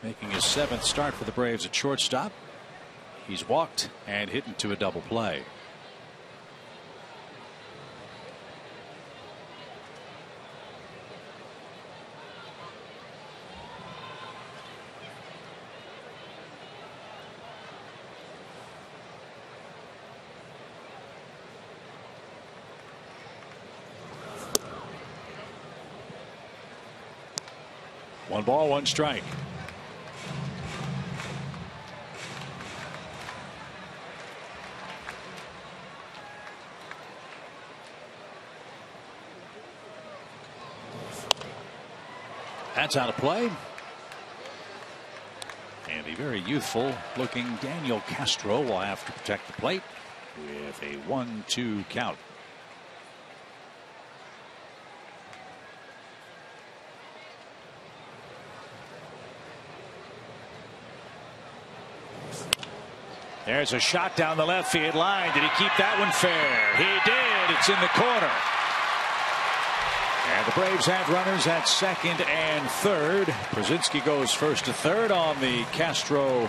making his 7th start for the Braves at shortstop. He's walked and hit into a double play. One ball, one strike. That's out of play. And a very youthful looking Daniel Castro will have to protect the plate with a 1-2 count. There's a shot down the left field line. Did he keep that one fair? He did. It's in the corner. And the Braves have runners at second and third. Brzezinski goes first to third on the Castro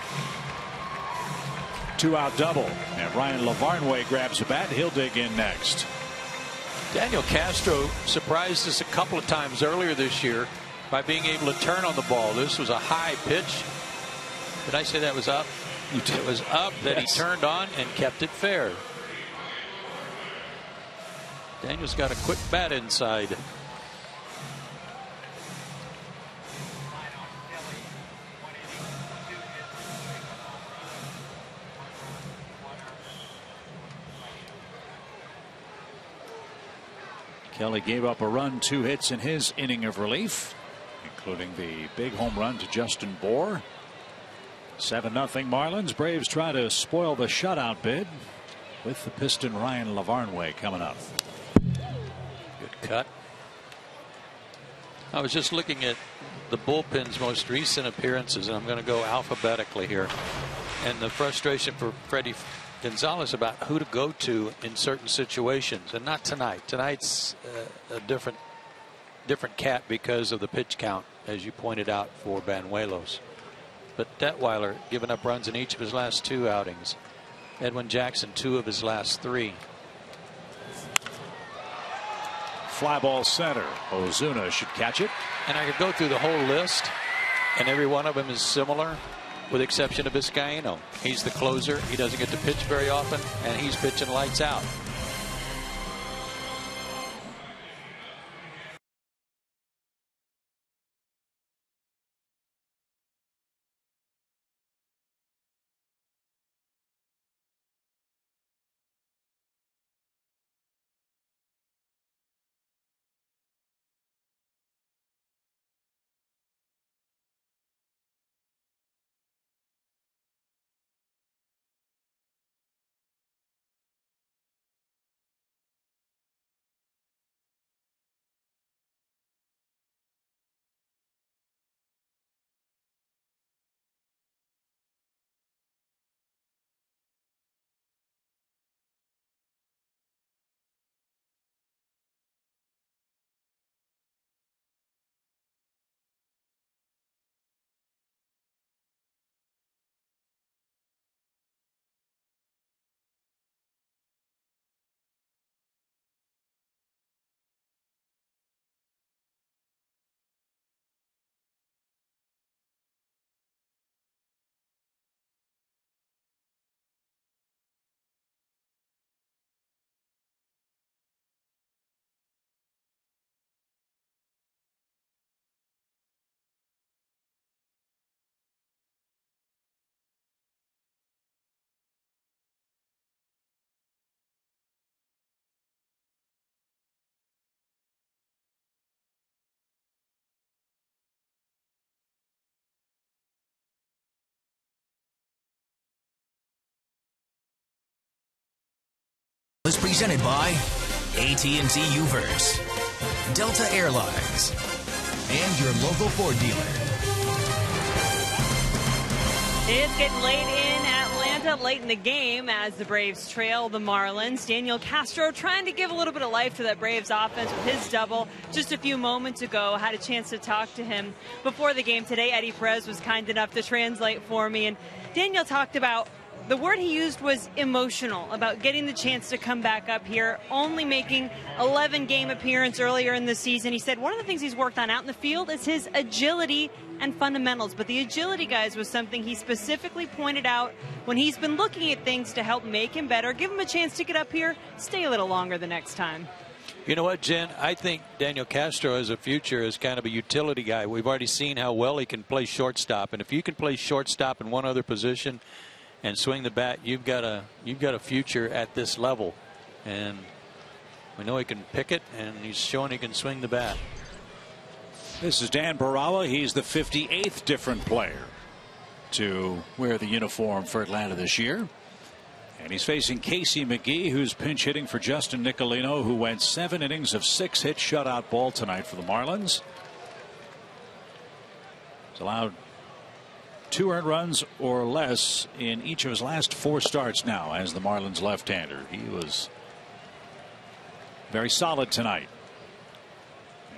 2-out double. And Ryan Lavarnway grabs a bat. He'll dig in next. Daniel Castro surprised us a couple of times earlier this year by being able to turn on the ball. This was a high pitch. Did I say that was up? It was up that he turned on and kept it fair. Daniel's got a quick bat inside. Kelly gave up a run, 2 hits in his inning of relief, including the big home run to Justin Bour. 7-0 Marlins. Braves try to spoil the shutout bid with the Piston Ryan Lavarnway coming up. Good cut. I was just looking at the bullpen's most recent appearances, and I'm going to go alphabetically here. And the frustration for Freddie Gonzalez about who to go to in certain situations, and not tonight. Tonight's a different cat because of the pitch count, as you pointed out, for Banuelos. But Detweiler giving up runs in each of his last 2 outings. Edwin Jackson 2 of his last 3. Fly ball center. Ozuna should catch it. And I could go through the whole list, and every one of them is similar, with the exception of Vizcaino. He's the closer. He doesn't get to pitch very often, and he's pitching lights out. Was presented by AT UVerse, Delta Airlines, and your local Ford dealer. It's getting late in Atlanta, late in the game as the Braves trail the Marlins. Daniel Castro trying to give a little bit of life to that Braves offense with his double just a few moments ago. Had a chance to talk to him before the game today. Eddie Perez was kind enough to translate for me, and Daniel talked about, the word he used was emotional, about getting the chance to come back up here, only making 11 game appearance earlier in the season. He said one of the things he's worked on out in the field is his agility and fundamentals. But the agility, guys, was something he specifically pointed out when he's been looking at things to help make him better, give him a chance to get up here, stay a little longer the next time. You know what, Jen? I think Daniel Castro has a future as kind of a utility guy. We've already seen how well he can play shortstop. And if you can play shortstop in one other position and swing the bat, you've got a future at this level. And we know he can pick it, and he's showing he can swing the bat. This is Dan Barawa. He's the 58th different player to wear the uniform for Atlanta this year. And he's facing Casey McGee, who's pinch hitting for Justin Nicolino, who went 7 innings of 6-hit shutout ball tonight for the Marlins. He's allowed 2 earned runs or less in each of his last 4 starts now as the Marlins left-hander. He was very solid tonight.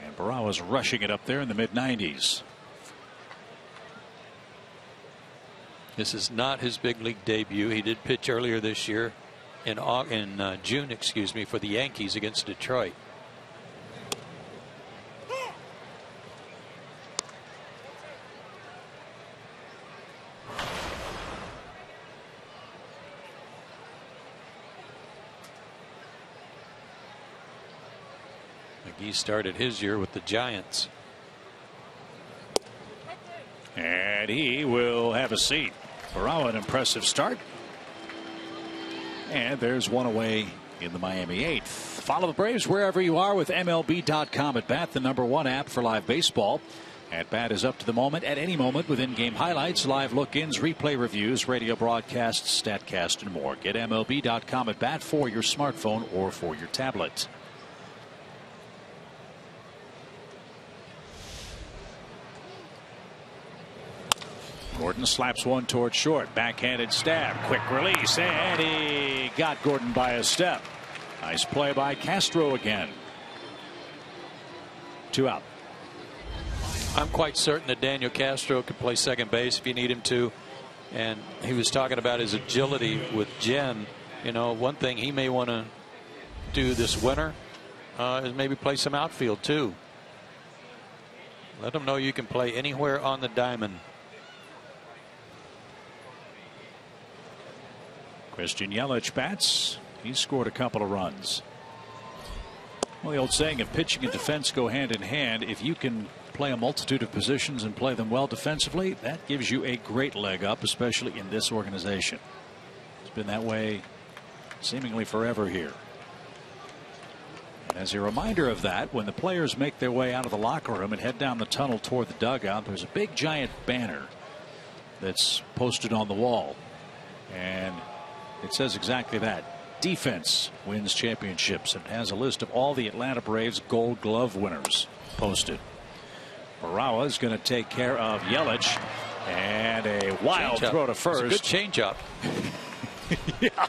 And Barawa's rushing it up there in the mid-90s. This is not his big league debut. He did pitch earlier this year in June, excuse me, for the Yankees against Detroit. McGee started his year with the Giants. And he will have a seat. Barawa, an impressive start. And there's one away in the Miami 8th. Follow the Braves wherever you are with MLB.com at Bat, the #1 app for live baseball. At Bat is up to the moment at any moment with in-game highlights, live look-ins, replay reviews, radio broadcasts, StatCast, and more. Get MLB.com at Bat for your smartphone or for your tablet. Gordon slaps one toward short. Backhanded stab. Quick release. And he got Gordon by a step. Nice play by Castro again. 2 out. I'm quite certain that Daniel Castro could play second base if you need him to. And he was talking about his agility with Jen. You know, one thing he may want to do this winter is maybe play some outfield too. Let him know you can play anywhere on the diamond. Christian Yelich bats. He's scored a couple of runs. Well, the old saying of pitching and defense go hand in hand. If you can play a multitude of positions and play them well defensively, that gives you a great leg up, especially in this organization. It's been that way seemingly forever here. And as a reminder of that, when the players make their way out of the locker room and head down the tunnel toward the dugout, there's a big giant banner that's posted on the wall. And it says exactly that. Defense wins championships. It has a list of all the Atlanta Braves Gold Glove winners posted. Barawa is going to take care of Yelich. And a wild throw to first. It's a good changeup. Yeah.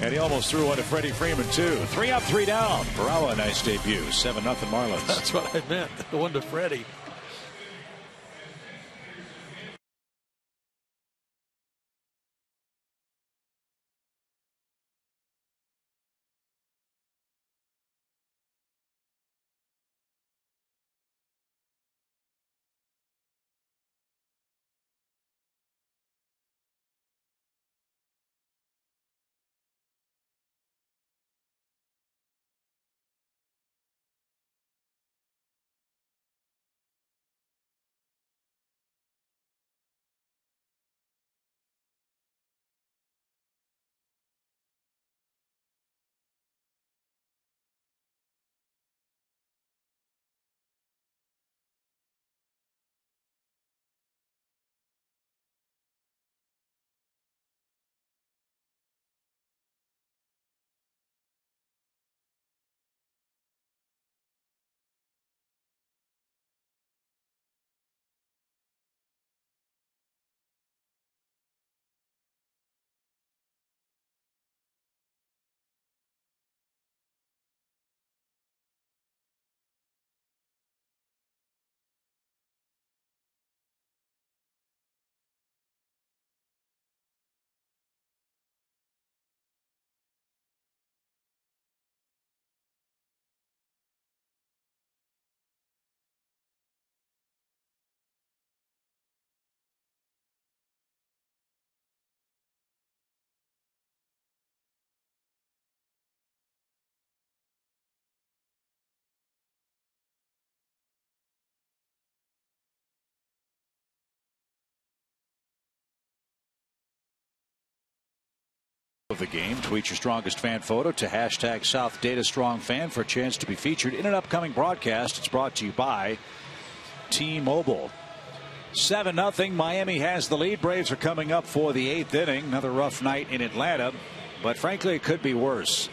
And he almost threw one to Freddie Freeman, too. 3 up, 3 down. Barawa, a nice debut. 7-0 Marlins. That's what I meant. The one to Freddie. Of the game. Tweet your strongest fan photo to hashtag South Data Strong Fan for a chance to be featured in an upcoming broadcast. It's brought to you by T-Mobile. 7-0. Miami has the lead. Braves are coming up for the 8th inning. Another rough night in Atlanta, but frankly it could be worse.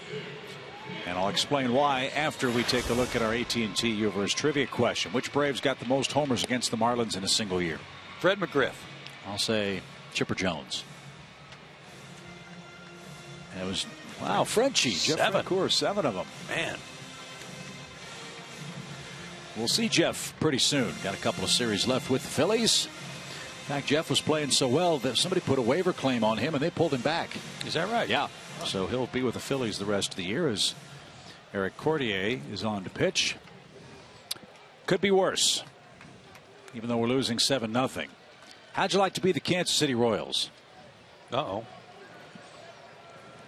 And I'll explain why after we take a look at our AT&T Universe trivia question. Which Braves got the most homers against the Marlins in a single year? Fred McGriff. I'll say Chipper Jones. And it was, wow, Frenchie. Jeff Francoeur, 7 of them. Man. We'll see Jeff pretty soon. Got a couple of series left with the Phillies. In fact, Jeff was playing so well that somebody put a waiver claim on him and they pulled him back. Is that right? Yeah. So he'll be with the Phillies the rest of the year as Eric Cordier is on to pitch. Could be worse, even though we're losing 7-0. How'd you like to be the Kansas City Royals? 80-50,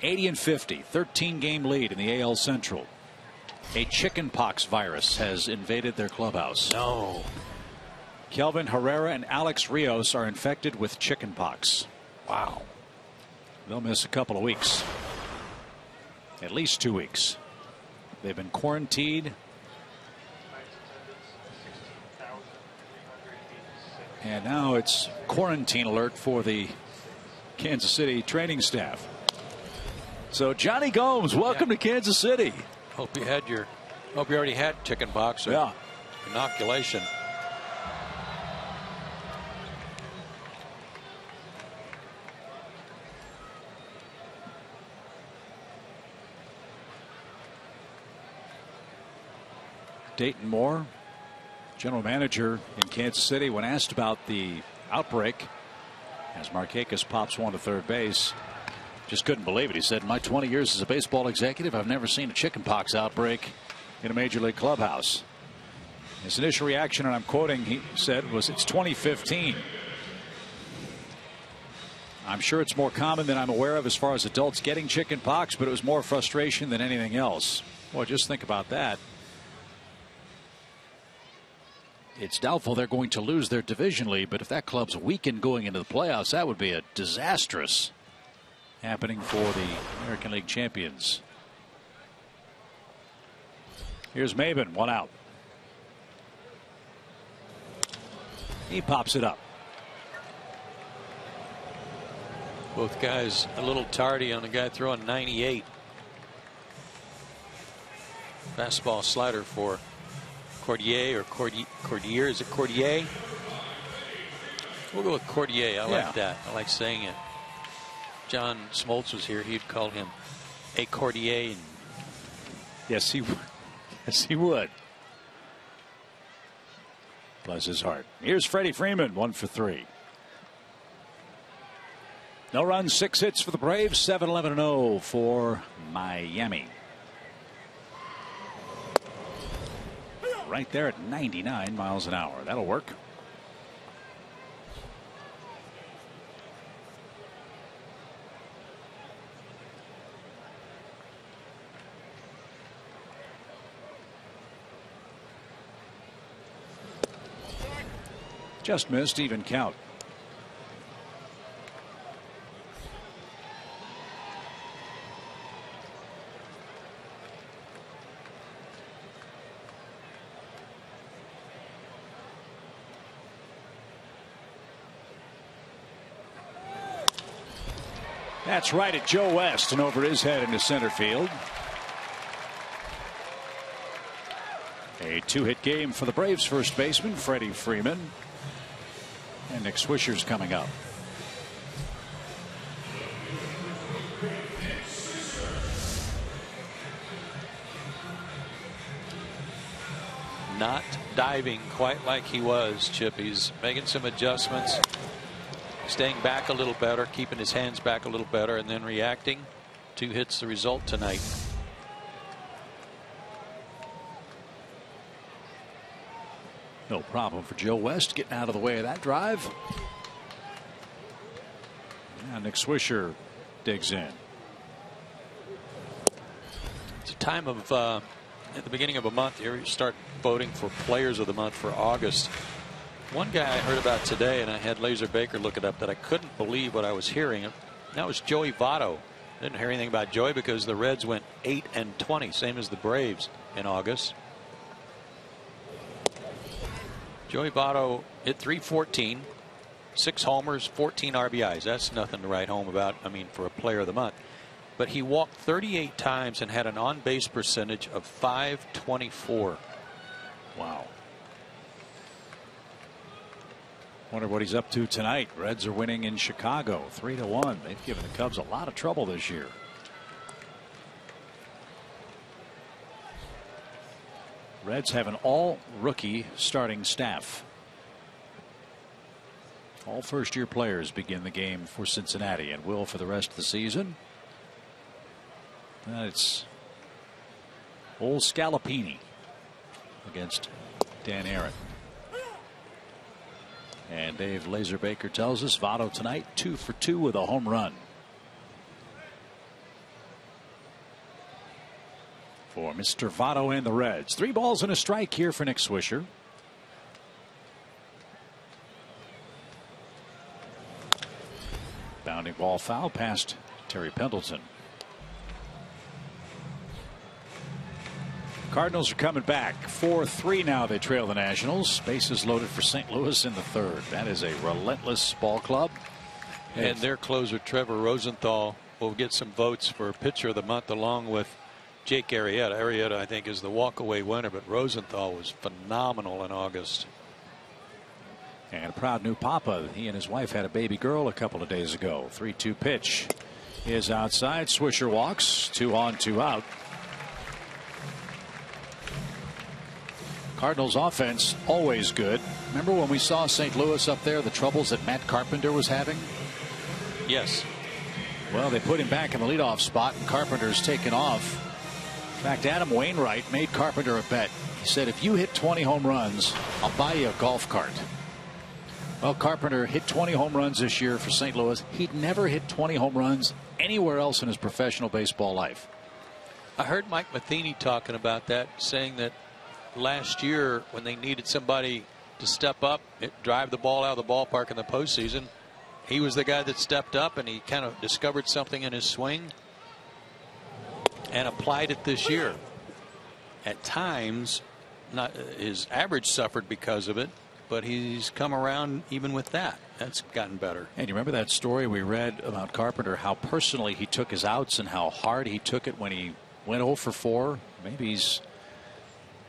13-game lead in the AL Central. A chickenpox virus has invaded their clubhouse. No. Kelvin Herrera and Alex Rios are infected with chickenpox. Wow. They'll miss a couple of weeks. At least 2 weeks. They've been quarantined. And now it's quarantine alert for the Kansas City training staff. So Johnny Gomes, welcome to Kansas City. Hope you already had chickenpox or inoculation. Dayton Moore, general manager in Kansas City, when asked about the outbreak as Markakis pops one to third base, just couldn't believe it. He said, in my 20 years as a baseball executive, I've never seen a chickenpox outbreak in a major league clubhouse. His initial reaction, and I'm quoting, he said, was, it's 2015. I'm sure it's more common than I'm aware of as far as adults getting chickenpox, but it was more frustration than anything else. Well, just think about that. It's doubtful they're going to lose their division lead, but if that club's weakened going into the playoffs, that would be a disastrous happening for the American League champions. Here's Maben, 1 out. He pops it up. Both guys a little tardy on the guy throwing 98. Fastball slider for Cordier or Cordier. Is it Cordier? We'll go with Cordier. I like that. I like saying it. John Smoltz was here. He'd call him a Cordier. Yes, he would. Yes, he would. Bless his heart. Here's Freddie Freeman, 1 for 3. No runs, 6 hits for the Braves, 7-11-0 for Miami. Right there at 99 miles an hour. That'll work. Just missed, even count. That's right at Joe West and over his head into center field. A 2-hit game for the Braves first baseman Freddie Freeman. And Nick Swisher's coming up. Not diving quite like he was, Chip. He's making some adjustments, staying back a little better, keeping his hands back a little better, and then reacting. 2 hits the result tonight. No problem for Joe West getting out of the way of that drive. Now Nick Swisher digs in. It's a time of at the beginning of a month here you start voting for players of the month for August. One guy I heard about today, and I had Laser Baker look it up, that I couldn't believe what I was hearing. That was Joey Votto. I didn't hear anything about Joey because the Reds went 8-20, same as the Braves in August. Joey Votto hit .314, 6 homers, 14 RBIs. That's nothing to write home about, I mean, for a player of the month. But he walked 38 times and had an on-base percentage of .524. Wow. Wonder what he's up to tonight. Reds are winning in Chicago 3-1. They've given the Cubs a lot of trouble this year. Reds have an all-rookie starting staff. All first-year players begin the game for Cincinnati and will for the rest of the season. It's old Scalapini against Dan Aaron. And Dave Laserbaker tells us Votto tonight 2 for 2 with a home run. For Mr. Votto and the Reds. 3 balls and a strike here for Nick Swisher. Bounding ball foul past Terry Pendleton. Cardinals are coming back 4-3 now. They trail the Nationals. Bases loaded for St. Louis in the 3rd. That is a relentless ball club. And their closer Trevor Rosenthal will get some votes for pitcher of the month along with Jake Arrieta. Arrieta, I think, is the walkaway winner, but Rosenthal was phenomenal in August. And a proud new papa. He and his wife had a baby girl a couple of days ago. 3-2 pitch is outside. Swisher walks. 2 on, 2 out. Cardinals offense always good. Remember when we saw St. Louis up there, the troubles that Matt Carpenter was having? Yes. Well, they put him back in the leadoff spot, and Carpenter's taken off. In fact, Adam Wainwright made Carpenter a bet. He said, if you hit 20 home runs, I'll buy you a golf cart. Well, Carpenter hit 20 home runs this year for St. Louis. He'd never hit 20 home runs anywhere else in his professional baseball life. I heard Mike Matheny talking about that, saying that last year when they needed somebody to step up, drive the ball out of the ballpark in the postseason, he was the guy that stepped up, and he kind of discovered something in his swing and applied it this year. At times, not his average suffered because of it, but he's come around even with that. That's gotten better. And you remember that story we read about Carpenter, how personally he took his outs and how hard he took it when he went 0 for 4. Maybe he's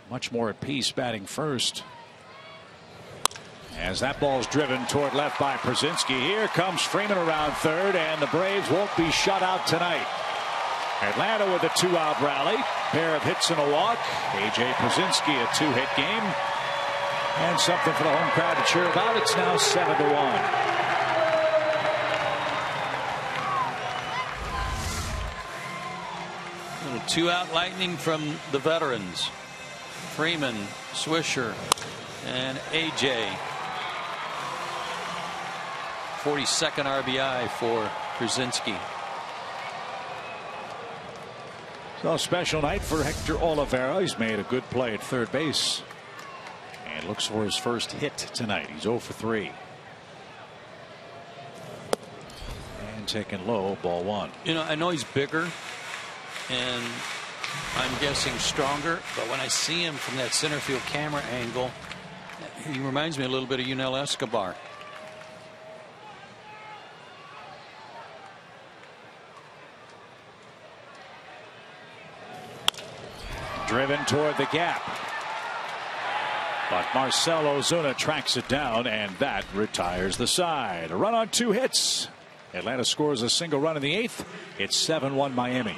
much more at peace batting first. As that ball's driven toward left by Przinsky. Here comes Freeman around 3rd, and the Braves won't be shut out tonight. Atlanta with a 2-out rally. Pair of hits and a walk. A.J. Przinsky, a 2-hit game. And something for the home crowd to cheer about. It's now 7-1. Little 2-out lightning from the veterans. Freeman, Swisher, and A.J. 42nd RBI for Przinsky. So a special night for Hector Olivera. He's made a good play at 3rd base and looks for his first hit tonight. He's 0 for 3. And taken low, ball 1. You know, I know he's bigger and I'm guessing stronger, but when I see him from that center field camera angle, he reminds me a little bit of Yunel Escobar. Driven toward the gap. But Marcell Ozuna tracks it down, and that retires the side. A run on 2 hits. Atlanta scores a single run in the 8th. It's 7-1 Miami.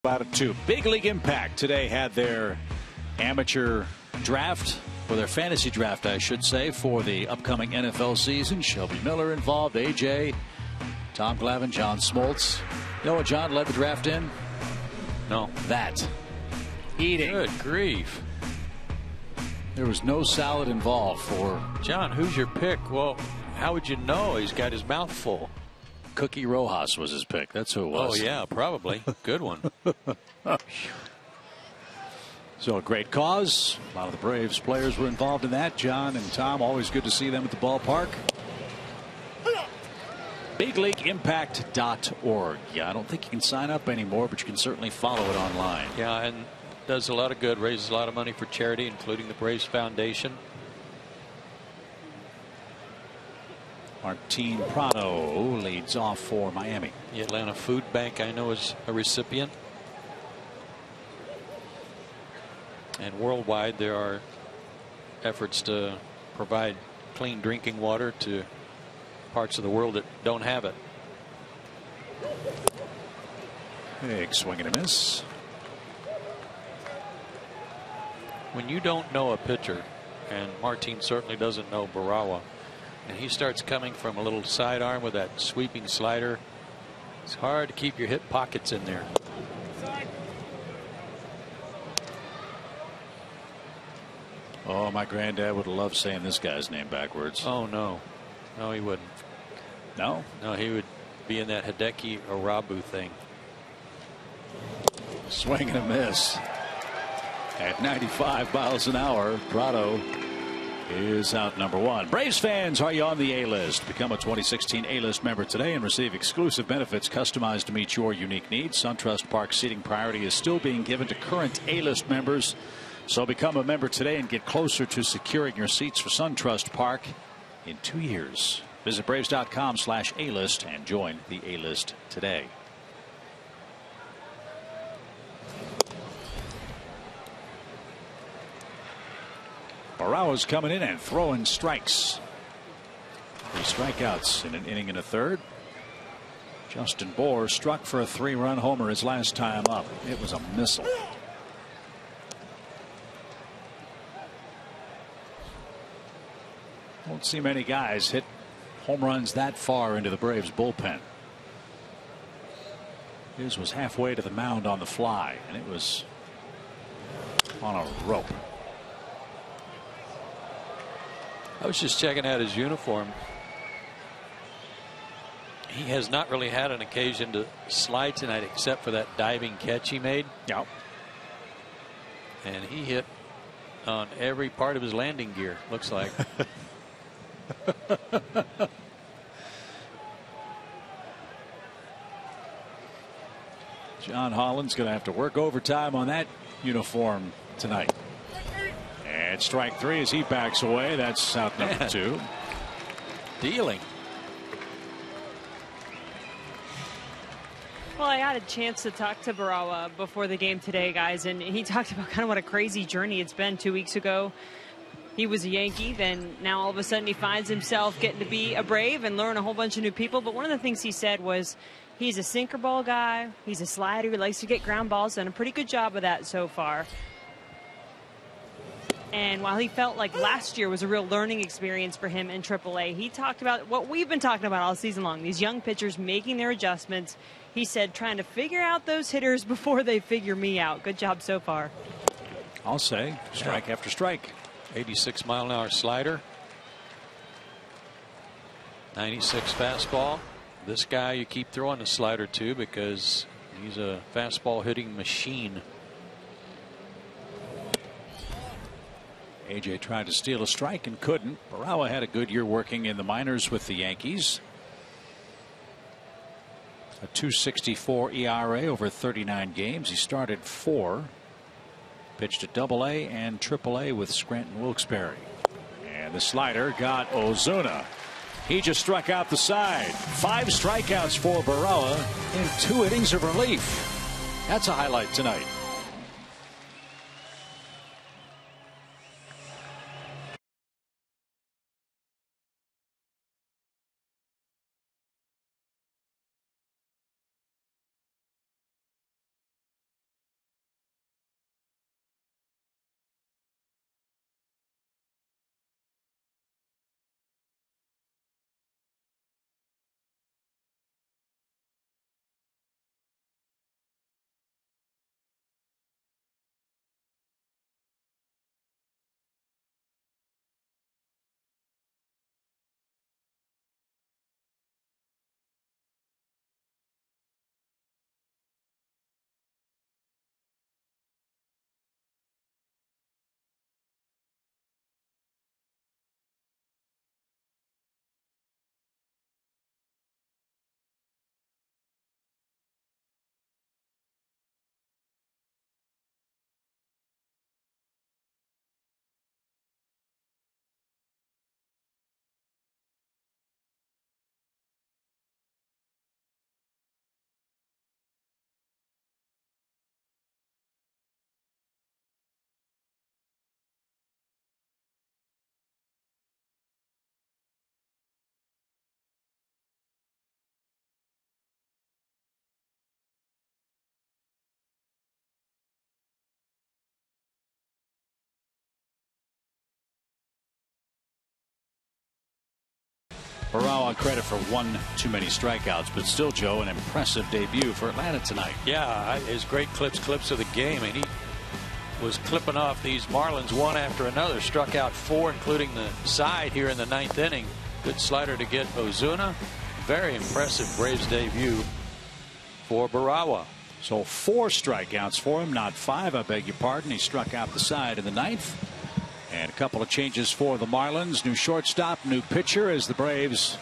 About it too. Big League Impact today had their amateur draft, or their fantasy draft, I should say, for the upcoming NFL season. Shelby Miller involved, AJ, Tom Glavine, John Smoltz. You know what John led the draft in? No. That. Eating. Good grief. There was no salad involved for John. Who's your pick? Well, how would you know? He's got his mouth full. Cookie Rojas was his pick. That's who it was. Oh, yeah, probably. Good one. So a great cause. A lot of the Braves players were involved in that. John and Tom, always good to see them at the ballpark. BigLeagueImpact.org. Yeah, I don't think you can sign up anymore, but you can certainly follow it online. Yeah, and does a lot of good, raises a lot of money for charity, including the Braves Foundation. Martin Prado leads off for Miami. The Atlanta Food Bank, I know, is a recipient. And worldwide, there are efforts to provide clean drinking water to parts of the world that don't have it. Big swing and a miss. When you don't know a pitcher, and Martin certainly doesn't know Barawa, and he starts coming from a little sidearm with that sweeping slider, it's hard to keep your hip pockets in there. Oh, my granddad would have loved saying this guy's name backwards. Oh, no. No, he wouldn't. No? No, he would be in that Hideki Arabu thing. Swing and a miss. At 95 miles an hour, Prado is out number one. Braves fans, are you on the A-list? Become a 2016 A-list member today and receive exclusive benefits customized to meet your unique needs. SunTrust Park seating priority is still being given to current A-list members. So become a member today and get closer to securing your seats for SunTrust Park in 2 years. Visit Braves.com/A-list and join the A-list today. Barawa's coming in and throwing strikes. 3 strikeouts in an inning and a third. Justin Bour struck for a 3-run homer his last time up. It was a missile. Won't see many guys hit home runs that far into the Braves bullpen. His was halfway to the mound on the fly, and it was on a rope. I was just checking out his uniform. He has not really had an occasion to slide tonight except for that diving catch he made. Yep. And he hit on every part of his landing gear, looks like. John Holland's going to have to work overtime on that uniform tonight. And strike 3 as he backs away. That's out number 2. Dealing. Well, I had a chance to talk to Barawa before the game today, guys, and he talked about kind of what a crazy journey it's been. 2 weeks ago, he was a Yankee. Then now all of a sudden he finds himself getting to be a Brave and learn a whole bunch of new people. But one of the things he said was he's a sinker ball guy. He's a slider. He likes to get ground balls. Done a pretty good job of that so far. And while he felt like last year was a real learning experience for him in AAA, he talked about what we've been talking about all season long, these young pitchers making their adjustments. He said trying to figure out those hitters before they figure me out. Good job so far. I'll say strike after strike. 86-mile-an-hour slider. 96 fastball. This guy you keep throwing the slider to because he's a fastball hitting machine. AJ tried to steal a strike and couldn't. Barawa had a good year working in the minors with the Yankees. A 2.64 ERA over 39 games. He started 4. Pitched at AA and AAA with Scranton Wilkes-Barre. And the slider got Ozuna. He just struck out the side. 5 strikeouts for Barawa in 2 innings of relief. That's a highlight tonight. Barawa credit for one too many strikeouts, but still, Joe, an impressive debut for Atlanta tonight. Yeah, his great clips of the game, and he was clipping off these Marlins one after another. Struck out 4, including the side here in the 9th inning. Good slider to get Ozuna. Very impressive Braves debut for Barawa. So 4 strikeouts for him, not 5, I beg your pardon. He struck out the side in the 9th. And a couple of changes for the Marlins. New shortstop, new pitcher as the Braves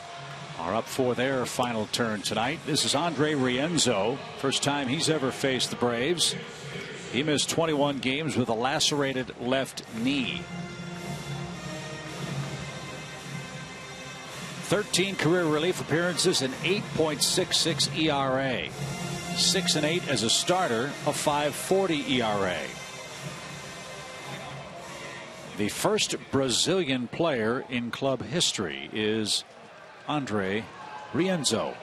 are up for their final turn tonight. This is Andre Rienzo. First time he's ever faced the Braves. He missed 21 games with a lacerated left knee. 13 career relief appearances and 8.66 ERA. 6-8 as a starter, a 5.40 ERA. The first Brazilian player in club history is Andre Rienzo.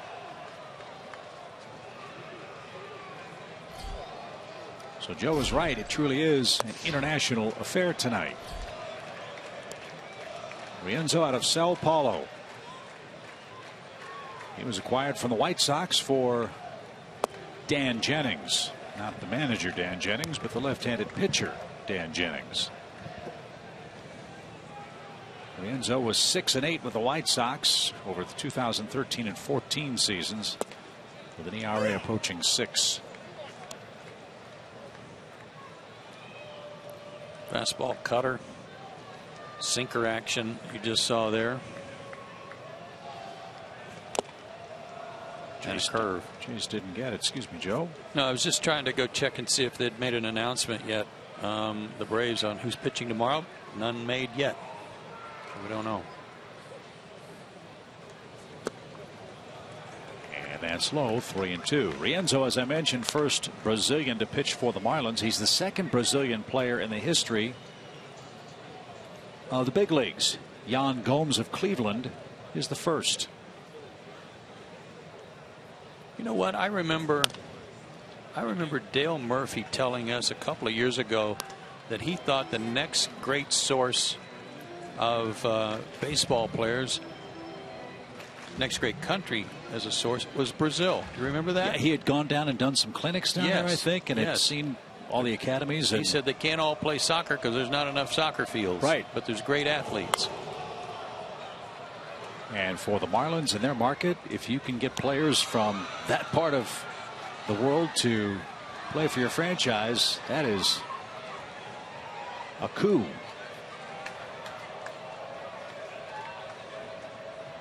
So Joe is right. It truly is an international affair tonight. Rienzo out of Sao Paulo. He was acquired from the White Sox for Dan Jennings. Not the manager Dan Jennings, but the left-handed pitcher Dan Jennings. Rienzo was 6-8 with the White Sox over the 2013 and 14 seasons, with an ERA approaching 6. Fastball, cutter, sinker action you just saw there. And a curve. Jays didn't get it. Excuse me, Joe. No, I was just trying to go check and see if they'd made an announcement yet. The Braves on who's pitching tomorrow. None made yet. We don't know. And that's low, 3-2. Rienzo, as I mentioned, first Brazilian to pitch for the Marlins. He's the second Brazilian player in the history of the big leagues. Yan Gomes of Cleveland is the first. You know what? I remember Dale Murphy telling us a couple of years ago that he thought the next great source of baseball players, next great country as a source, was Brazil. Do you remember that? Yeah, he had gone down and done some clinics down there, I think, and had seen all the academies. He said they can't all play soccer because there's not enough soccer fields. Right. But there's great athletes. And for the Marlins in their market, if you can get players from that part of the world to play for your franchise, that is a coup.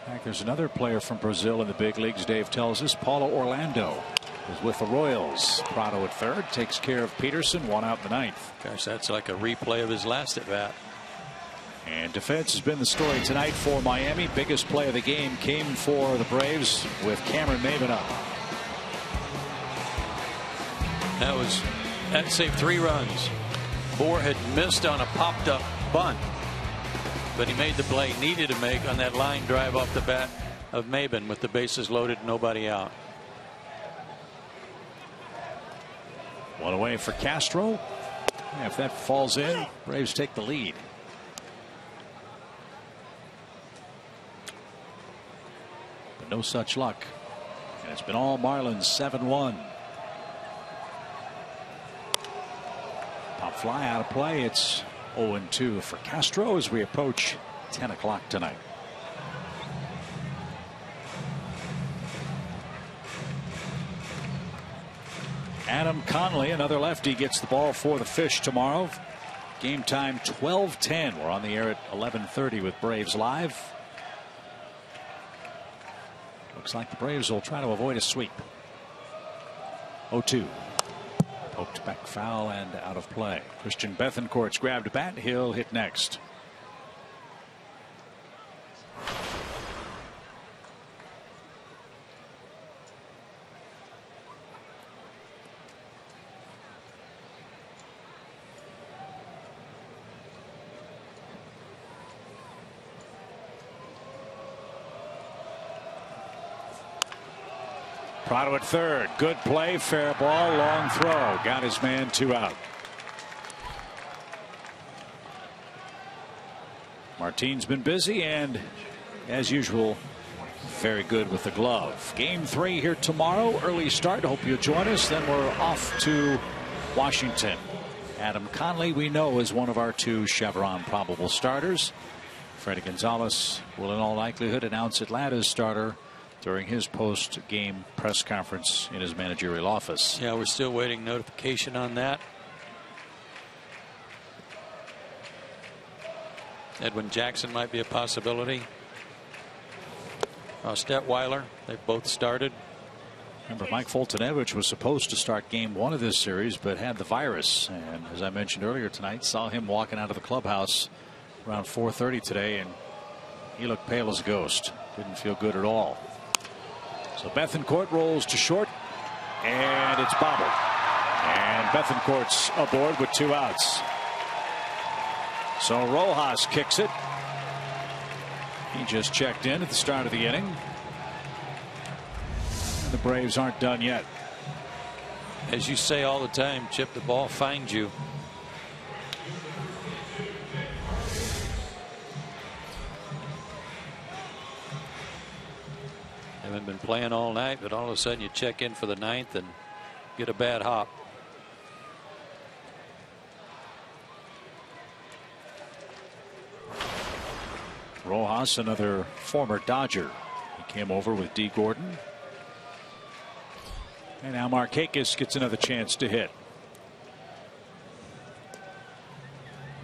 In fact, there's another player from Brazil in the big leagues, Dave tells us. Paulo Orlando is with the Royals. Prado at third, takes care of Peterson, 1 out in the 9th. Gosh, that's like a replay of his last at bat. And defense has been the story tonight for Miami. Biggest play of the game came for the Braves with Cameron Maybin up. That saved 3 runs. Bour had missed on a popped up bunt, but he made the play he needed to make on that line drive off the bat of Maybin with the bases loaded, nobody out. 1 away for Castro. And if that falls in, Braves take the lead. But no such luck. And it's been all Marlins, 7-1. Pop fly out of play. It's 0-2 for Castro as we approach 10 o'clock tonight. Adam Conley, another lefty, gets the ball for the Fish tomorrow. Game time 12:10. We're on the air at 11:30 with Braves Live. Looks like the Braves will try to avoid a sweep. 0-2. Poked back foul and out of play. Christian Bethancourt's grabbed a bat. He'll hit next. Prado at third. Good play. Fair ball. Long throw. Got his man 2 out. Martine's been busy, and as usual, very good with the glove. Game 3 here tomorrow. Early start. Hope you'll join us. Then we're off to Washington. Adam Conley, we know, is one of our 2 Chevron probable starters. Freddie Gonzalez will in all likelihood announce Atlanta's starter during his post-game press conference in his managerial office. Yeah, we're still waiting notification on that. Edwin Jackson might be a possibility. Stetweiler, they've both started. Remember, Mike Foltynewicz was supposed to start game 1 of this series, but had the virus. And as I mentioned earlier tonight, saw him walking out of the clubhouse around 4:30 today, and he looked pale as a ghost. Didn't feel good at all. So Bethancourt rolls to short, and it's bobbled. And Bethancourt's aboard with 2 outs. So Rojas kicks it. He just checked in at the start of the inning. And the Braves aren't done yet. As you say all the time, Chip, the ball finds you. Haven't been playing all night, but all of a sudden you check in for the 9th and get a bad hop. Rojas, another former Dodger. He came over with D. Gordon. And now Markakis gets another chance to hit.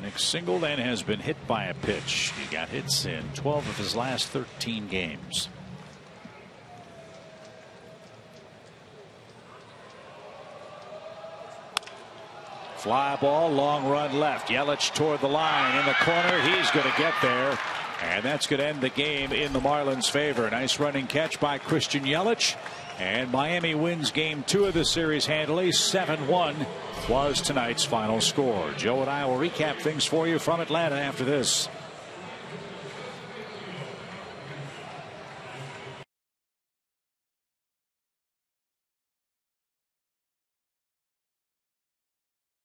Nick Singleton has been hit by a pitch. He got hits in 12 of his last 13 games. Fly ball, long run left. Yelich toward the line in the corner. He's going to get there. And that's going to end the game in the Marlins' favor. Nice running catch by Christian Yelich. And Miami wins game 2 of the series handily. 7-1 was tonight's final score. Joe and I will recap things for you from Atlanta after this.